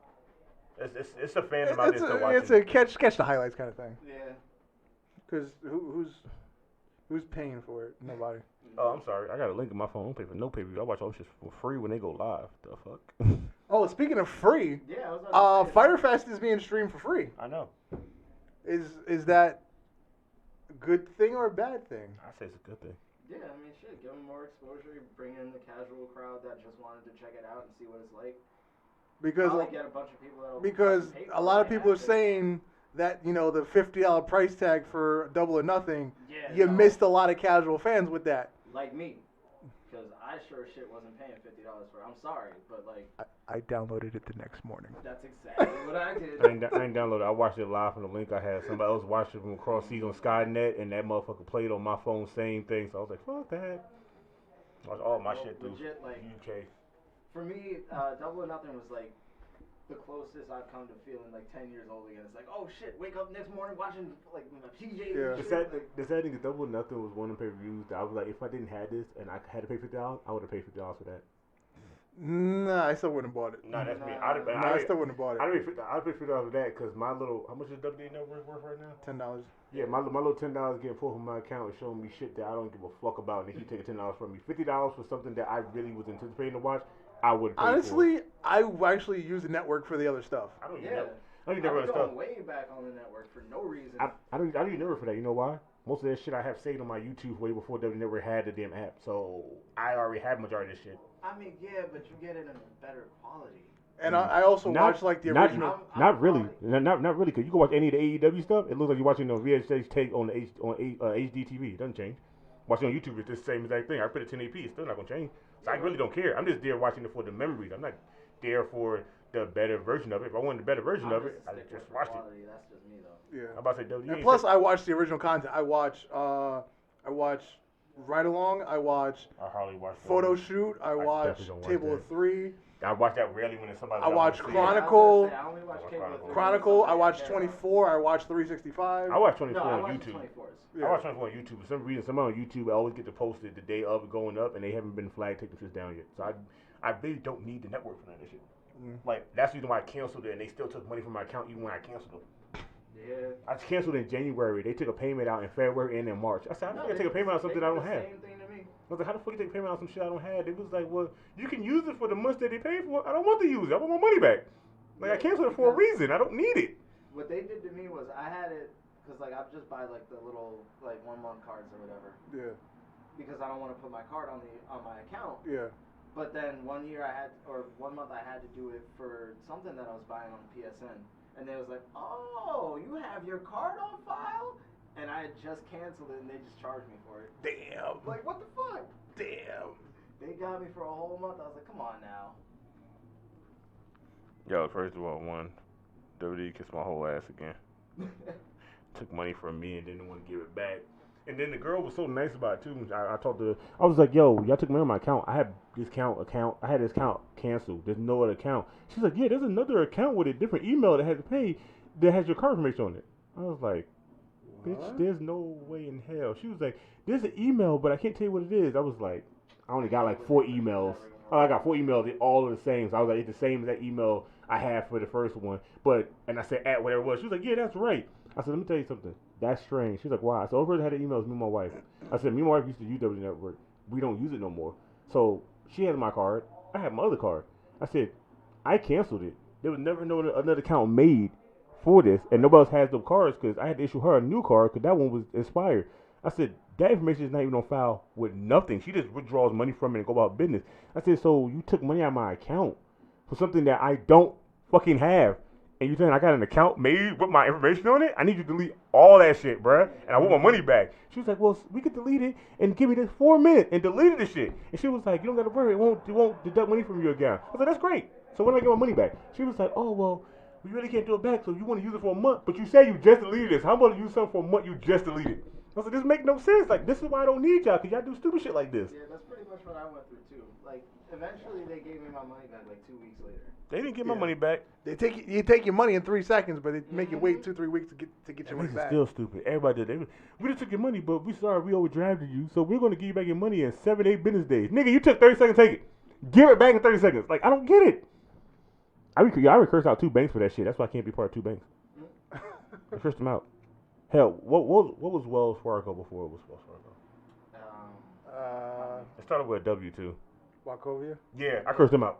It's a fandom out there still watching. It's a catch the highlights kind of thing. Yeah. Because Who's paying for it? Nobody. Oh, I'm sorry. I got a link in my phone. I don't pay for no pay-per-view. I watch all this shit for free when they go live. The fuck? Oh, speaking of free, Yeah, I was about to say, Fyter Fest is being streamed for free. I know. Is that a good thing or a bad thing? I say it's a good thing. Yeah, I mean, shit, give them more exposure, bring in the casual crowd that just wanted to check it out and see what it's like. Because Probably get a bunch of people that'll pay for a lot of it people are after. saying that, you know, the $50 price tag for Double or Nothing, Yeah, you no, missed a lot of casual fans with that. like me, because I sure as shit wasn't paying $50 for it. I'm sorry, but like I downloaded it the next morning. that's exactly what I did. I ain't downloaded it. I watched it live from the link I had. Somebody else watched it from across seas on Skynet, and that motherfucker played on my phone, same thing. So I was like, fuck that. Watch all my shit through Legit, like, UK. for me, Double or Nothing was like the closest I've come to feeling like 10 years old again. It's like, oh shit, wake up next morning watching like my PJs Yeah. and The shit. sad thing is Double or Nothing was one of the pay-per-views that I was like, if I didn't have this and I had to pay $50, I would have paid $50 for that. Nah, I still wouldn't have bought it. Nah, that's me. Nah. I still wouldn't have bought I'd it. pay $50 for that because my little, how much is WWE Network worth right now? $10. Yeah, my little $10 getting pulled from my account is showing me shit that I don't give a fuck about, and they keep taking $10 from me. $50 for something that I really was anticipating to watch, I would pay for. Honestly, I actually use the network for the other stuff. I don't use Yeah. network. I don't use I've network been stuff. going way back on the network for no reason. I don't use network for that. You know why? Most of that shit I have saved on my YouTube way before WWE Network had the damn app, so I already have majority of this shit. I mean, yeah, but you get it in a better quality. And I also watch like the original. Not really, not really, because you can watch any of the AEW stuff. It looks like you're watching on VHS tape on the HD TV. It doesn't change. Watching on YouTube, it's the same exact thing. I put it 1080p. It's still not gonna change. So I really don't care. I'm just there watching it for the memories. I'm not there for the better version of it. If I wanted the better version of it, I just watched it. That's just me though. Yeah. I'm about to say WWE. And plus, I watch the original content. I watch Ride Along. I watch I hardly watch Photo Shoot. I watch definitely don't watch Table that. of Three. I watch that rarely when it's somebody. I that watch wanna see it. Chronicle. I only watch Cable of Three. Chronicle. I Somebody watch care about. 24. I watch 365. I watch 24 No, I on watch YouTube. 24s. Yeah. I watch 24 on YouTube. For some reason, somebody on YouTube I always get to post it the day of it going up, and they haven't been flagged taking shit down yet. So I really don't need the network for that shit. Like, that's the reason why I canceled it, and they still took money from my account even when I canceled it. Yeah. I canceled in January. They took a payment out in February and in March. I said, how the fuck I take a payment out on something I don't have? Same thing to me. I was like, how the fuck you take a payment out on some shit I don't have? They was like, well, you can use it for the months that they paid for. I don't want to use it. I want my money back. Like, I canceled it for a reason. I don't need it. What they did to me was I had it because like I just buy like the little like 1 month cards or whatever Yeah. because I don't want to put my card on my account. Yeah. But then 1 year 1 month I had to do it for something that I was buying on PSN, and they was like, oh, you have your card on file, and I had just canceled it and they just charged me for it. Damn. Like what the fuck? Damn. They got me for a whole month. I was like, come on now. Yo, first of all, WWE kissed my whole ass again. Took money from me and didn't want to give it back. And then the girl was so nice about it too. I talked to her. I was like, yo, y'all took money on my account. I had this account canceled. There's no other account. She's like, yeah, there's another account with a different email that has to pay that has your card information on it. I was like, bitch, there's no way in hell. She was like, there's an email, but I can't tell you what it is. I was like, I only got like 4 emails. Oh, I got 4 emails. They all are the same. So I was like, it's the same as that email I had for the first one. And I said, at whatever it was. She was like, yeah, that's right. I said, let me tell you something. That's strange. She's like, why? I said, over had the emails, me and my wife. I said, me and my wife used to use WWE Network. We don't use it no more. So she has my card. I have my other card. I said, I canceled it. There was never another account made for this, and nobody else has those cards because I had to issue her a new card because that one was expired. I said, that information is not even on file with nothing. She just withdraws money from it and go about business. I said, so you took money out of my account for something that I don't fucking have. And you saying I got an account made with my information on it? I need you to delete all that shit, bruh. And I want my money back. She was like, well, we could delete it and give me this 4 minutes and deleted the shit. And she was like, you don't got to worry. It won't deduct money from your account. I was like, that's great. So when do I get my money back? She was like, oh, well, we really can't do it back. So you want to use it for a month. But you say you just deleted this. How about you use something for a month you just deleted? I was like, this make no sense. Like, this is why I don't need y'all, because y'all do stupid shit like this. Yeah, that's pretty much what I went through too. Like, eventually they gave me my money back like 2 weeks later. They didn't get my money back. You take your money in 3 seconds, but they make you wait 2-3 weeks to get your money This is back. still stupid. Everybody did. We just took your money, but we sorry we overdrafted you, so we're going to give you back your money in 7-8 business days. Nigga, you took 30 seconds, take it. Give it back in 30 seconds. Like, I don't get it. I would curse out 2 banks for that shit. That's why I can't be part of 2 banks. I cursed them out. Hell, what was Wells Fargo before it was Wells Fargo? It started with a W too. Wachovia? Yeah, I cursed them out.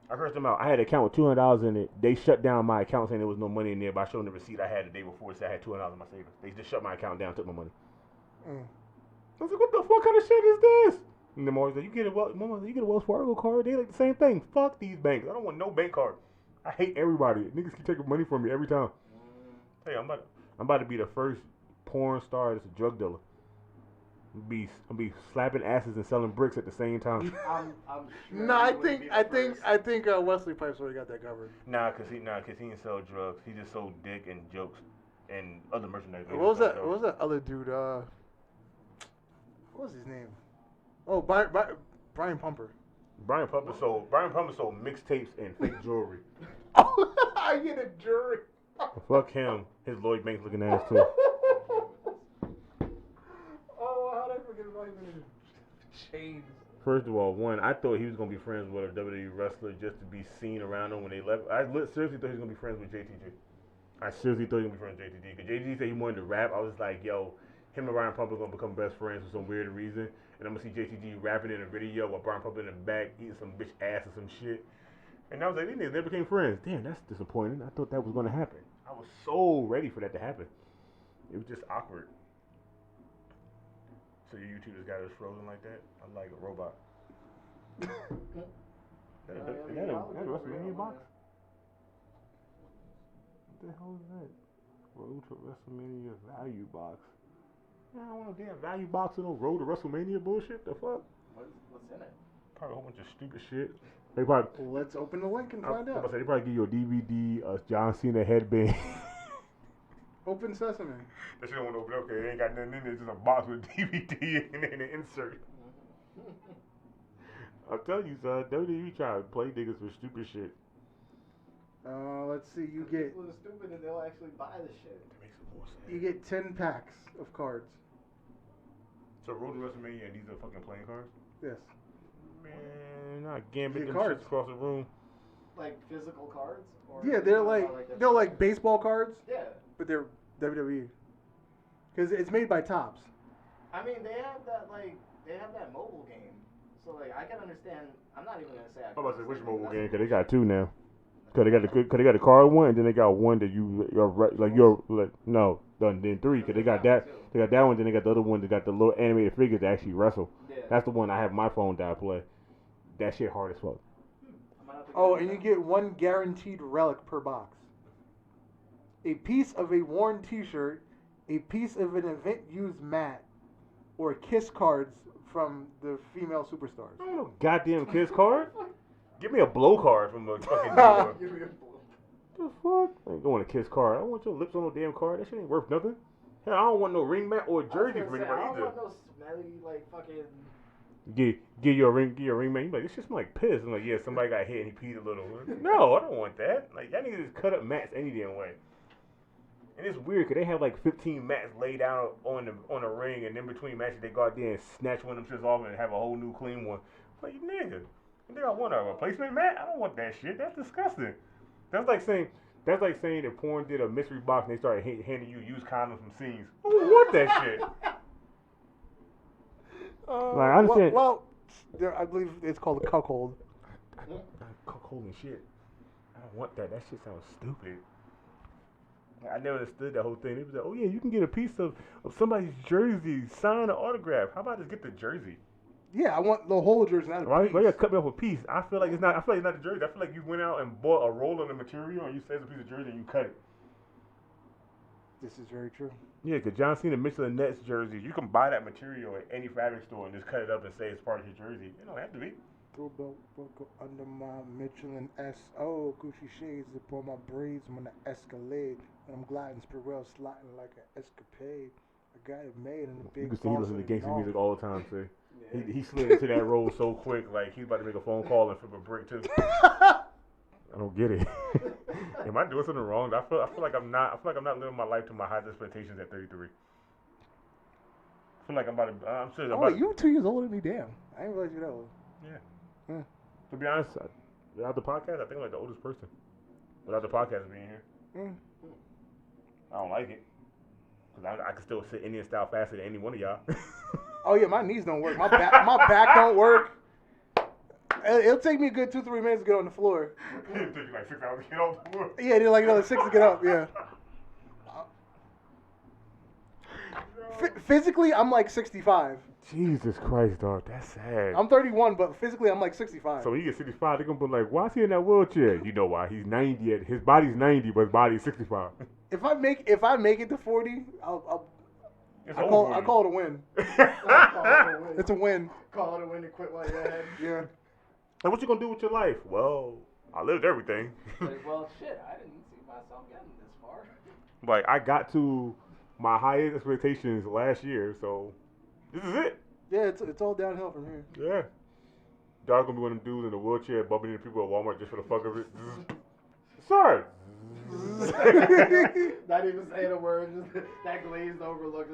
I had an account with $200 in it. They shut down my account saying there was no money in there, but I showed them the receipt I had the day before saying I had $200 in my savings. They just shut my account down, took my money. I was like, what the fuck kind of shit is this? And then always like, you get a Wells Fargo card? They like the same thing. Fuck these banks. I don't want no bank card. I hate everybody. Niggas keep taking money from me every time. Hey, I'm about to be the first porn star that's a drug dealer. I'll be slapping asses and selling bricks at the same time. I'm sure No, I you wouldn't be the think Wesley Pipes already got that covered. Nah, cause he didn't sell drugs. He just sold dick and jokes and other merchandise. What was that other dude? What was his name? Oh, Brian Pumper. Brian Pumper sold mixtapes and fake jewelry. Oh, I get a jury. Fuck him. His Lloyd Banks looking ass too. Oh, how did I forget about him? Chains. First of all, I thought he was gonna be friends with a WWE wrestler just to be seen around him when they left. I seriously thought he was gonna be friends with JTG. I seriously thought he was gonna be friends with JTG. Because JTG said he wanted to rap. I was like, yo, him and Brian Pumper gonna become best friends for some weird reason. And I'm gonna see JTG rapping in a video while Brian Pumper in the back eating some bitch ass or some shit. And I was like, these niggas never became friends. Damn, that's disappointing. I thought that was gonna happen. I was so ready for that to happen. It was just awkward. So your YouTube just got us frozen like that? I'm like a robot. Is that a WrestleMania box? What the hell is that? Road to WrestleMania value box. I don't want no damn value box or no Road to WrestleMania bullshit. The fuck? What's in it? Probably a whole bunch of stupid shit. They probably. Let's open the link and find out. They probably give you a DVD, a John Cena headband. Open Sesame. That shit don't want to open up because it ain't got nothing in there. It's just a box with DVD and an insert. I'll tell you, son. WWE try to play niggas with stupid shit. Let's see. You get. People are stupid and they'll actually buy the shit. That makes it more sense. You get 10 packs of cards. So Road to WrestleMania and these are fucking playing cards? Yes. Man, not gambit them cards shits across the room. Like physical cards? Or Yeah, they're like baseball cards. Yeah. But they're WWE. Because it's made by Topps. I mean, they have that mobile game. So like, I can understand. I'm not even gonna say. I'm about to say which mobile game? Because they got two now. Because they got the card one, and then they got one that then three. Because they got that. They got that one, then they got the other one that got the little animated figures that actually wrestle. Yeah. That's the one I have my phone down play. That shit hard as fuck. Oh, and you get one guaranteed relic per box. A piece of a worn t-shirt, a piece of an event-used mat, or kiss cards from the female superstars. I don't know, goddamn kiss card. Give me a blow card from a fucking Give me a blow. The fuck? I ain't going to kiss card. I don't want your lips on no damn card. That shit ain't worth nothing. Hell, I don't want no ring mat or a jersey from anybody I don't either. want no smelly like fucking. Give you a ring mat. You like, it's just like piss. I'm like, yeah, somebody got hit and he peed a little. No, I don't want that. Like, y'all niggas just cut up mats any damn way. And it's weird because they have like 15 mats laid out on the ring, and in between matches they go out there and snatch one of them shits off and have a whole new clean one. Like, nigga, you think I want a replacement mat? I don't want that shit. That's disgusting. That's like saying if porn did a mystery box and they started handing you used condoms from scenes. I don't want that shit. Like, I understand. Well, I believe it's called a cuckold. Cuckold and shit. I don't want that. That shit sounds stupid. I never understood that whole thing. They was like, oh yeah, you can get a piece of somebody's jersey, signed or autographed. How about just get the jersey? Yeah, I want the whole jersey, not a Why piece. you gotta cut me off a piece? I feel like it's not the jersey. I feel like you went out and bought a roll of the material and you said it's a piece of jersey and you cut it. This is very true. Yeah, because John Cena Mitchell and Nets jerseys, you can buy that material at any fabric store and just cut it up and say it's part of your jersey. It don't have to be. Throw belt buckle under my Michelin S.O. Gucci shades upon my braids. I'm on the Escalade. I'm gliding Spirell, sliding like an escapade. I got it made in the big. You can see he listens to gangster music all the time, see. Yeah. He slid into that role so quick, like he's about to make a phone call and flip a brick too. I don't get it. Am I doing something wrong? I feel like I'm not living my life to my highest expectations at 33. I feel like I'm about to. I'm serious. Oh, you 2 years older than me. Damn, I didn't realize you that old. Yeah. To be honest, without the podcast, I think I'm like the oldest person. Without the podcast being here. I don't like it. Because I can still sit Indian style faster than any one of y'all. Oh yeah, my knees don't work. My back don't work. It'll take me a good 2-3 minutes to get on the floor. It'll take you like 6 hours to get off the floor. Yeah, it did like another 6 to get up. Yeah. Physically, I'm like 65. Jesus Christ, dog. That's sad. I'm 31, but physically, I'm like 65. So when you get 65, they're going to be like, why is he in that wheelchair? You know why. He's 90. His body's 90, but his body's 65. If I make it to 40, I call it a win. It's a win. Call it a win and quit while you're ahead. Yeah. And what you going to do with your life? Well, I lived everything. Like, well, shit, I didn't see myself getting this far. Like, I got to my highest expectations last year, so this is it. Yeah, it's all downhill from here. Yeah. Y'all gonna be one of them dudes in a wheelchair bumping into people at Walmart just for the fuck of it. Sir. Not even saying a word, just that glazed over look.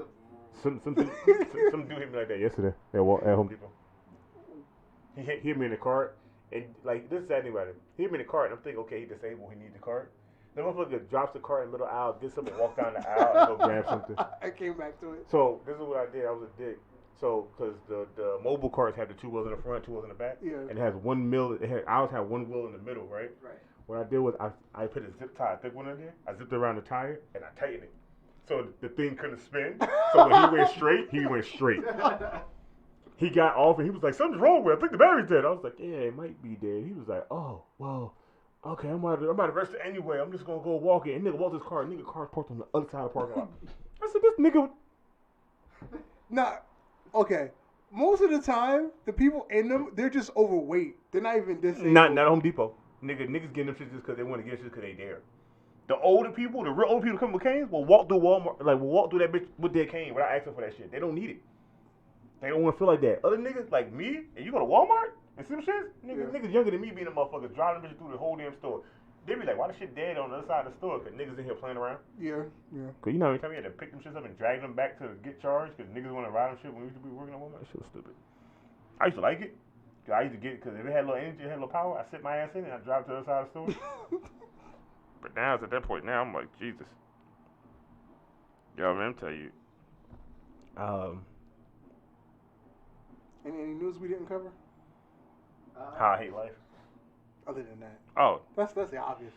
Some dude hit me like that yesterday at Home Depot. He hit me in the cart, and like this is the thing about it. He hit me in the cart, and I'm thinking, okay, he disabled, he needs the cart. The motherfucker drops the cart in the middle of the aisle, gets up and walk down the aisle and go grab something. I came back to it. So this is what I did. I was a dick. So because the mobile carts have the 2 wheels in the front, 2 wheels in the back, Yeah. and it has 1 wheel. Ours had 1 wheel in the middle, right? Right. What I did was I put a zip tie, a thick one in there. I zipped around the tire and I tightened it, so the thing couldn't spin. So when he went straight, he went straight. He got off and he was like, "Something's wrong with it. I think the battery's dead." I was like, "Yeah, it might be dead." He was like, "Oh, well, okay, I'm about to rest it anyway. I'm just gonna go walk it." And nigga walked his car. Nigga car's parked on the other side of the parking lot. I said, "This nigga." Nah, okay. Most of the time, the people in them, they're just overweight. They're not even disabled. Not Home Depot. Niggas getting them shit just because they want to get shit because they dare. The older people, the real old people coming with canes, will walk through Walmart, will walk through that bitch with their cane without asking for that shit. They don't need it. They don't want to feel like that. Other niggas like me, and you go to Walmart and see some shit, niggas younger than me being a motherfucker driving them bitches through the whole damn store. They be like, why the shit dead on the other side of the store? Because niggas in here playing around. Yeah. Because you know every time you had to pick them shits up and drag them back to get charged because niggas want to ride them shit when we used to be working at Walmart. That shit was stupid. I used to like it. Cause I used to get it because if it had a little energy, it had a little power, I sit my ass in it and I drive to the other side of the store. But now, it's at that point now, I'm like, Jesus. Yo, man, I'm telling you. Any news we didn't cover? How I hate life. Other than that. Oh. That's the obvious.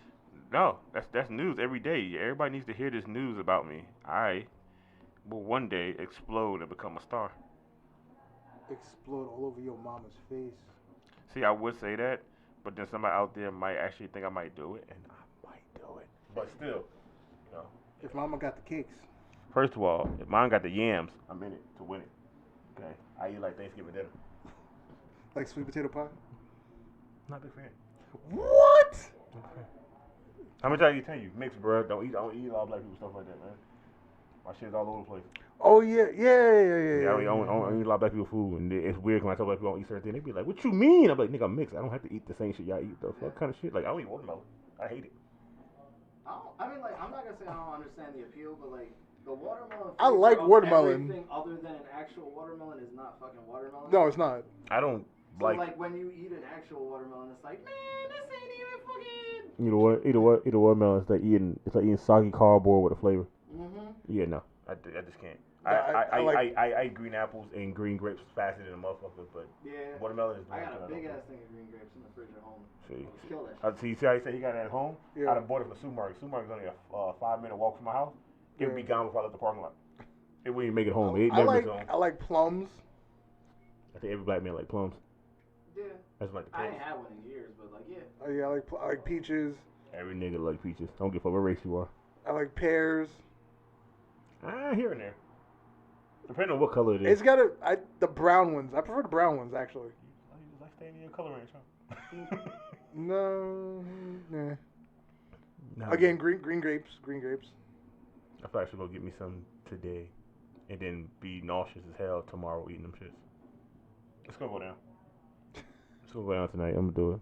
No, that's news every day. Everybody needs to hear this news about me. I will one day explode and become a star. Explode all over your mama's face. See, I would say that, but then somebody out there might actually think I might do it, and I might do it. But still, you know. If mama got the cakes. First of all, if mine got the yams, I'm in it to win it. Okay? I eat like Thanksgiving dinner. Like sweet potato pie? Not a big fan. What? How much I tell you? Mixed, bro. Don't eat a lot of black people stuff like that, man. My shit's all over the place. Oh yeah. I don't eat a lot of black people food, and it's weird when I tell black people I don't eat certain things. They be like, "What you mean?" I'm like, "Nigga, I'm mixed. I don't have to eat the same shit y'all eat. The fuck kind of shit? Like, I don't eat watermelon. I hate it." I mean, like, I'm not gonna say I don't understand the appeal, but like the watermelon. I like watermelon. Everything other than an actual watermelon is not fucking watermelon. No, it's not. I don't so like when you eat an actual watermelon, it's like, man, this ain't even fucking. You know what? Eat a watermelon. It's like eating soggy cardboard with a flavor. Mhm. Yeah, no, I just can't. No, I eat green apples and green grapes faster than a motherfucker, but Yeah. watermelon is. I got a big ass thing of green grapes in the fridge at home. See, Let's kill that shit. see how he said he got it at home? Yeah. I done bought it from the supermarket. Supermarket's only a 5-minute walk from my house. It would be gone before I left the parking lot. It wouldn't even make it home. It never makes it home. I like plums. I think every black man like plums. Yeah. That's like the I case. ain't had one in years, but like, yeah. Oh yeah, I like peaches. Every nigga like peaches. I don't give a fuck what race you are. I like pears. Here and there. Depending on what color it is. It's got the brown ones. I prefer the brown ones actually. You like staying in your color range, huh? No. Nah. No. Again, green grapes. Green grapes. I feel like I should go get me some today, and then be nauseous as hell tomorrow eating them shits. It's gonna go down. It's gonna go down tonight. I'm gonna do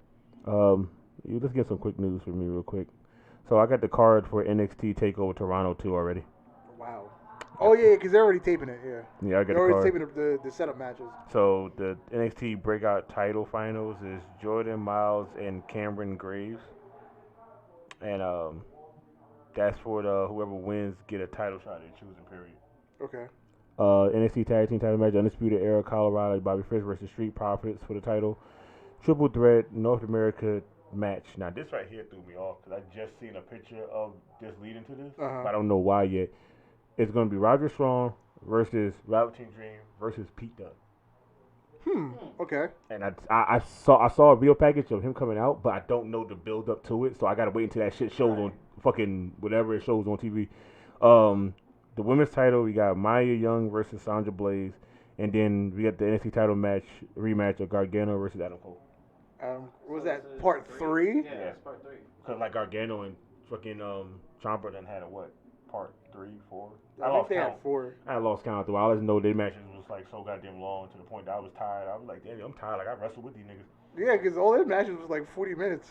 it. Let's get some quick news for me real quick. So I got the card for NXT Takeover Toronto 2 already. Wow. Oh yeah, because they're already taping it. Yeah. Yeah, I got they're the already card. taping the setup matches. So the NXT Breakout Title Finals is Jordan Miles and Cameron Graves, and that's for the whoever wins get a title shot in choosing period. Okay. NXT Tag Team title match, Undisputed Era, Colorado, Bobby Fish versus Street Profits for the title. Triple threat North America match. Now this right here threw me off because I just seen a picture of this leading to this. But I don't know why yet. It's going to be Roger Strong versus Velveteen Dream versus Pete Dunne. Okay. And I saw a video package of him coming out, but I don't know the build up to it, so I gotta wait until that shit shows on fucking whatever it shows on TV. The women's title, we got Maya Young versus Sandra Blaze, and then we got the NXT title rematch of Gargano versus Adam Cole. Was that part 3? Yeah, it's part 3. Because like Gargano and fucking Ciampa done had a part 3, 4? I think they had 4. I lost count through. I just know their matches was like so goddamn long to the point that I was tired. I was like, damn, I'm tired. Like I wrestled with these niggas. Yeah, because all their matches was like 40 minutes.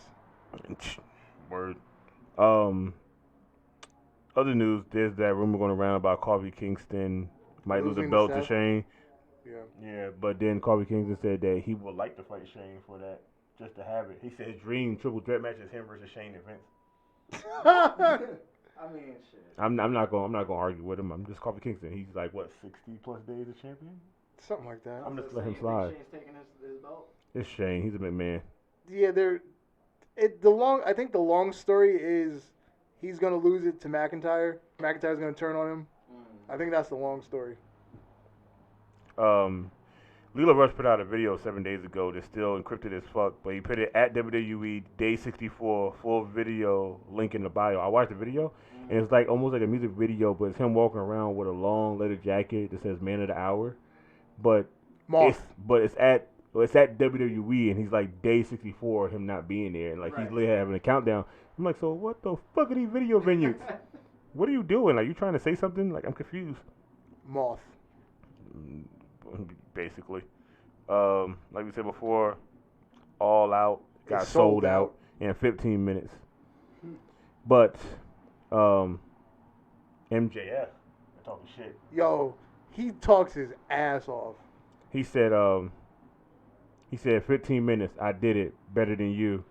Word. Other news, there's that rumor going around about Kofi Kingston might lose the belt to Shane. Yeah, but then Kofi Kingston said that he would like to fight Shane for that, just to have it. He said his dream triple threat match is him versus Shane and Vince. I mean, shit. I'm not gonna argue with him. I'm just Kofi Kingston. He's like what 60+ days a champion. Something like that. I'm just letting him slide. Shane's taking his belt? It's Shane. He's a McMahon. Yeah, I think the long story is he's gonna lose it to McIntyre. McIntyre's gonna turn on him. I think that's the long story. Lila Rush put out a video 7 days ago that's still encrypted as fuck, but he put it at WWE Day 64 full video link in the bio. I watched the video, and it's like almost like a music video, but it's him walking around with a long leather jacket that says "Man of the Hour," but it's at WWE, and he's like Day 64, him not being there, and like he's literally having a countdown. I'm like, so what the fuck are these video venues? What are you doing? Like, you trying to say something? Like, I'm confused. Moth. Basically. Like we said before, All Out got sold out in 15 minutes. But MJF talking shit. Yo, he talks his ass off. He said 15 minutes, I did it better than you.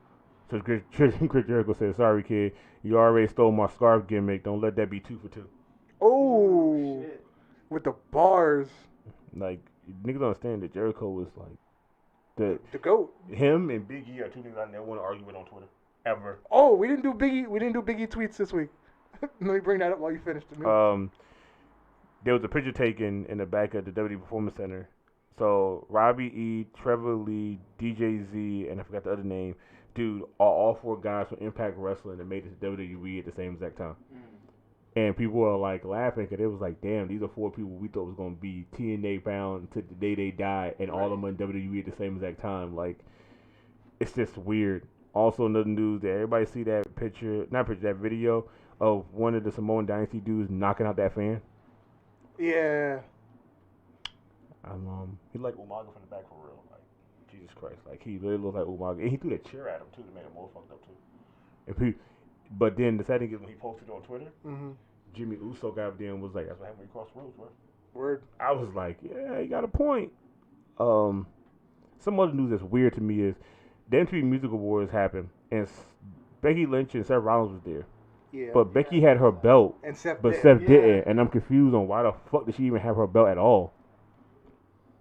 So Chris Jericho said, sorry kid, you already stole my scarf gimmick. Don't let that be 2 for 2. Oh, shit. With the bars. Like, niggas don't understand that Jericho was like the GOAT. Him and Big E are 2 niggas I never want to argue with on Twitter ever. Oh, we didn't do Big E tweets this week. Let me bring that up while you finish the news. There was a picture taken in the back of the WWE Performance Center. So Robbie E, Trevor Lee, DJ Z, and I forgot the other name. Dude, all 4 guys from Impact Wrestling that made it to WWE at the same exact time. And people were like laughing because it was like, damn, these are 4 people we thought was going to be TNA bound to the day they died, and all of them in WWE at the same exact time. Like, it's just weird. Also, another news that everybody see that that video of one of the Samoan Dynasty dudes knocking out that fan. Yeah. He like Umaga from the back for real. Like, Jesus Christ. Like, he really looks like Umaga. And he threw that chair at him, too, to make him more fucked up, too. But then the sad thing is when he posted on Twitter, Jimmy Uso goddamn was like, that's what happened when you cross the roads, bro. Word. I was like, yeah, he got a point. Some other news that's weird to me is the MTV Music Awards happened, and Becky Lynch and Seth Rollins was there. Yeah. But Becky had her belt, and Seth didn't, and I'm confused on why the fuck did she even have her belt at all.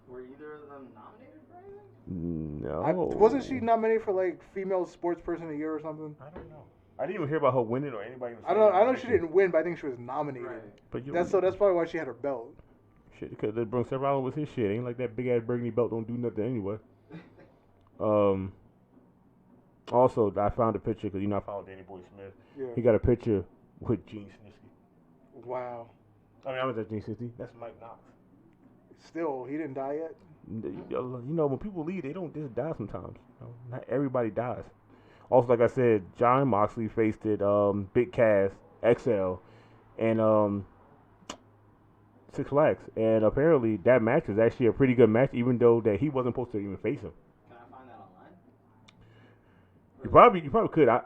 Were either of them nominated for anything? No. Wasn't she nominated for like female sports person of the year or something? I don't know. I didn't even hear about her winning or anybody. I know she didn't win, but I think she was nominated. Right. But that's probably why she had her belt. Shit, because the Seth Rollins was his shit. Ain't like that big ass burgundy belt don't do nothing anyway. Also, I found a picture because I followed Danny Boy Smith. Yeah. He got a picture with Gene Snitsky. Wow. I mean, I was at Gene Snitsky. That's Mike Knox. Still, he didn't die yet. When people leave, they don't just die sometimes. Not everybody dies. Also, like I said, Jon Moxley faced it, Big Cass, XL, and Six Flags. And apparently that match was actually a pretty good match, even though that he wasn't supposed to even face him. Can I find that online? You probably could. I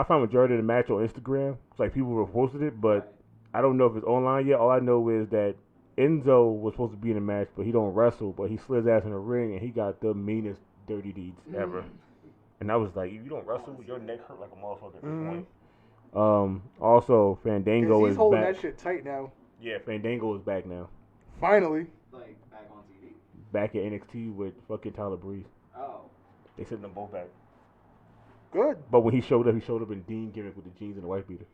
found majority of the match on Instagram. It's like people were posted it, but I don't know if it's online yet. All I know is that Enzo was supposed to be in the match, but he don't wrestle, but he slid his ass in the ring and he got the meanest dirty deeds ever. And I was like, if you don't wrestle, your neck hurt like a motherfucker at this point. Also, Fandango is back. He's holding that shit tight now. Yeah, Fandango is back now. Finally. Like, back on TV? Back at NXT with fucking Tyler Breeze. Oh. They sent them both back. Good. But when he showed up in Dean gimmick with the jeans and the wife beater.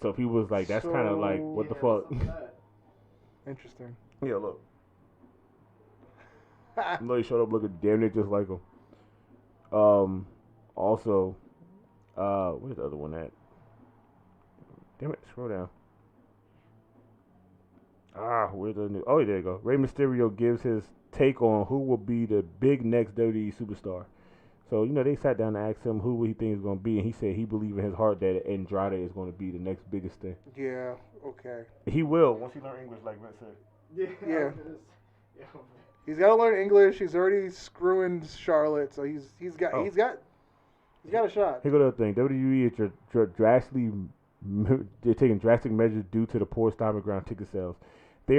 So people was like, that's kind of like, what the fuck? Interesting. Yeah, look. No, he showed up looking damn near just like him. Also, where's the other one at? Damn it, scroll down. Where's the new? Oh, there you go. Rey Mysterio gives his take on who will be the big next WWE superstar. So, they sat down and asked him who he thinks is going to be, and he said he believes in his heart that Andrade is going to be the next biggest thing. Yeah, okay. He will, once he learns English, like Brett said. Yeah. He's got to learn English. He's already screwing Charlotte, so he's got a shot. Here go the other thing. WWE is they're taking drastic measures due to the poor Stomping Ground ticket sales. He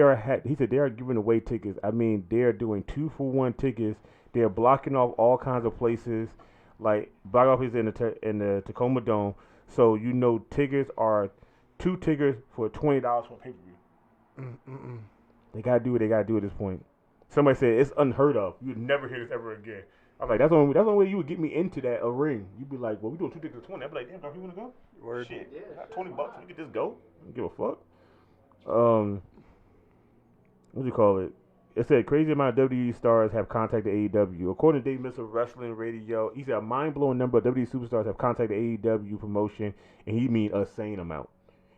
said they are giving away tickets. I mean, they are doing 2-for-1 tickets. They're blocking off all kinds of places, like block office in the Tacoma Dome. So tickets are 2 tickets for $20 for a pay-per-view. They gotta do what they gotta do at this point. Somebody said it's unheard of. You'd never hear this ever again. I was like, that's the only way you would get me into that ring. You'd be like, well, we doing 2 tickets for $20. I'd be like, damn, dog, you wanna go? Word. Shit, got $20. We could just go. I don't give a fuck. What do you call it? It said crazy amount of WWE stars have contacted AEW. According to Dave Mitchell Wrestling Radio, he said a mind-blowing number of WWE superstars have contacted AEW promotion, and he mean a sane amount.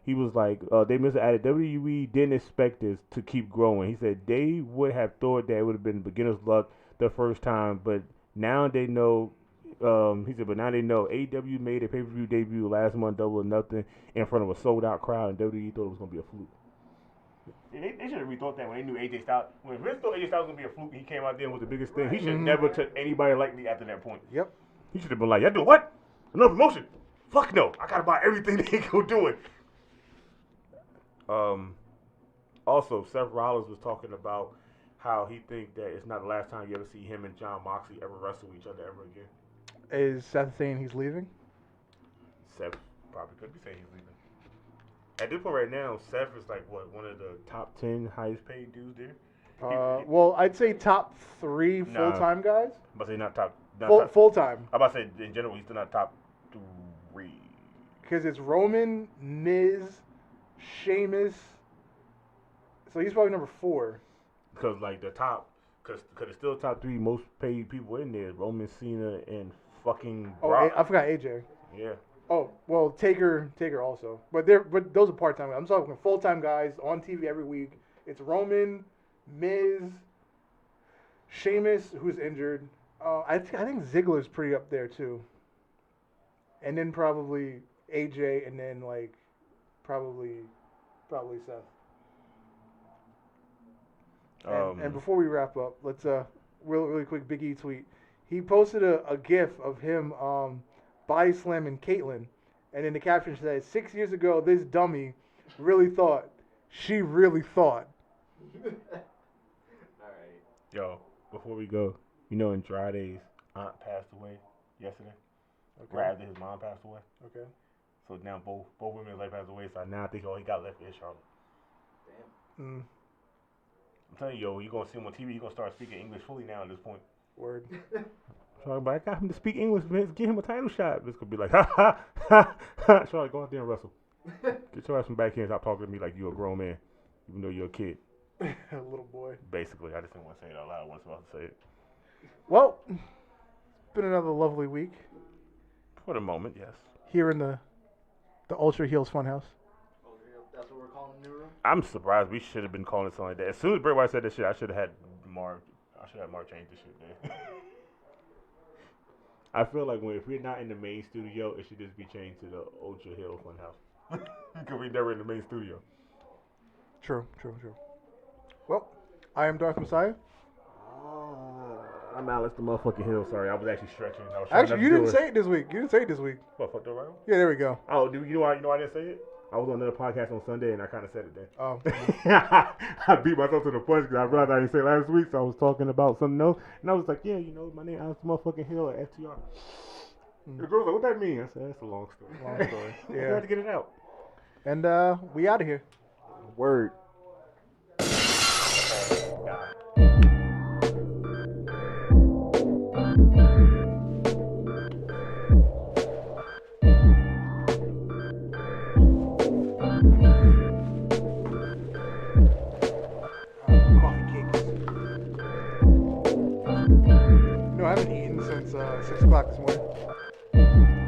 He was like, Dave Mitchell added, WWE didn't expect this to keep growing. He said they would have thought that it would have been beginner's luck the first time, but now they know. But now they know AEW made a pay-per-view debut last month, Double or Nothing, in front of a sold-out crowd, and WWE thought it was going to be a fluke. They should have rethought that when they knew AJ Styles. When Vince thought AJ Styles was going to be a fluke, he came out there and was the biggest thing. He should have never took anybody like me after that point. Yep. He should have been like, y'all doing what? Another promotion? Fuck no. I got to buy everything they go do it. Also, Seth Rollins was talking about how he think that it's not the last time you ever see him and Jon Moxley ever wrestle each other ever again. Is Seth saying he's leaving? Seth probably could be saying he's leaving. At this point right now, Seth is like, one of the top 10 highest paid dudes there? Well, I'd say top 3 full-time guys. I'm about to say not top. Full-time. I'm about to say, in general, he's still not top 3. Because it's Roman, Miz, Sheamus. So he's probably number 4. Because, like, the top, because it's still top 3 most paid people in there. Roman, Cena, and fucking Brock. I forgot AJ. Yeah. Oh, well, Taker also. But those are part-time guys. I'm talking full-time guys on TV every week. It's Roman, Miz, Sheamus, who's injured. I think Ziggler's pretty up there, too. And then probably AJ, and then, like, probably Seth. And before we wrap up, let's really quick Big E tweet. He posted a GIF of him body slamming Caitlyn, and in the caption says, 6 years ago, this dummy really thought. She really thought. All right. Yo, before we go, Andrade's aunt passed away yesterday. Okay. Right after his mom passed away. Okay. So now both women's life passed away. So now I think all he got left is Charlotte. Damn. I'm telling you, you're going to see him on TV. You're going to start speaking English fully now at this point. Word. Charlotte, I got him to speak English, Vince. Get him a title shot. Vince could be like, ha, ha, ha, ha. Charlotte, go out there and wrestle. Get your ass from back here and stop talking to me like you're a grown man, even though you're a kid. A little boy. Basically, I just didn't want to say it out loud once I was about to say it. Well, it's been another lovely week. For the moment, yes. Here in the Ultra Heels Funhouse. That's what we're calling the new room? I'm surprised. We should have been calling it something like that. As soon as Bray Wyatt said this shit, I should have had Mark change this shit, man. I feel like if we're not in the main studio, it should just be changed to the Ultra Hill Funhouse. Because we're never in the main studio. True. Well, I am Darth Messiah. I'm Alex the motherfucking Hill. Sorry, I was actually stretching. Actually, you didn't say it this week. What, fuck the right? Yeah, there we go. Oh, you know why I didn't say it? I was on another podcast on Sunday and I kind of said it then. Oh. I beat myself to the punch because I realized I didn't say it last week, so I was talking about something else. And I was like, yeah, my name is motherfucking Hill at FTR. The girl was like, what that mean? I said, that's a long story. Yeah. I had to get it out. And we out of here. Word.